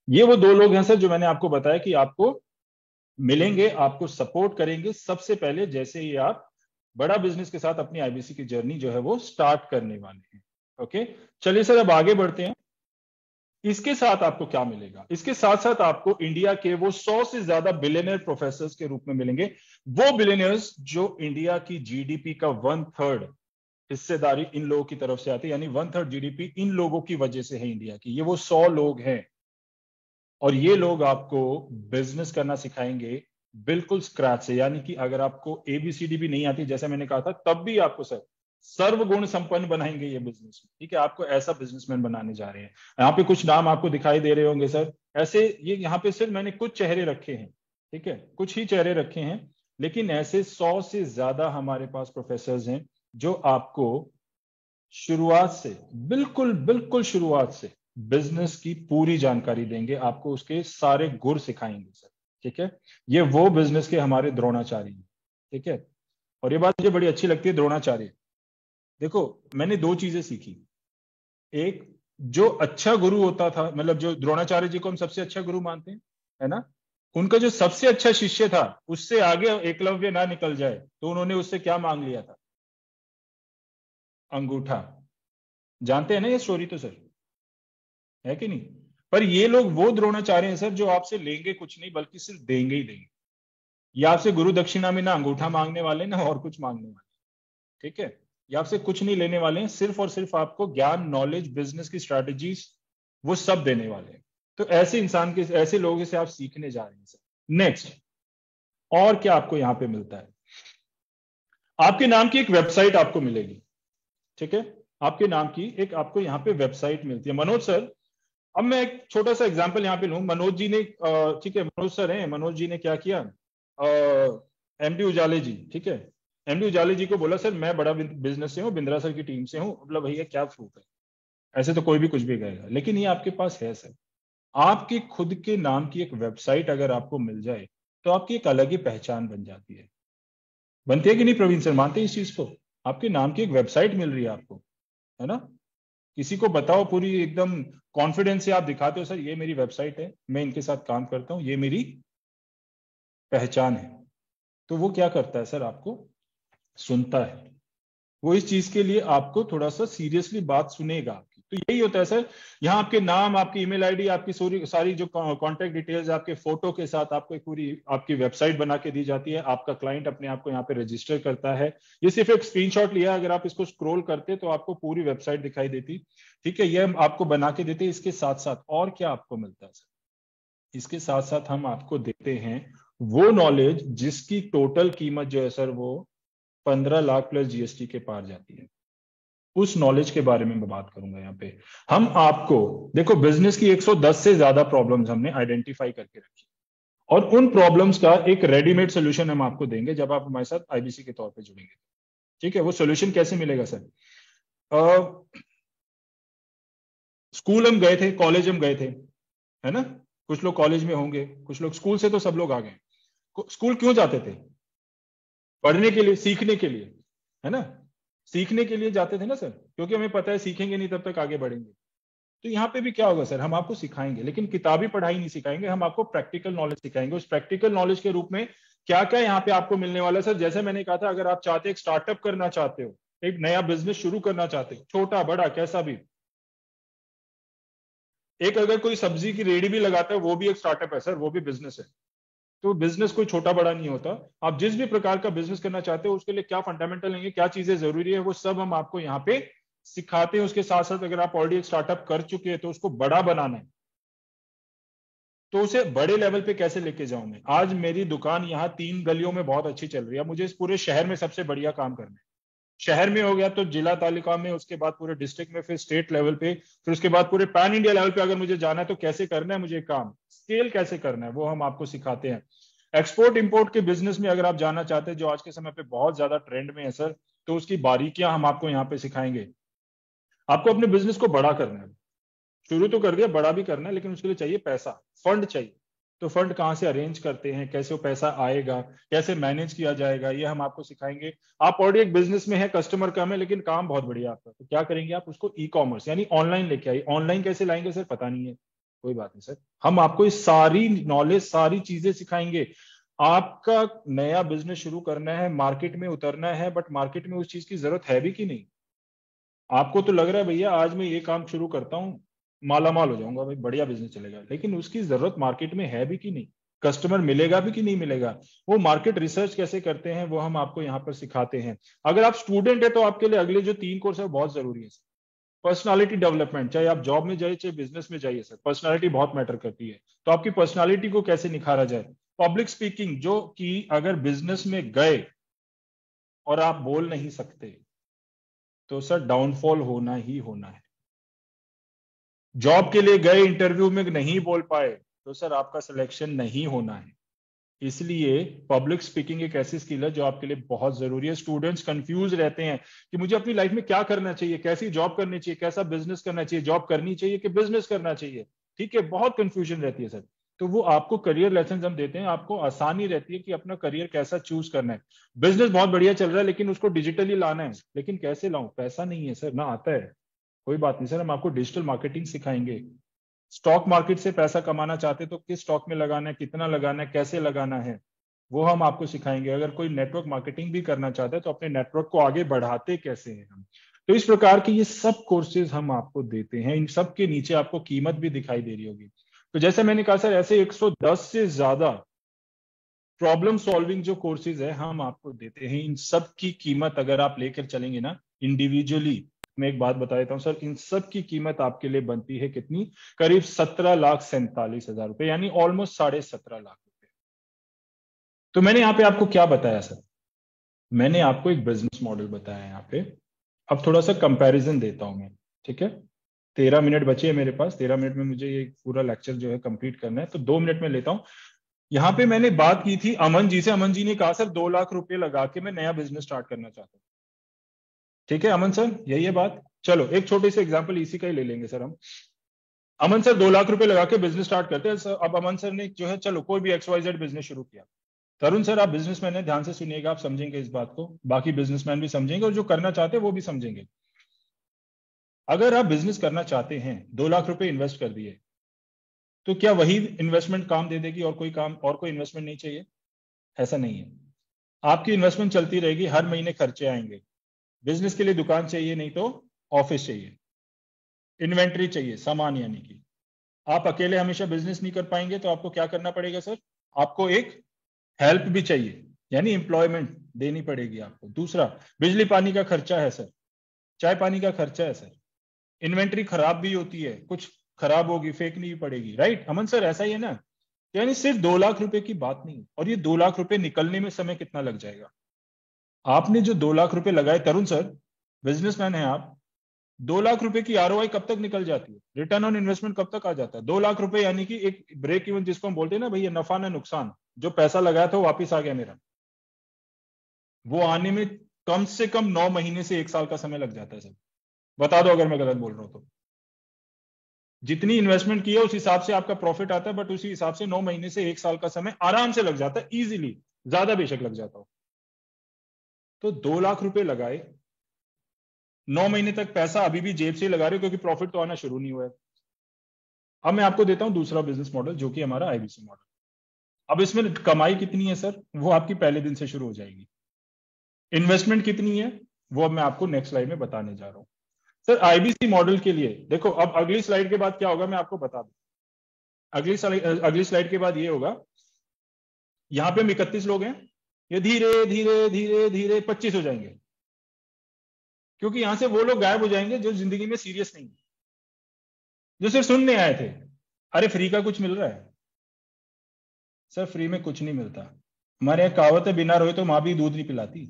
ये वो 2 लोग हैं सर जो मैंने आपको बताया कि आपको मिलेंगे, आपको सपोर्ट करेंगे सबसे पहले जैसे ही आप बड़ा बिजनेस के साथ अपनी आईबीसी की जर्नी जो है वो स्टार्ट करने वाले हैं. ओके, चलिए सर अब आगे बढ़ते हैं. इसके साथ आपको क्या मिलेगा? इसके साथ साथ आपको इंडिया के वो 100 से ज्यादा बिलियनियर प्रोफेसर्स के रूप में मिलेंगे. वो बिलियनियर्स जो इंडिया की जीडीपी का 1/3 हिस्सेदारी इन लोगों की तरफ से आती है, यानी 1/3 जीडीपी इन लोगों की वजह से है इंडिया की. ये वो 100 लोग हैं, और ये लोग आपको बिजनेस करना सिखाएंगे बिल्कुल स्क्रैच से. यानी कि अगर आपको एबीसीडी भी नहीं आती, जैसा मैंने कहा था, तब भी आपको सर सर्वगुण संपन्न बनाएंगे ये बिजनेस में. ठीक है, आपको ऐसा बिजनेसमैन बनाने जा रहे हैं. यहाँ पे कुछ नाम आपको दिखाई दे रहे होंगे सर ऐसे. ये यहाँ पे सिर्फ मैंने कुछ चेहरे रखे हैं. ठीक है, कुछ ही चेहरे रखे हैं, लेकिन ऐसे 100 से ज्यादा हमारे पास प्रोफेसर्स हैं जो आपको शुरुआत से, बिल्कुल शुरुआत से बिजनेस की पूरी जानकारी देंगे, आपको उसके सारे गुर सिखाएंगे सर. ठीक है, ये वो बिजनेस के हमारे द्रोणाचार्य हैं. ठीक है, और ये बात मुझे बड़ी अच्छी लगती है, द्रोणाचार्य. देखो मैंने 2 चीजें सीखी. एक, जो अच्छा गुरु होता था, मतलब जो द्रोणाचार्य जी को हम सबसे अच्छा गुरु मानते हैं, है ना, उनका जो सबसे अच्छा शिष्य था, उससे आगे एकलव्य ना निकल जाए, तो उन्होंने उससे क्या मांग लिया था? अंगूठा. जानते हैं ना ये स्टोरी तो सर, है कि नहीं? पर ये लोग वो द्रोणाचार्य हैं सर जो आपसे लेंगे कुछ नहीं, बल्कि सिर्फ देंगे ही देंगे. ये आपसे गुरु दक्षिणा में ना अंगूठा मांगने वाले, ना और कुछ मांगने वाले. ठीक है, ये आपसे कुछ नहीं लेने वाले हैं, सिर्फ और सिर्फ आपको ज्ञान, नॉलेज, बिजनेस की स्ट्रैटेजीज, वो सब देने वाले हैं. तो ऐसे इंसान के, ऐसे लोगों से आप सीखने जा रहे हैं सर. नेक्स्ट, और क्या आपको यहां पे मिलता है? आपके नाम की एक वेबसाइट आपको मिलेगी. ठीक है, आपके नाम की एक आपको यहाँ पे वेबसाइट मिलती है. मनोज सर, अब मैं एक छोटा सा एग्जांपल यहाँ पे लूं. मनोज जी ने, ठीक है मनोज सर हैं, मनोज जी ने क्या किया, एमडी उजाले जी, ठीक है, एमडी उजाले जी को बोला सर मैं बड़ा बिजनेस से हूँ, बिंद्रा सर की टीम से हूँ. मतलब भैया क्या प्रूफ है? ऐसे तो कोई भी कुछ भी कहेगा, लेकिन ये आपके पास है सर. आपके खुद के नाम की एक वेबसाइट अगर आपको मिल जाए तो आपकी एक अलग ही पहचान बन जाती है. बनती है कि नहीं प्रवीण सर? मानते हैं इस चीज को? आपके नाम की एक वेबसाइट मिल रही है आपको, है ना? किसी को बताओ, पूरी एकदम कॉन्फिडेंस से आप दिखाते हो सर ये मेरी वेबसाइट है, मैं इनके साथ काम करता हूं, ये मेरी पहचान है. तो वो क्या करता है सर? आपको सुनता है. वो इस चीज के लिए आपको थोड़ा सा सीरियसली बात सुनेगा आपकी. तो यही होता है सर, यहाँ आपके नाम, आपकी ईमेल आईडी, आपकी सारी जो कॉन्टेक्ट डिटेल्स, आपके फोटो के साथ आपको एक पूरी आपकी वेबसाइट बना के दी जाती है. आपका क्लाइंट अपने आप को यहाँ पे रजिस्टर करता है. ये सिर्फ एक स्क्रीनशॉट लिया, अगर आप इसको स्क्रॉल करते तो आपको पूरी वेबसाइट दिखाई देती. ठीक है, ये हम आपको बना के देते. इसके साथ साथ और क्या आपको मिलता है सर? इसके साथ साथ हम आपको देते हैं वो नॉलेज जिसकी टोटल कीमत जो है सर वो 15 लाख प्लस जीएसटी के पार जाती है. उस नॉलेज के बारे में मैं बात करूंगा यहाँ पे. हम आपको, देखो बिजनेस की 110 से ज्यादा प्रॉब्लम्स हमने आइडेंटिफाई करके रखी, और उन प्रॉब्लम्स का एक रेडीमेड सोल्यूशन हम आपको देंगे जब आप हमारे साथ आईबीसी के तौर पे जुड़ेंगे. ठीक है, वो सोल्यूशन कैसे मिलेगा सर? स्कूल हम गए थे, कॉलेज हम गए थे, है ना? कुछ लोग कॉलेज में होंगे, कुछ लोग स्कूल से तो सब लोग आ गए. स्कूल क्यों जाते थे? पढ़ने के लिए, सीखने के लिए, है ना? सीखने के लिए जाते थे ना सर, क्योंकि हमें पता है सीखेंगे नहीं तब तक आगे बढ़ेंगे. तो यहाँ पे भी क्या होगा सर? हम आपको सिखाएंगे, लेकिन किताबी पढ़ाई नहीं सिखाएंगे, हम आपको प्रैक्टिकल नॉलेज सिखाएंगे. उस प्रैक्टिकल नॉलेज के रूप में क्या क्या यहाँ पे आपको मिलने वाला है सर? जैसे मैंने कहा था, अगर आप चाहते एक स्टार्टअप करना चाहते हो, एक नया बिजनेस शुरू करना चाहते हो, छोटा बड़ा कैसा भी, एक अगर कोई सब्जी की रेडी भी लगाता है वो भी एक स्टार्टअप है सर, वो भी बिजनेस है। तो बिजनेस कोई छोटा बड़ा नहीं होता। आप जिस भी प्रकार का बिजनेस करना चाहते हो उसके लिए क्या फंडामेंटल लेंगे, क्या चीजें जरूरी है, वो सब हम आपको यहाँ पे सिखाते हैं। उसके साथ साथ अगर आप ऑलरेडी एक स्टार्टअप कर चुके हैं तो उसको बड़ा बनाना है, तो उसे बड़े लेवल पे कैसे लेके जाऊं मैं। आज मेरी दुकान यहाँ 3 गलियों में बहुत अच्छी चल रही है, मुझे इस पूरे शहर में सबसे बढ़िया काम करना है। शहर में हो गया तो जिला तालिका में, उसके बाद पूरे डिस्ट्रिक्ट में, फिर स्टेट लेवल पे, फिर उसके बाद पूरे पैन इंडिया लेवल पे अगर मुझे जाना है तो कैसे करना है मुझे काम, स्केल कैसे करना है, वो हम आपको सिखाते हैं। एक्सपोर्ट इंपोर्ट के बिजनेस में अगर आप जाना चाहते हैं, जो आज के समय पे बहुत ज्यादा ट्रेंड में है सर, तो उसकी बारीकियां हम आपको यहाँ पे सिखाएंगे। आपको अपने बिजनेस को बड़ा करना है, शुरू तो कर दिया, बड़ा भी करना है, लेकिन उसके लिए चाहिए पैसा, फंड चाहिए। तो फंड कहाँ से अरेंज करते हैं, कैसे वो पैसा आएगा, कैसे मैनेज किया जाएगा, ये हम आपको सिखाएंगे। आप ऑलरेडी एक बिजनेस में है, कस्टमर कम है, लेकिन काम बहुत बढ़िया आपका, तो क्या करेंगे आप उसको ई कॉमर्स यानी ऑनलाइन लेके आइए। ऑनलाइन कैसे लाएंगे सर? पता नहीं है, कोई बात नहीं सर, हम आपको ये सारी नॉलेज, सारी चीजें सिखाएंगे। आपका नया बिजनेस शुरू करना है, मार्केट में उतरना है, बट मार्केट में उस चीज की जरूरत है भी कि नहीं? आपको तो लग रहा है भैया आज मैं ये काम शुरू करता हूँ, माला माल हो जाऊंगा भाई, बढ़िया बिजनेस चलेगा, लेकिन उसकी जरूरत मार्केट में है भी कि नहीं, कस्टमर मिलेगा भी कि नहीं मिलेगा, वो मार्केट रिसर्च कैसे करते हैं वो हम आपको यहाँ पर सिखाते हैं। अगर आप स्टूडेंट है तो आपके लिए अगले जो 3 कोर्स है वो बहुत जरूरी है। पर्सनालिटी डेवलपमेंट, चाहे आप जॉब में जाइए चाहे बिजनेस में जाइए सर, पर्सनालिटी बहुत मैटर करती है। तो आपकी पर्सनालिटी को कैसे निखारा जाए। पब्लिक स्पीकिंग, जो कि अगर बिजनेस में गए और आप बोल नहीं सकते तो सर डाउनफॉल होना ही होना है। जॉब के लिए गए, इंटरव्यू में नहीं बोल पाए तो सर आपका सिलेक्शन नहीं होना है। इसलिए पब्लिक स्पीकिंग एक ऐसी स्किल है जो आपके लिए बहुत जरूरी है। स्टूडेंट्स कंफ्यूज रहते हैं कि मुझे अपनी लाइफ में क्या करना चाहिए, कैसी जॉब करनी चाहिए, कैसा बिजनेस करना चाहिए, जॉब करनी चाहिए कि बिजनेस करना चाहिए। ठीक है, बहुत कंफ्यूजन रहती है सर। तो वो आपको करियर लेसन हम देते हैं, आपको आसानी रहती है कि अपना करियर कैसा चूज करना है। बिजनेस बहुत बढ़िया चल रहा है लेकिन उसको डिजिटली लाना है, लेकिन कैसे लाऊं, पैसा नहीं है सर, ना आता है, कोई बात नहीं सर, हम आपको डिजिटल मार्केटिंग सिखाएंगे। स्टॉक मार्केट से पैसा कमाना चाहते तो किस स्टॉक में लगाना है, कितना लगाना है, कैसे लगाना है, वो हम आपको सिखाएंगे। अगर कोई नेटवर्क मार्केटिंग भी करना चाहता है तो अपने नेटवर्क को आगे बढ़ाते कैसे हैं हम। तो इस प्रकार के ये सब कोर्सेज हम आपको देते हैं। इन सब के नीचे आपको कीमत भी दिखाई दे रही होगी। तो जैसे मैंने कहा सर, ऐसे 110 से ज्यादा प्रॉब्लम सॉल्विंग जो कोर्सेज है हम आपको देते हैं। इन सब की कीमत अगर आप लेकर चलेंगे ना इंडिविजुअली, मैं एक बात बता देता हूं सर, इन सब की कीमत आपके लिए बनती है कितनी, करीब 17,47,000 रुपए, यानी ऑलमोस्ट 17.5 लाख रुपए। तो मैंने यहाँ पे आपको क्या बताया सर, मैंने आपको एक बिजनेस मॉडल बताया यहाँ पे। अब थोड़ा सा कंपैरिजन देता हूं मैं, ठीक है। 13 मिनट बचे हैं मेरे पास, 13 मिनट में मुझे ये पूरा लेक्चर जो है कंप्लीट करना है, तो 2 मिनट में लेता हूं। यहाँ पे मैंने बात की थी अमन जी से, अमन जी ने कहा सर 2 लाख रुपए लगा के मैं नया बिजनेस स्टार्ट करना चाहता हूँ। ठीक है अमन सर, यही है बात। चलो एक छोटे से एग्जांपल इसी का ही ले लेंगे सर हम। अमन सर 2 लाख रुपए लगा के बिजनेस स्टार्ट करते हैं सर। अब अमन सर ने जो है, चलो कोई भी XYZ बिजनेस शुरू किया। तरुण सर आप बिजनेसमैन है, ध्यान से सुनिएगा, आप समझेंगे इस बात को, बाकी बिजनेसमैन भी समझेंगे और जो करना चाहते हैं वो भी समझेंगे। अगर आप बिजनेस करना चाहते हैं, 2 लाख रुपए इन्वेस्ट कर दिए, तो क्या वही इन्वेस्टमेंट काम दे देगी और कोई काम और कोई इन्वेस्टमेंट नहीं चाहिए? ऐसा नहीं है। आपकी इन्वेस्टमेंट चलती रहेगी, हर महीने खर्चे आएंगे। बिजनेस के लिए दुकान चाहिए, नहीं तो ऑफिस चाहिए, इन्वेंट्री चाहिए, सामान, यानी कि आप अकेले हमेशा बिजनेस नहीं कर पाएंगे, तो आपको क्या करना पड़ेगा सर, आपको एक हेल्प भी चाहिए, यानी एम्प्लॉयमेंट देनी पड़ेगी आपको। दूसरा, बिजली पानी का खर्चा है सर, चाय पानी का खर्चा है सर, इन्वेंट्री खराब भी होती है, कुछ खराब होगी फेंकनी भी पड़ेगी, राइट अमन सर, ऐसा ही है ना। यानी सिर्फ 2 लाख रुपए की बात नहीं, और ये 2 लाख रुपए निकलने में समय कितना लग जाएगा। आपने जो 2 लाख रुपए लगाए, तरुण सर बिजनेसमैन है आप, 2 लाख रुपए की ROI कब तक निकल जाती है, रिटर्न ऑन इन्वेस्टमेंट कब तक आ जाता है? 2 लाख रुपए यानी कि एक ब्रेक इवन जिसको हम बोलते हैं ना भैया, नफा ना नुकसान, जो पैसा लगाया था वो वापिस आ गया मेरा, वो आने में कम से कम 9 महीने से 1 साल का समय लग जाता है सर। बता दो अगर मैं गलत बोल रहा हूं तो। जितनी इन्वेस्टमेंट की है उस हिसाब से आपका प्रॉफिट आता है, बट उसी हिसाब से 9 महीने से 1 साल का समय आराम से लग जाता है, इजीली, ज्यादा बेशक लग जाता हो। तो 2 लाख रुपए लगाए, 9 महीने तक पैसा अभी भी जेब से ही लगा रहे हो, क्योंकि प्रॉफिट तो आना शुरू नहीं हुआ है। अब मैं आपको देता हूं दूसरा बिजनेस मॉडल, जो कि हमारा IBC मॉडल। अब इसमें कमाई कितनी है सर, वो आपकी पहले दिन से शुरू हो जाएगी। इन्वेस्टमेंट कितनी है वो अब मैं आपको नेक्स्ट स्लाइड में बताने जा रहा हूं। सर आईबीसी मॉडल के लिए देखो, अब अगली स्लाइड के बाद क्या होगा मैं आपको बता दूं। अगली स्लाइड के बाद ये होगा, यहां पे हम 31 लोग हैं, ये धीरे धीरे धीरे धीरे 25 हो जाएंगे, क्योंकि यहां से वो लोग गायब हो जाएंगे जो जिंदगी में सीरियस नहीं है, जो सिर्फ सुनने आए थे। अरे फ्री का कुछ मिल रहा है सर? फ्री में कुछ नहीं मिलता। हमारे यहाँ कहावत है, बिना रोए तो माँ भी दूध नहीं पिलाती,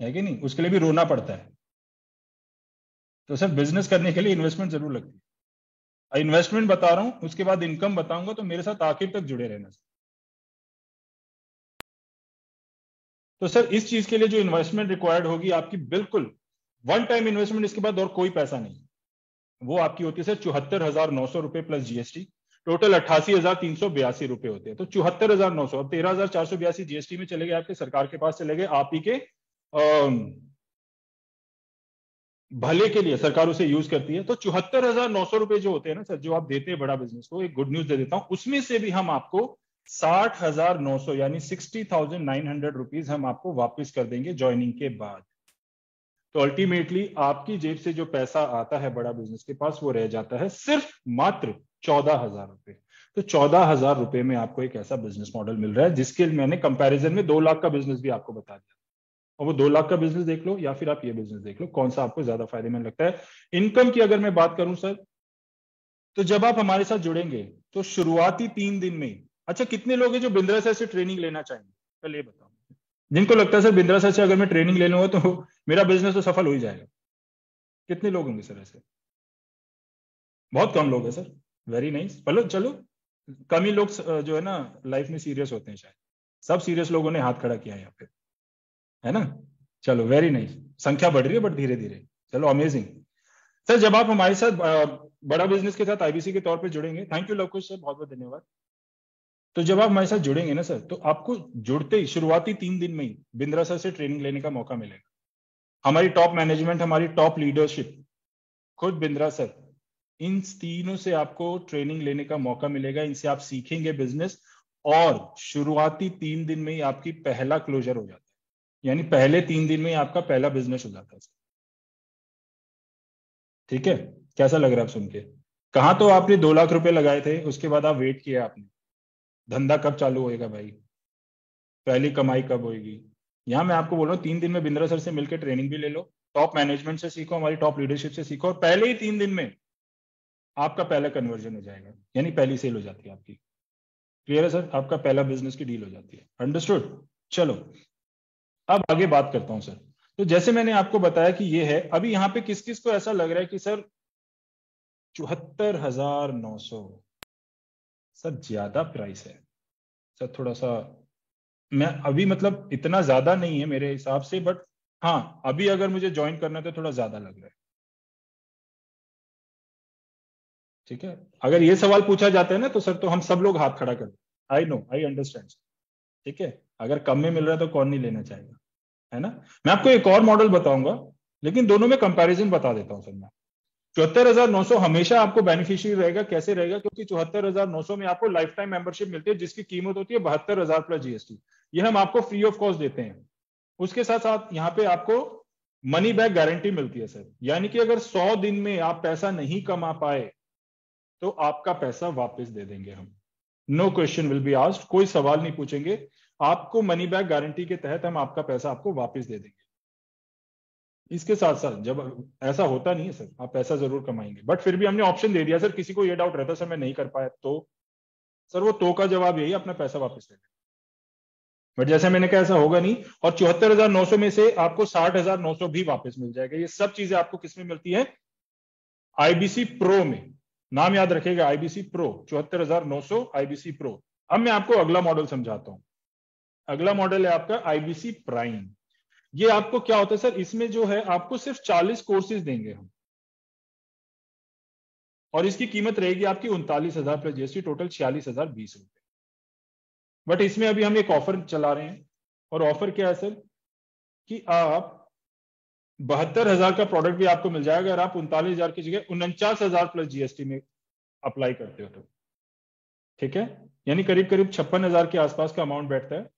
है कि नहीं? उसके लिए भी रोना पड़ता है। तो सर बिजनेस करने के लिए इन्वेस्टमेंट जरूर लगती है। इन्वेस्टमेंट बता रहा हूं, उसके बाद इनकम बताऊंगा, तो मेरे साथ आखिर तक जुड़े रहना। तो सर इस चीज के लिए जो इन्वेस्टमेंट रिक्वायर्ड होगी आपकी, बिल्कुल वन टाइम इन्वेस्टमेंट, इसके बाद और कोई पैसा नहीं, वो आपकी होती है सर 74,900 रुपए प्लस जीएसटी, टोटल 88,382 रुपए होते हैं। तो 74,900, अब 13,482 जीएसटी में चले गए आपके, सरकार के पास चले गए, आप ही के भले के लिए सरकार उसे यूज करती है। तो 74,900 रुपए जो होते हैं ना सर, जो आप देते हैं बड़ा बिजनेस को, एक गुड न्यूज दे देता हूं, उसमें से भी हम आपको 60,900 यानी 60,900 रुपीज हम आपको वापस कर देंगे ज्वाइनिंग के बाद। तो अल्टीमेटली आपकी जेब से जो पैसा आता है बड़ा बिजनेस के पास, वो रह जाता है सिर्फ मात्र 14,000 रुपए। तो 14,000 रुपए में आपको एक ऐसा बिजनेस मॉडल मिल रहा है जिसके मैंने कंपैरिजन में 2 लाख का बिजनेस भी आपको बता दिया। और वो 2 लाख का बिजनेस देख लो या फिर आप ये बिजनेस देख लो, कौन सा आपको ज्यादा फायदेमंद लगता है। इनकम की अगर मैं बात करूं सर, तो जब आप हमारे साथ जुड़ेंगे तो शुरुआती 3 दिन में, अच्छा कितने लोग हैं जो बिंद्रा सर से ट्रेनिंग लेना चाहेंगे? पहले ये बताओ, जिनको लगता है सर बिंद्रा सर से अगर मैं ट्रेनिंग ले लूंगा तो मेरा बिजनेस तो सफल हो ही जाएगा, कितने लोग होंगे सर ऐसे? बहुत कम लोग हैं सर। Very nice. चलो कम ही लोग जो है ना लाइफ में सीरियस होते हैं, शायद सब सीरियस लोगों ने हाथ खड़ा किया है यहाँ पे, है ना? चलो वेरी नाइस, संख्या बढ़ रही है बट धीरे धीरे। चलो अमेजिंग। सर जब आप हमारे साथ बड़ा बिजनेस के साथ आईबीसी के तौर पे जुड़ेंगे, थैंक यू लवकुश सर, बहुत बहुत धन्यवाद। तो जब आप हमारे साथ जुड़ेंगे ना सर, तो आपको जुड़ते ही शुरुआती 3 दिन में ही बिंद्रा सर से ट्रेनिंग लेने का मौका मिलेगा। हमारी टॉप मैनेजमेंट, हमारी टॉप लीडरशिप, खुद बिंद्रा सर, इन तीनों से आपको ट्रेनिंग लेने का मौका मिलेगा। इनसे आप सीखेंगे बिजनेस, और शुरुआती 3 दिन में ही आपकी पहला क्लोजर हो जाता है, यानी पहले 3 दिन में ही आपका पहला बिजनेस हो जाता है। ठीक है, कैसा लग रहा है आप सुन के? कहां तो आपने 2 लाख रुपए लगाए थे, उसके बाद आप वेट किया आपने, धंधा कब चालू होएगा भाई, पहली कमाई कब होगी। यहां मैं आपको बोल रहा हूँ 3 दिन में बिंद्रा सर से मिलकर ट्रेनिंग भी ले लो, टॉप मैनेजमेंट से सीखो, हमारी टॉप लीडरशिप से सीखो, और पहले ही 3 दिन में आपका पहला कन्वर्जन हो जाएगा, यानी पहली सेल हो जाती है आपकी। क्लियर है सर? आपका पहला बिजनेस की डील हो जाती है। अंडरस्टूड? चलो अब आगे बात करता हूं सर। तो जैसे मैंने आपको बताया कि ये है, अभी यहाँ पे किस किस को ऐसा लग रहा है कि सर 74,900 सर ज्यादा प्राइस है सर, थोड़ा सा मैं अभी मतलब इतना ज्यादा नहीं है मेरे हिसाब से, बट हाँ अभी अगर मुझे ज्वाइन करना है तो थोड़ा ज्यादा लग रहा है। ठीक है, अगर ये सवाल पूछा जाता है ना तो सर तो हम सब लोग हाथ खड़ा कर दें। I know, I understand. ठीक है, अगर कम में मिल रहा है तो कौन नहीं लेना चाहेगा, है ना? मैं आपको एक और मॉडल बताऊंगा, लेकिन दोनों में कंपैरिजन बता देता हूं सर मैं। 74,900 हमेशा आपको बेनिफिशियरी रहेगा। कैसे रहेगा? क्योंकि 74,900 में आपको लाइफ टाइम मेंबरशिप मिलती है, जिसकी कीमत होती है 72,000 प्लस जीएसटी। ये हम आपको फ्री ऑफ कॉस्ट देते हैं। उसके साथ साथ यहाँ पे आपको मनी बैक गारंटी मिलती है सर, यानी कि अगर 100 दिन में आप पैसा नहीं कमा पाए तो आपका पैसा वापस दे देंगे हम। No question will be asked, कोई सवाल नहीं पूछेंगे, आपको मनी बैक गारंटी के तहत हम आपका पैसा आपको वापस दे देंगे। इसके साथ साथ जब ऐसा होता नहीं है सर, आप पैसा जरूर कमाएंगे, बट फिर भी हमने ऑप्शन दे दिया। सर किसी को ये डाउट रहता सर मैं नहीं कर पाया तो, सर वो तो का जवाब यही, अपना पैसा वापस ले लें। बट जैसे मैंने कहा ऐसा होगा नहीं, और 74,900 में से आपको 60,900 भी वापस मिल जाएगा। ये सब चीजें आपको किसमें मिलती है? आईबीसी प्रो में। नाम याद रखिएगा, आईबीसी प्रो, 74,900 आईबीसी प्रो। अब मैं आपको अगला मॉडल समझाता हूं। अगला मॉडल है आपका आईबीसी प्राइम। ये आपको क्या होता है सर, इसमें जो है आपको सिर्फ 40 कोर्सेज देंगे हम, और इसकी कीमत रहेगी आपकी 39,000 प्लस जीएसटी, टोटल 46,020 रुपए। बट इसमें अभी हम एक ऑफर चला रहे हैं, और ऑफर क्या है सर कि आप 72,000 का प्रोडक्ट भी आपको मिल जाएगा अगर आप 39,000 की जगह 49,000 प्लस जीएसटी में अप्लाई करते हो तो। ठीक है, यानी करीब करीब 56,000 के आसपास का अमाउंट बैठता है।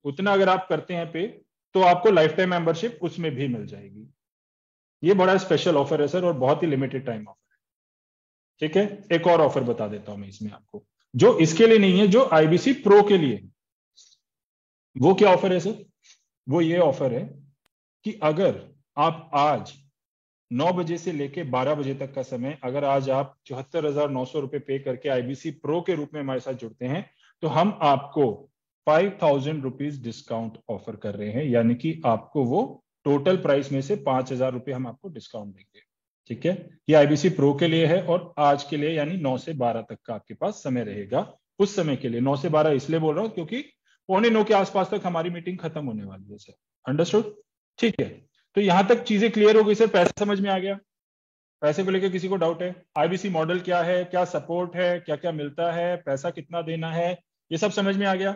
उतना अगर आप करते हैं पे तो आपको लाइफ टाइम मेंबरशिप उसमें भी मिल जाएगी। ये बड़ा स्पेशल ऑफर है सर और बहुत ही लिमिटेड टाइम ऑफर है। ठीक है, एक और ऑफर बता देता हूं मैं इसमें आपको, जो इसके लिए नहीं है, जो आईबीसी प्रो के लिए। वो क्या ऑफर है सर? वो ये ऑफर है कि अगर आप आज 9 बजे से लेके 12 बजे तक का समय, अगर आज आप 74,900 रुपए पे करके आईबीसी प्रो के रूप में हमारे साथ जुड़ते हैं, तो हम आपको 5,000 रुपीज डिस्काउंट ऑफर कर रहे हैं, यानी कि आपको वो टोटल प्राइस में से 5,000 रुपए हम आपको डिस्काउंट देंगे। ठीक है, ये आईबीसी प्रो के लिए है और आज के लिए, यानी 9 से 12 तक का आपके पास समय रहेगा। उस समय के लिए 9 से 12 इसलिए बोल रहा हूं क्योंकि 8:45 के आसपास तक हमारी मीटिंग खत्म होने वाली है सर। अंडरस्टूड? ठीक है, तो यहां तक चीजें क्लियर हो गई सर? पैसा समझ में आ गया? पैसे को लेकर किसी को डाउट है? आईबीसी मॉडल क्या है, क्या सपोर्ट है, क्या क्या मिलता है, पैसा कितना देना है, ये सब समझ में आ गया?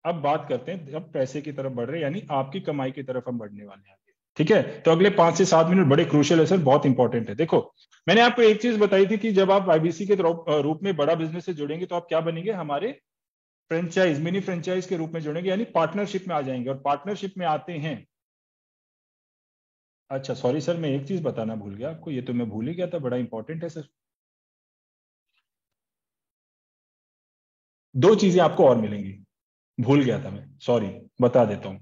अब बात करते हैं, अब पैसे की तरफ बढ़ रहे हैं, यानी आपकी कमाई की तरफ हम बढ़ने वाले हैं। ठीक है, तो अगले 5 से 7 मिनट बड़े क्रूशियल है सर, बहुत इंपॉर्टेंट है। देखो, मैंने आपको एक चीज बताई थी कि जब आप आईबीसी के रूप में बड़ा बिजनेस से जुड़ेंगे तो आप क्या बनेंगे? हमारे फ्रेंचाइज, मिनी फ्रेंचाइज के रूप में जुड़ेंगे, यानी पार्टनरशिप में आ जाएंगे। और पार्टनरशिप में आते हैं, अच्छा सॉरी सर, मैं एक चीज बताना भूल गया आपको, ये तो मैं भूल ही गया था, बड़ा इंपॉर्टेंट है सर। 2 चीजें आपको और मिलेंगी, भूल गया था मैं, सॉरी, बता देता हूं।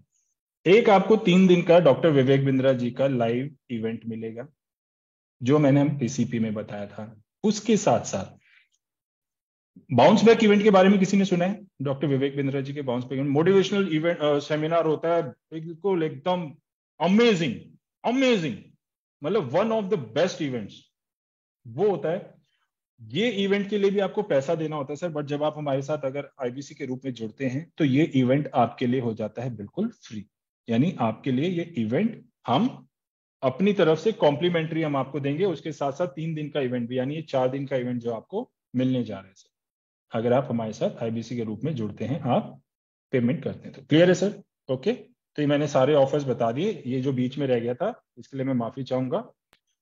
एक, आपको 3 दिन का डॉक्टर विवेक बिंद्रा जी का लाइव इवेंट मिलेगा, जो मैंने पीसीपी में बताया था। उसके साथ साथ बाउंस बैक इवेंट के बारे में किसी ने सुना है? डॉक्टर विवेक बिंद्रा जी के bounce back motivational event seminar होता है, बिल्कुल एकदम अमेजिंग, अमेजिंग, मतलब one of the best events वो होता है। ये इवेंट के लिए भी आपको पैसा देना होता है सर, बट जब आप हमारे साथ अगर आईबीसी के रूप में जुड़ते हैं तो ये इवेंट आपके लिए हो जाता है बिल्कुल फ्री। यानी आपके लिए ये इवेंट हम अपनी तरफ से कॉम्प्लीमेंट्री हम आपको देंगे, उसके साथ साथ 3 दिन का इवेंट भी, यानी ये 4 दिन का इवेंट जो आपको मिलने जा रहे हैं सर, अगर आप हमारे साथ आईबीसी के रूप में जुड़ते हैं, आप पेमेंट करते हैं तो। क्लियर है सर? ओके, तो ये मैंने सारे ऑफर्स बता दिए, ये जो बीच में रह गया था इसके लिए मैं माफी चाहूंगा।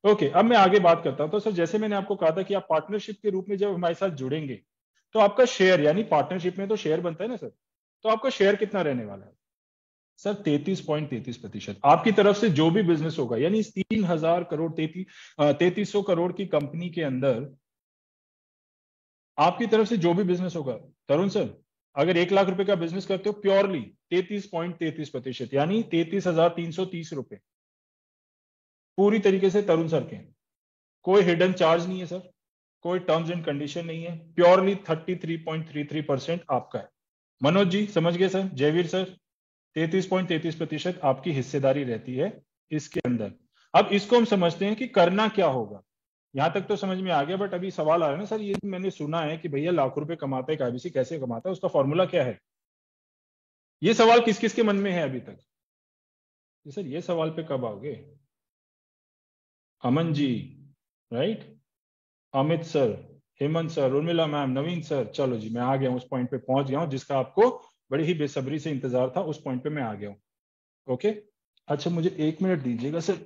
ओके, अब मैं आगे बात करता हूं। तो सर, जैसे मैंने आपको कहा था कि आप पार्टनरशिप के रूप में जब हमारे साथ जुड़ेंगे तो आपका शेयर, यानी पार्टनरशिप में तो शेयर बनता है ना सर, तो आपका शेयर कितना रहने वाला है सर? 33.33%। आपकी तरफ से जो भी बिजनेस होगा, यानी 3,000 करोड़ 3300 करोड़ की कंपनी के अंदर आपकी तरफ से जो भी बिजनेस होगा, तरुण सर, अगर 1 लाख रुपए का बिजनेस करते हो प्योरली 33.33%, यानी 33,330 रुपए पूरी तरीके से तरुण सर के, कोई हिडन चार्ज नहीं है सर, कोई टर्म्स एंड कंडीशन नहीं है, प्योरली 33.33% आपका है। मनोज जी समझ गए सर? जयवीर सर, 33.33% आपकी हिस्सेदारी रहती है इसके अंदर। अब इसको हम समझते हैं कि करना क्या होगा। यहां तक तो समझ में आ गया, बट अभी सवाल आ रहा है ना सर, ये मैंने सुना है कि भैया लाखों रुपए कमाता है आईबीसी, कैसे कमाता है, उसका फॉर्मूला क्या है? ये सवाल किस किस के मन में है अभी तक? सर ये सवाल पे कब आओगे? Aman ji, right, Amit sir, Hemant sir, Urmila ma'am, Naveen sir, चलो जी मैं आ गया हूं, उस पॉइंट पे पहुंच गया हूं जिसका आपको बड़ी ही बेसब्री से इंतजार था, उस पॉइंट पे मैं आ गया हूं। ओके, अच्छा मुझे 1 मिनट दीजिएगा सर।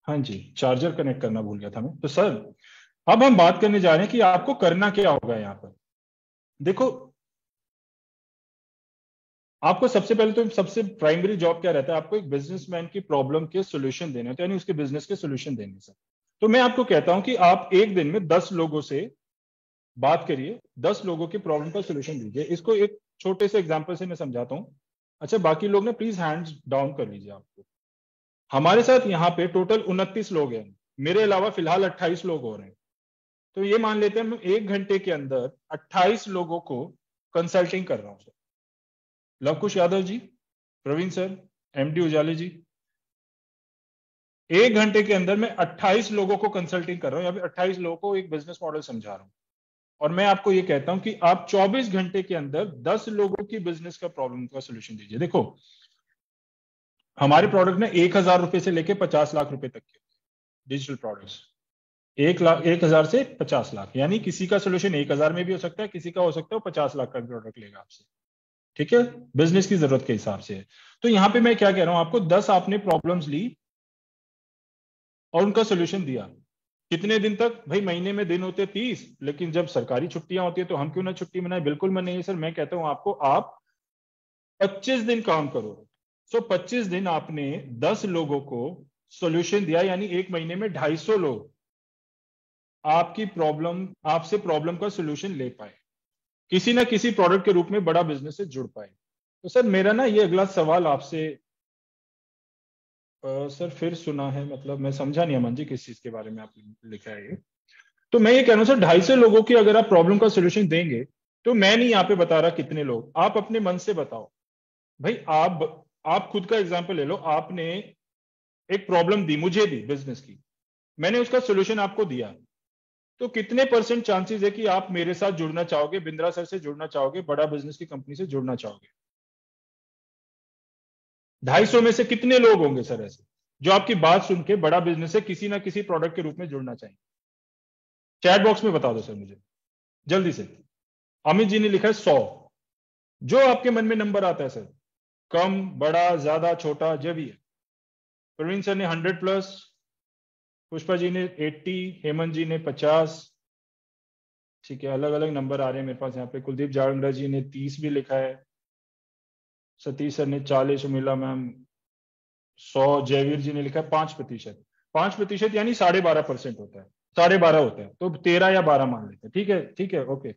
हाँ जी, चार्जर कनेक्ट करना भूल गया था मैं। तो सर, अब हम बात करने जा रहे हैं कि आपको करना क्या होगा यहां पर। देखो, आपको सबसे पहले तो सबसे प्राइमरी जॉब क्या रहता है? आपको एक बिजनेसमैन की प्रॉब्लम के सॉल्यूशन देने होते हैं, यानी उसके बिजनेस के सॉल्यूशन देने सर। तो मैं आपको कहता हूं कि आप एक दिन में 10 लोगों से बात करिए, 10 लोगों की प्रॉब्लम का सॉल्यूशन दीजिए। इसको एक छोटे से एग्जांपल से मैं समझाता हूं। अच्छा, बाकी लोग ना प्लीज हैंड्स डाउन कर लीजिए। आपको हमारे साथ यहाँ पे टोटल 29 लोग हैं, मेरे अलावा फिलहाल 28 लोग हो रहे हैं। तो ये मान लेते हैं मैं 1 घंटे के अंदर 28 लोगों को कंसल्टिंग कर रहा हूं sir. Lavkush Yadav ji, Praveen sir, MD उजाले जी, 1 घंटे के अंदर मैं 28 लोगों को कंसल्टिंग कर रहा हूं, या फिर 28 लोगों को एक बिजनेस मॉडल समझा रहा हूं। और मैं आपको ये कहता हूं कि आप 24 घंटे के अंदर 10 लोगों की बिजनेस का प्रॉब्लम का सोल्यूशन दीजिए। देखो, हमारे प्रोडक्ट ने 1,000 रुपए से लेके 50 लाख रुपए तक के डिजिटल प्रोडक्ट्स, 1,000 से 50 लाख, यानी किसी का सोल्यूशन 1,000 में भी हो सकता है, किसी का हो सकता है 50 लाख का प्रोडक्ट लेगा आपसे। ठीक है, बिजनेस की जरूरत के हिसाब से। तो यहां पे मैं क्या कह रहा हूं आपको, 10 आपने प्रॉब्लम्स ली और उनका सोल्यूशन दिया। कितने दिन तक? भाई महीने में दिन होते 30, लेकिन जब सरकारी छुट्टियां होती है तो हम क्यों ना छुट्टी मनाए? बिल्कुल मन नहीं है सर। मैं कहता हूं आपको, आप 25 दिन काम करो। 25 दिन आपने 10 लोगों को सॉल्यूशन दिया, यानी एक महीने में 250 लोग आपकी प्रॉब्लम, आपसे प्रॉब्लम का सॉल्यूशन ले पाए, किसी ना किसी प्रोडक्ट के रूप में बड़ा बिजनेस से जुड़ पाए। तो सर मेरा ना ये अगला सवाल आपसे, सर फिर सुना है, मतलब मैं समझा नहीं अमन जी किस चीज के बारे में आपने लिखा है ये। तो मैं ये कह रहा हूं सर, 250 लोगों की अगर आप प्रॉब्लम का सोल्यूशन देंगे, तो मैं नहीं यहाँ पे बता रहा कितने लोग, आप अपने मन से बताओ। भाई आप खुद का एग्जांपल ले लो। आपने एक प्रॉब्लम दी, मुझे दी बिजनेस की, मैंने उसका सोल्यूशन आपको दिया, तो कितने परसेंट चांसेस है कि आप मेरे साथ जुड़ना चाहोगे, बिंद्रा सर से जुड़ना चाहोगे, बड़ा बिजनेस की कंपनी से जुड़ना चाहोगे? 250 में से कितने लोग होंगे सर ऐसे जो आपकी बात सुन के बड़ा बिजनेस से किसी ना किसी प्रोडक्ट के रूप में जुड़ना चाहेंगे? चैट बॉक्स में बता दो सर मुझे जल्दी से। अमित जी ने लिखा है 100। जो आपके मन में नंबर आता है सर, कम, बड़ा, ज्यादा, छोटा, जो भी है। प्रवीण सर ने 100+, पुष्पा जी ने 80, हेमंत जी ने 50। ठीक है, अलग अलग नंबर आ रहे हैं मेरे पास यहाँ पे। कुलदीप जांगड़ा जी ने 30 भी लिखा है। सतीश सर ने 40, उमिला मैम 100, जयवीर जी ने लिखा है 5%। 5% यानी 12.5% होता है, 12.5 होता है, तो 13 या 12 मान लेते हैं। ठीक है, ठीक है, ओके।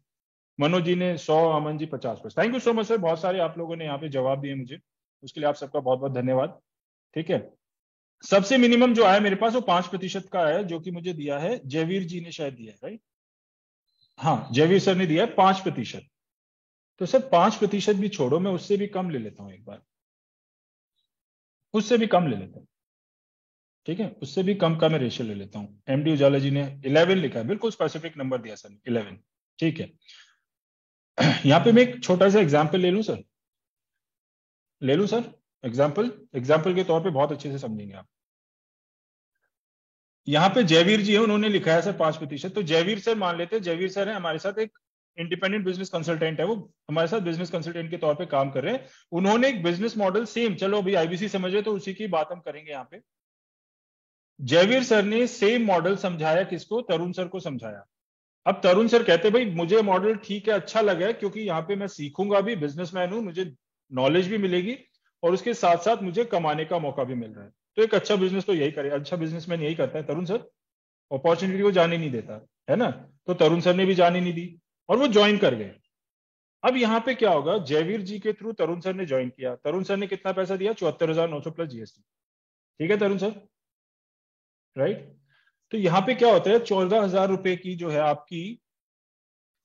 मनोज जी ने 100, Aman ji 50%। Thank you so much sir, बहुत सारे आप लोगों ने यहाँ पे जवाब दिए मुझे, उसके लिए आप सबका बहुत बहुत धन्यवाद। ठीक है, सबसे मिनिमम जो आया मेरे पास वो 5% का है, जो कि मुझे दिया है जयवीर जी ने, शायद दिया है, राइट? हाँ, जयवीर सर ने दिया है 5%। तो सर 5% भी छोड़ो, मैं उससे भी कम ले लेता हूं एक बार, उससे भी कम ले लेता हूं। ठीक है, उससे भी कम का मैं रेशियो ले लेता हूं। एमडी उजाला जी ने 11 लिखा है, बिल्कुल स्पेसिफिक नंबर दिया सर, 11। ठीक है, यहां पे मैं एक छोटा सा एग्जाम्पल ले लूं सर, ले लूं सर एग्जाम्पल के तौर पे बहुत अच्छे से समझेंगे आप। यहाँ पे जयवीर जी है, उन्होंने लिखा है सर 5%। तो जयवीर सर मान लेते हैं, जयवीर सर है हमारे साथ, एक इंडिपेंडेंट बिजनेस कंसल्टेंट है, वो हमारे साथ बिजनेस कंसल्टेंट के तौर पे काम कर रहे हैं। उन्होंने एक बिजनेस मॉडल सेम, चलो अभी आईबीसी समझ रहे तो उसी की बात हम करेंगे यहाँ पे। जयवीर सर ने सेम मॉडल समझाया, किसको? तरुण सर को समझाया। अब तरुण सर कहते भाई मुझे मॉडल ठीक है, अच्छा लगा है, क्योंकि यहाँ पे मैं सीखूंगा भी, बिजनेसमैन हूं, मुझे नॉलेज भी मिलेगी और उसके साथ साथ मुझे कमाने का मौका भी मिल रहा है। तो एक अच्छा बिजनेस तो यही करे, अच्छा बिजनेसमैन यही करता है तरुण सर, अपॉर्चुनिटी को जाने नहीं देता है ना। तो तरुण सर ने भी जाने नहीं दी और वो ज्वाइन कर गए। अब यहाँ पे क्या होगा, जयवीर जी के थ्रू तरुण सर ने ज्वाइन किया। तरुण सर ने कितना पैसा दिया? 74,900 प्लस जीएसटी। ठीक है तरुण सर, राइट? तो यहाँ पे क्या होता है, 14,000 रुपए की जो है आपकी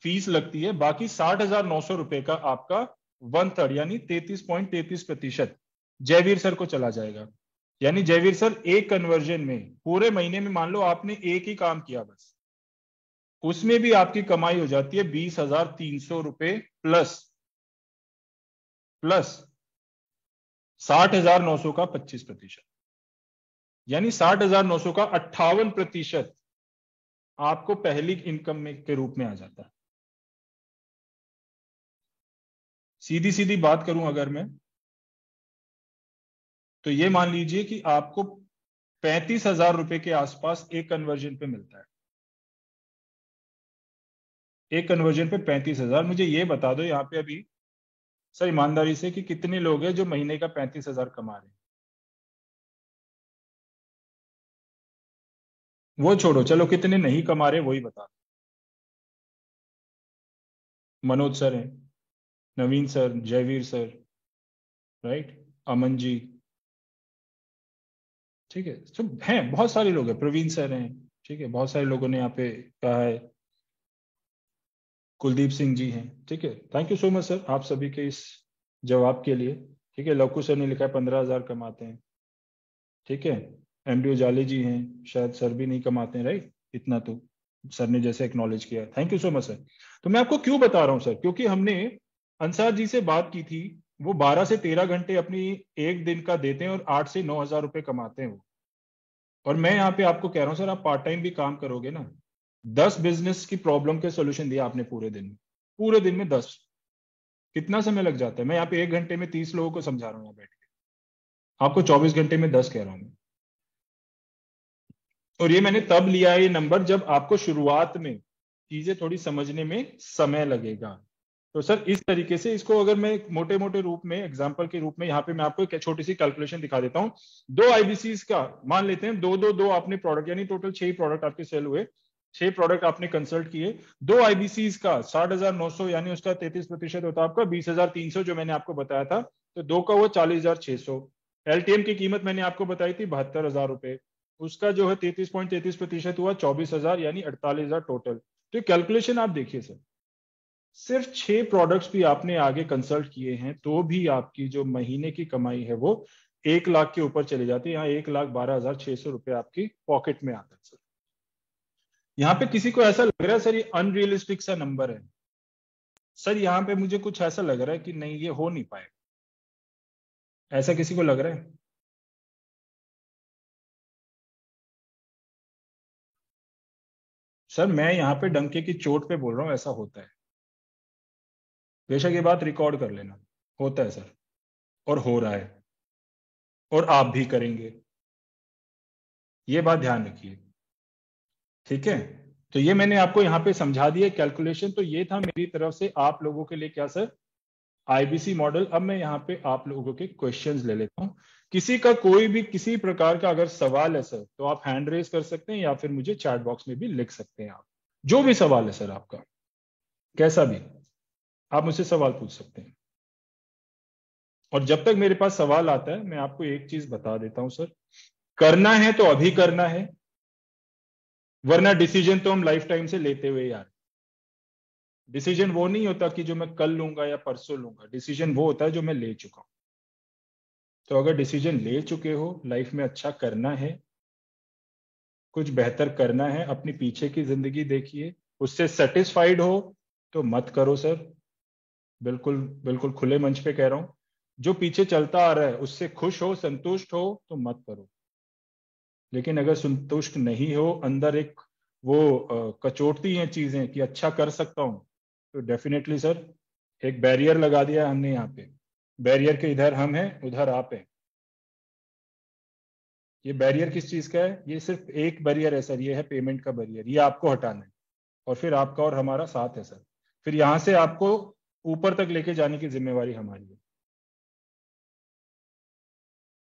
फीस लगती है, बाकी 60,900 रुपए का आपका 1/3 यानी 33.33% जयवीर सर को चला जाएगा। यानी जयवीर सर एक कन्वर्जन में, पूरे महीने में मान लो आपने एक ही काम किया बस, उसमें भी आपकी कमाई हो जाती है 20,300 रुपए प्लस 60,900 का 25%, यानी 60,900 का 58% आपको पहली इनकम में के रूप में आ जाता है। सीधी सीधी बात करूं अगर मैं, तो ये मान लीजिए कि आपको 35,000 रुपए के आसपास एक कन्वर्जन पे मिलता है। एक कन्वर्जन पे 35,000। मुझे ये बता दो यहाँ पे अभी सर ईमानदारी से कि कितने लोग हैं जो महीने का 35,000 कमा रहे हैं? वो छोड़ो, चलो कितने नहीं कमा रहे वही बता दो। मनोज सर हैं, नवीन sir, Jaiveer sir, right, Aman ji, ठीक है, तो हैं बहुत सारे लोग हैं, प्रवीण सर हैं, ठीक है, बहुत सारे लोगों ने यहाँ पे कहा है, कुलदीप सिंह जी हैं। ठीक है, thank you so much sir आप सभी के इस जवाब के लिए। ठीक है, लवकुश सर ने लिखा है 15,000 कमाते हैं। ठीक है, एमडी उजाले जी हैं, शायद सर भी नहीं कमाते हैं, राइट, इतना तो सर ने जैसे एक्नॉलेज किया। Thank you so much sir. तो मैं आपको क्यों बता रहा हूं सर, क्योंकि हमने अंसार जी से बात की थी, वो 12 से 13 घंटे अपनी एक दिन का देते हैं और 8 से 9,000 रुपए कमाते हैं वो। और मैं यहाँ पे आपको कह रहा हूँ सर, आप पार्ट टाइम भी काम करोगे ना, 10 बिजनेस की प्रॉब्लम के सोल्यूशन दिया आपने पूरे दिन में, पूरे दिन में 10, कितना समय लग जाता है? मैं यहाँ पे 1 घंटे में 30 लोगों को समझा रहा हूँ यहाँ बैठ के, आपको 24 घंटे में 10 कह रहा हूँ मैं। और ये मैंने तब लिया है ये नंबर जब आपको शुरुआत में चीजें थोड़ी समझने में समय लगेगा। तो सर इस तरीके से इसको अगर मैं मोटे मोटे रूप में एग्जांपल के रूप में यहाँ पे मैं आपको एक छोटी सी कैलकुलेशन दिखा देता हूँ। 2 आईबीसीज का मान लेते हैं, दो आपने प्रोडक्ट, यानी टोटल 6 प्रोडक्ट आपके सेल हुए, 6 प्रोडक्ट आपने कंसल्ट किए, 2 आईबीसीज का 60,900 यानी उसका 33% होता है आपका 20,300 जो मैंने आपको बताया था, तो 2 का वो 40,600। एलटीएम की कीमत मैंने आपको बताई थी 72,000 रुपए, उसका जो है 33.33% हुआ 24,000 यानी 48,000 टोटल। तो कैलकुलेशन आप देखिए सर, सिर्फ 6 प्रोडक्ट्स भी आपने आगे कंसल्ट किए हैं तो भी आपकी जो महीने की कमाई है वो 1 लाख के ऊपर चली जाती है। यहाँ 1,12,600 रुपए आपकी पॉकेट में आता है सर। यहाँ पे किसी को ऐसा लग रहा है सर ये अनरियलिस्टिक सा नंबर है, सर यहाँ पे मुझे कुछ ऐसा लग रहा है कि नहीं ये हो नहीं पाएगा, ऐसा किसी को लग रहा है? सर मैं यहाँ पे डंके की चोट पे बोल रहा हूँ ऐसा होता है, बेशक ये बात रिकॉर्ड कर लेना, होता है सर और हो रहा है और आप भी करेंगे, ये बात ध्यान रखिए, ठीक है। तो ये मैंने आपको यहाँ पे समझा दिया कैलकुलेशन। तो ये था मेरी तरफ से आप लोगों के लिए क्या सर, आईबीसी मॉडल। अब मैं यहाँ पे आप लोगों के क्वेश्चंस ले लेता हूँ। किसी का कोई भी किसी प्रकार का अगर सवाल है सर तो आप हैंड रेज कर सकते हैं या फिर मुझे चैट बॉक्स में भी लिख सकते हैं। आप जो भी सवाल है सर आपका, कैसा भी आप मुझसे सवाल पूछ सकते हैं। और जब तक मेरे पास सवाल आता है मैं आपको एक चीज बता देता हूं सर, करना है तो अभी करना है, वरना डिसीजन तो हम लाइफ टाइम से लेते हुए यार। डिसीजन वो नहीं होता कि जो मैं कल लूंगा या परसों लूंगा, डिसीजन वो होता है जो मैं ले चुका हूं। तो अगर डिसीजन ले चुके हो, लाइफ में अच्छा करना है, कुछ बेहतर करना है, अपनी पीछे की जिंदगी देखिए, उससे सेटिस्फाइड हो तो मत करो सर। बिल्कुल बिल्कुल खुले मंच पे कह रहा हूं, जो पीछे चलता आ रहा है उससे खुश हो, संतुष्ट हो तो मत करो। लेकिन अगर संतुष्ट नहीं हो, अंदर एक वो कचोटती हैं चीजें कि अच्छा कर सकता हूं, तो डेफिनेटली सर एक बैरियर लगा दिया हमने यहाँ पे। बैरियर के इधर हम हैं, उधर आप हैं। ये बैरियर किस चीज का है? ये सिर्फ एक बैरियर है सर, ये है पेमेंट का बैरियर, ये आपको हटाना है और फिर आपका और हमारा साथ है सर। फिर यहां से आपको ऊपर तक लेके जाने की जिम्मेवारी हमारी है।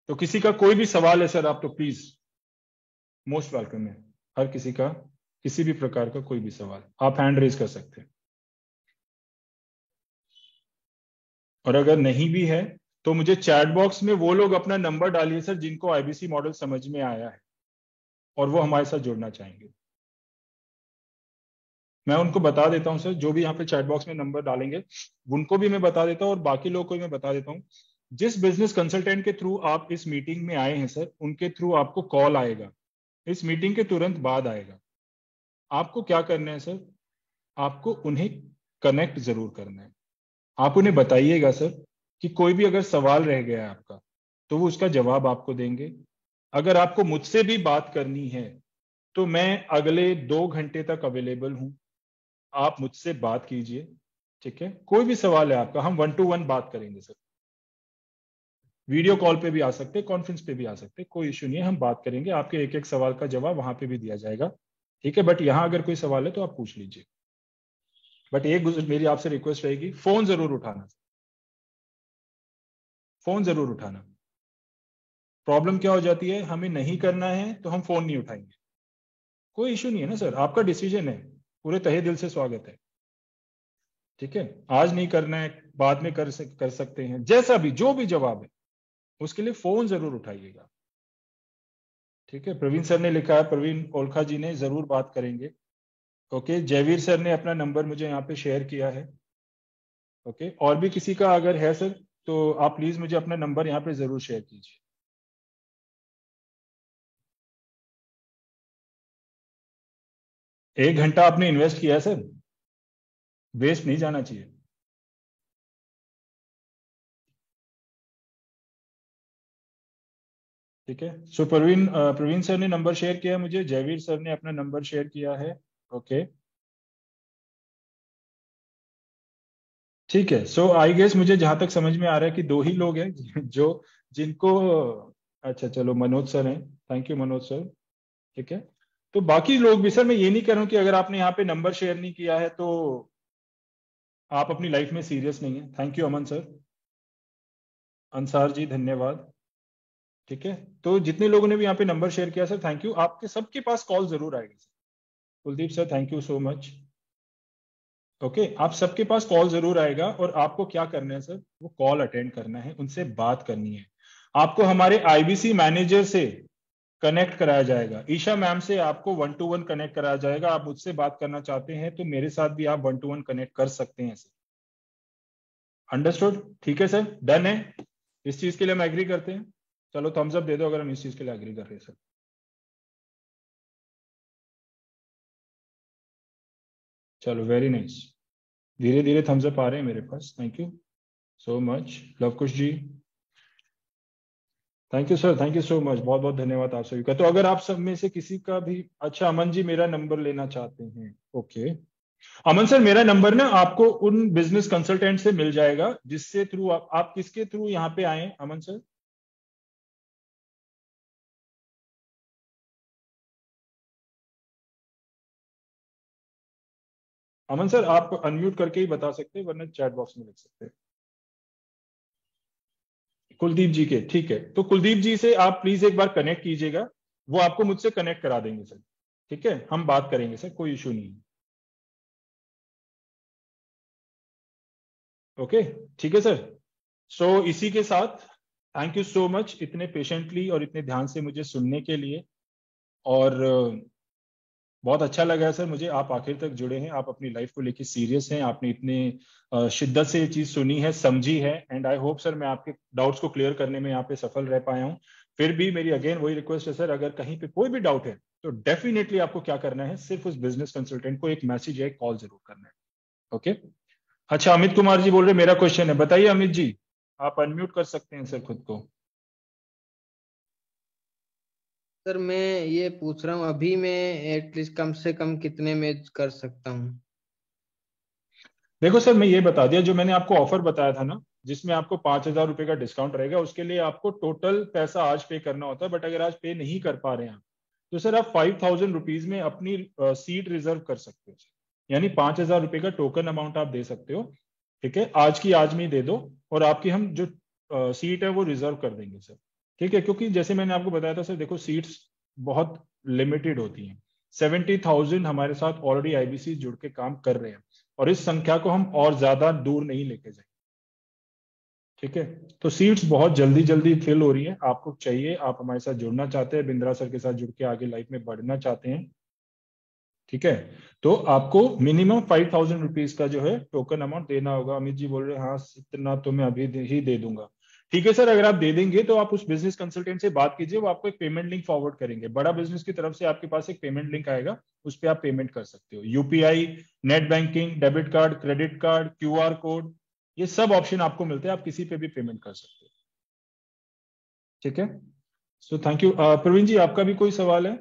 तो किसी का कोई भी सवाल है सर, आप तो प्लीज मोस्ट वेलकम है। हर किसी का किसी भी प्रकार का कोई भी सवाल आप हैंड रेज कर सकते हैं। और अगर नहीं भी है तो मुझे चैट बॉक्स में वो लोग अपना नंबर डालिए सर जिनको आईबीसी मॉडल समझ में आया है और वो हमारे साथ जुड़ना चाहेंगे। मैं उनको बता देता हूं सर, जो भी यहाँ पे चैट बॉक्स में नंबर डालेंगे उनको भी मैं बता देता हूँ और बाकी लोगों को भी मैं बता देता हूँ। जिस बिजनेस कंसल्टेंट के थ्रू आप इस मीटिंग में आए हैं सर, उनके थ्रू आपको कॉल आएगा, इस मीटिंग के तुरंत बाद आएगा। आपको क्या करना है सर, आपको उन्हें कनेक्ट जरूर करना है। आप उन्हें बताइएगा सर कि कोई भी अगर सवाल रह गया है आपका तो वो उसका जवाब आपको देंगे। अगर आपको मुझसे भी बात करनी है तो मैं अगले 2 घंटे तक अवेलेबल हूं, आप मुझसे बात कीजिए, ठीक है। कोई भी सवाल है आपका, हम 1 to 1 बात करेंगे सर। वीडियो कॉल पे भी आ सकते, कॉन्फ्रेंस पे भी आ सकते, कोई इश्यू नहीं है, हम बात करेंगे। आपके एक एक सवाल का जवाब वहां पे भी दिया जाएगा, ठीक है। बट यहां अगर कोई सवाल है तो आप पूछ लीजिए। बट एक मेरी आपसे रिक्वेस्ट रहेगी, फोन जरूर उठाना, फोन जरूर उठाना। प्रॉब्लम क्या हो जाती है, हमें नहीं करना है तो हम फोन नहीं उठाएंगे, कोई इश्यू नहीं है ना सर, आपका डिसीजन है, पूरे तहे दिल से स्वागत है, ठीक है। आज नहीं करना है, बाद में कर सकते हैं, जैसा भी जो भी जवाब है उसके लिए फोन जरूर उठाइएगा, ठीक है। प्रवीण सर ने लिखा है, प्रवीण ओलखा जी ने, जरूर बात करेंगे, ओके। जयवीर सर ने अपना नंबर मुझे यहाँ पे शेयर किया है, ओके। और भी किसी का अगर है सर तो आप प्लीज मुझे अपना नंबर यहाँ पे जरूर शेयर कीजिए। एक घंटा आपने इन्वेस्ट किया है सर, वेस्ट नहीं जाना चाहिए, ठीक है। सो प्रवीण सर ने नंबर शेयर किया है मुझे, जयवीर सर ने अपना नंबर शेयर किया है, ओके, ठीक है। सो आई गेस मुझे जहां तक समझ में आ रहा है कि 2 ही लोग हैं जो जिनको, अच्छा चलो मनोज सर हैं, थैंक यू मनोज सर, ठीक है। तो बाकी लोग भी सर, मैं ये नहीं कह रहा हूं कि अगर आपने यहाँ पे नंबर शेयर नहीं किया है तो आप अपनी लाइफ में सीरियस नहीं है। Thank you Aman sir. Ansar ji धन्यवाद। ठीक है, तो जितने लोगों ने भी यहाँ पे नंबर शेयर किया सर, थैंक यू। आपके सबके पास कॉल जरूर आएगा sir. Kuldeep sir thank you so much. Okay, आप सबके पास कॉल जरूर आएगा और आपको क्या करना है सर, वो कॉल अटेंड करना है, उनसे बात करनी है। आपको हमारे आईबीसी मैनेजर से कनेक्ट कराया जाएगा। ईशा मैम से आपको 1 to 1 कनेक्ट कराया जाएगा। आप मुझसे बात करना चाहते हैं तो मेरे साथ भी आप 1 to 1 कनेक्ट कर सकते हैं सर। अंडरस्टूड? ठीक है सर, डन है। इस चीज के लिए हम एग्री करते हैं। चलो थम्स अप दे दो अगर हम इस चीज के लिए एग्री कर रहे हैं सर। चलो वेरी नाइस, धीरे धीरे थम्स अप आ रहे हैं मेरे पास। Thank you so much. Luvkush ji thank you sir, thank you so much, बहुत बहुत धन्यवाद आप सभी का। तो अगर आप सब में से किसी का भी, अच्छा अमन जी मेरा नंबर लेना चाहते हैं, ओके अमन सर, मेरा नंबर ना आपको उन बिजनेस कंसल्टेंट से मिल जाएगा जिससे थ्रू आप किसके थ्रू यहाँ पे आए अमन सर? अमन सर आप अनम्यूट करके ही बता सकते हैं वरना चैट बॉक्स में लिख सकते हैं। कुलदीप जी के, ठीक है, तो कुलदीप जी से आप प्लीज एक बार कनेक्ट कीजिएगा, वो आपको मुझसे कनेक्ट करा देंगे सर। ठीक है, हम बात करेंगे सर, कोई इशू नहीं है। ओके ठीक है सर। सो इसी के साथ थैंक यू सो मच इतने पेशेंटली और इतने ध्यान से मुझे सुनने के लिए। और बहुत अच्छा लगा है सर मुझे, आप आखिर तक जुड़े हैं, आप अपनी लाइफ को लेके सीरियस हैं, आपने इतने शिद्दत से ये चीज सुनी है, समझी है। एंड आई होप सर मैं आपके डाउट्स को क्लियर करने में यहाँ पे सफल रह पाया हूँ। फिर भी मेरी अगेन वही रिक्वेस्ट है सर, अगर कहीं पे कोई भी डाउट है तो डेफिनेटली आपको क्या करना है, सिर्फ उस बिजनेस कंसल्टेंट को एक मैसेज या एक कॉल जरूर करना है। ओके अच्छा, अमित कुमार जी बोल रहे मेरा क्वेश्चन है, बताइए अमित जी, आप अनम्यूट कर सकते हैं सर खुद को। सर मैं ये पूछ रहा हूँ अभी मैं एटलीस्ट कम से कम कितने में कर सकता हूँ? देखो सर, मैं ये बता दिया, जो मैंने आपको ऑफर बताया था ना जिसमें आपको 5,000 रुपए का डिस्काउंट रहेगा, उसके लिए आपको टोटल पैसा आज पे करना होता है। बट अगर आज पे नहीं कर पा रहे हैं आप, तो सर आप 5,000 रुपीज में अपनी सीट रिजर्व कर सकते हो, यानी 5,000 रुपए का टोकन अमाउंट आप दे सकते हो। ठीक है, आज की आज में ही दे दो और आपकी हम जो सीट है वो रिजर्व कर देंगे सर। ठीक है, क्योंकि जैसे मैंने आपको बताया था सर, देखो सीट्स बहुत लिमिटेड होती हैं। 70,000 हमारे साथ ऑलरेडी आईबीसी जुड़ के काम कर रहे हैं और इस संख्या को हम और ज्यादा दूर नहीं लेके जाएंगे। ठीक है, तो सीट्स बहुत जल्दी जल्दी फिल हो रही है। आपको चाहिए, आप हमारे साथ जुड़ना चाहते हैं, बिंद्रा सर के साथ जुड़ के आगे लाइफ में बढ़ना चाहते हैं, ठीक है, तो आपको मिनिमम 5,000 रुपीज का जो है टोकन अमाउंट देना होगा। अमित जी बोल रहे हैं हाँ इतना तो मैं अभी ही दे दूंगा। ठीक है सर, अगर आप दे देंगे तो आप उस बिजनेस कंसल्टेंट से बात कीजिए, वो आपको एक पेमेंट लिंक फॉरवर्ड करेंगे। बड़ा बिजनेस की तरफ से आपके पास एक पेमेंट लिंक आएगा, उस पर आप पेमेंट कर सकते हो। UPI, net banking, debit card, credit card, QR code, ये सब ऑप्शन आपको मिलते हैं, आप किसी पे भी पेमेंट कर सकते हो। ठीक है, सो थैंक यू। प्रवीण जी आपका भी कोई सवाल है?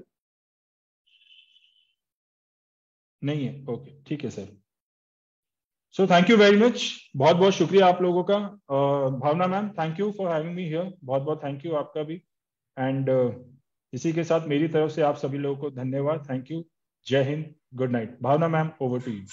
नहीं है, ओके ठीक है sir. So thank you very much, बहुत बहुत शुक्रिया आप लोगों का। Bhavna ma'am thank you for having me here, बहुत बहुत थैंक यू आपका भी। एंड इसी के साथ मेरी तरफ से आप सभी लोगों को धन्यवाद, thank you, Jai Hind, good night. Bhavna ma'am over to you.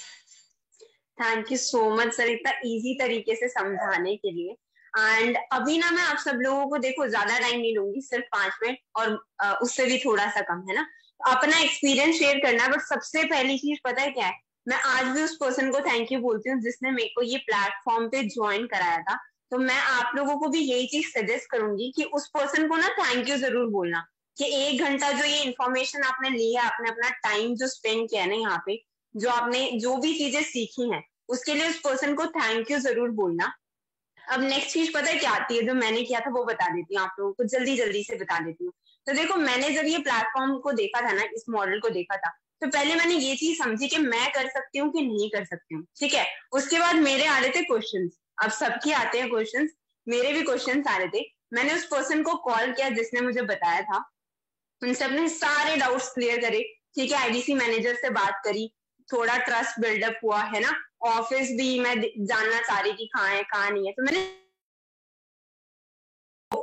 Thank you so much sir इतना इजी तरीके से समझाने के लिए। एंड अभी ना मैं आप सब लोगों को, देखो ज्यादा टाइम नहीं लूंगी, सिर्फ 5 मिनट और उससे भी थोड़ा सा कम, है ना, अपना एक्सपीरियंस शेयर करना है। बट सबसे पहली चीज पता है क्या है, मैं आज भी उस पर्सन को थैंक यू बोलती हूँ जिसने मेरे को ये प्लेटफॉर्म पे ज्वाइन कराया था। तो मैं आप लोगों को भी यही चीज सजेस्ट करूंगी कि उस पर्सन को ना थैंक यू जरूर बोलना, कि 1 घंटा जो ये इन्फॉर्मेशन आपने ली है, आपने अपना टाइम जो स्पेंड किया है ना यहाँ पे, जो आपने जो भी चीजें सीखी हैं, उसके लिए उस पर्सन को थैंक यू जरूर बोलना। अब नेक्स्ट चीज पता है क्या आती है, जो मैंने किया था वो बता देती हूँ आप लोगों को, जल्दी जल्दी से बता देती हूँ। तो देखो, मैंने जब ये प्लेटफॉर्म को देखा था ना, इस मॉडल को देखा था, तो पहले मैंने ये चीज समझी कि मैं कर सकती हूँ कि नहीं कर सकती हूँ। ठीक है, उसके बाद मेरे आ रहे थे क्वेश्चंस, अब सबके आते हैं क्वेश्चंस, मेरे भी क्वेश्चंस आ रहे थे। मैंने उस पर्सन को कॉल किया जिसने मुझे बताया था, उनसे अपने सारे डाउट्स क्लियर करे। ठीक है, आईडीसी मैनेजर से बात करी, थोड़ा ट्रस्ट बिल्डअप हुआ, है ना, ऑफिस भी मैं जानना चाह रही थी कहाँ है कहाँ नहीं है। तो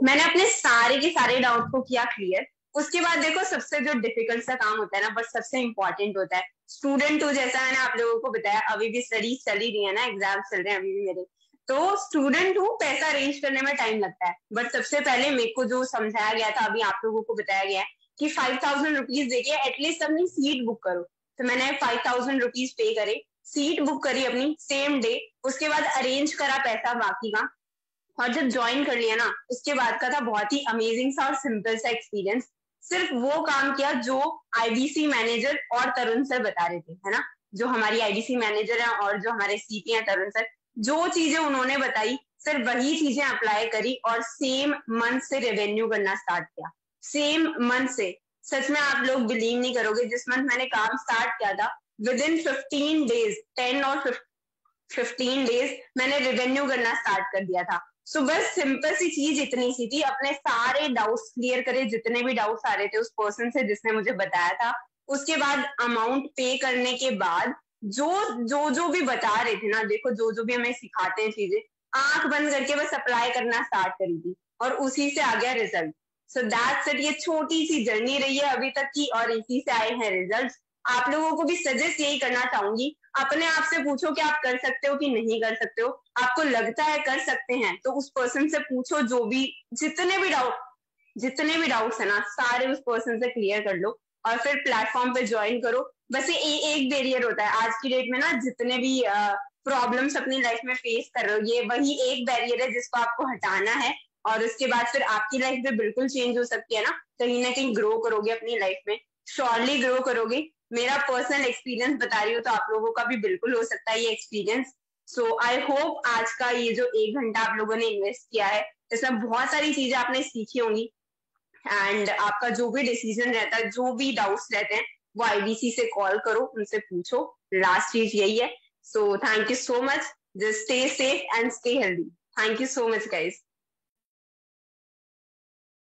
मैंने अपने सारे के सारे डाउट को किया क्लियर। उसके बाद देखो सबसे जो डिफिकल्ट सा काम होता है ना, बट सबसे इंपॉर्टेंट होता है, स्टूडेंट टू, जैसा मैंने आप लोगों को बताया, अभी भी स्टडीज चल ही रही है ना, एग्जाम चल रहे हैं अभी भी मेरे, तो स्टूडेंट हूँ, पैसा अरेंज करने में टाइम लगता है, बट सबसे पहले मेरे को जो समझाया गया था, अभी आप लोगों को बताया गया है कि 5000 रुपीज देके एटलीस्ट अपनी सीट बुक करो। तो मैंने 5000 रुपीज पे करे, सीट बुक करी अपनी सेम डे, उसके बाद अरेंज करा पैसा बाकी का, और जब ज्वाइन कर लिया ना, उसके बाद का था बहुत ही अमेजिंग सा और सिंपल सा एक्सपीरियंस। सिर्फ वो काम किया जो आईबीसी मैनेजर और तरुण सर बता रहे थे, है ना, जो हमारी आईबीसी मैनेजर है और जो हमारे सीपी हैं तरुण सर, जो चीजें उन्होंने बताई सिर्फ वही चीजें अप्लाई करी और सेम मंथ से रेवेन्यू करना स्टार्ट किया, सेम मंथ से। सच में आप लोग बिलीव नहीं करोगे, जिस मंथ मैंने काम स्टार्ट किया था, विद इन 15 डेज, 10 और 15 डेज मैंने रेवेन्यू करना स्टार्ट कर दिया था। सो बस सिंपल सी चीज इतनी सी थी, अपने सारे डाउट्स क्लियर करे, जितने भी डाउट्स आ रहे थे उस पर्सन से जिसने मुझे बताया था, उसके बाद अमाउंट पे करने के बाद जो भी बता रहे थे ना, देखो जो भी हमें सिखाते हैं चीजें, आंख बंद करके बस अप्लाई करना स्टार्ट करी थी और उसी से आ गया रिजल्ट। सो दैट्स इट, ये छोटी सी जर्नी रही है अभी तक की और इसी से आए हैं रिजल्ट। आप लोगों को भी सजेस्ट यही करना चाहूंगी, अपने आप से पूछो कि आप कर सकते हो कि नहीं कर सकते हो, आपको लगता है कर सकते हैं तो उस पर्सन से पूछो, जो भी जितने भी डाउट्स है ना, सारे उस पर्सन से क्लियर कर लो और फिर प्लेटफॉर्म पे ज्वाइन करो। बस ये एक बैरियर होता है आज की डेट में ना, जितने भी प्रॉब्लम्स अपनी लाइफ में फेस कर रहे हो, ये वही एक बैरियर है जिसको आपको हटाना है और उसके बाद फिर आपकी लाइफ भी बिल्कुल चेंज हो सकती है ना कहीं ग्रो करोगे अपनी लाइफ में, श्योरली ग्रो करोगे। मेरा पर्सनल एक्सपीरियंस बता रही हूँ तो आप लोगों का भी बिल्कुल हो सकता है ये एक्सपीरियंस। सो आई होप आज का ये जो 1 घंटा आप लोगों ने इन्वेस्ट किया है, इसमें बहुत सारी चीजें आपने सीखी होंगी एंड आपका जो भी डिसीजन रहता है, जो भी डाउट्स रहते हैं, वो आईबीसी से कॉल करो, उनसे पूछो, लास्ट चीज यही है। सो thank you so much, just stay safe and stay healthy. Thank you so much guys.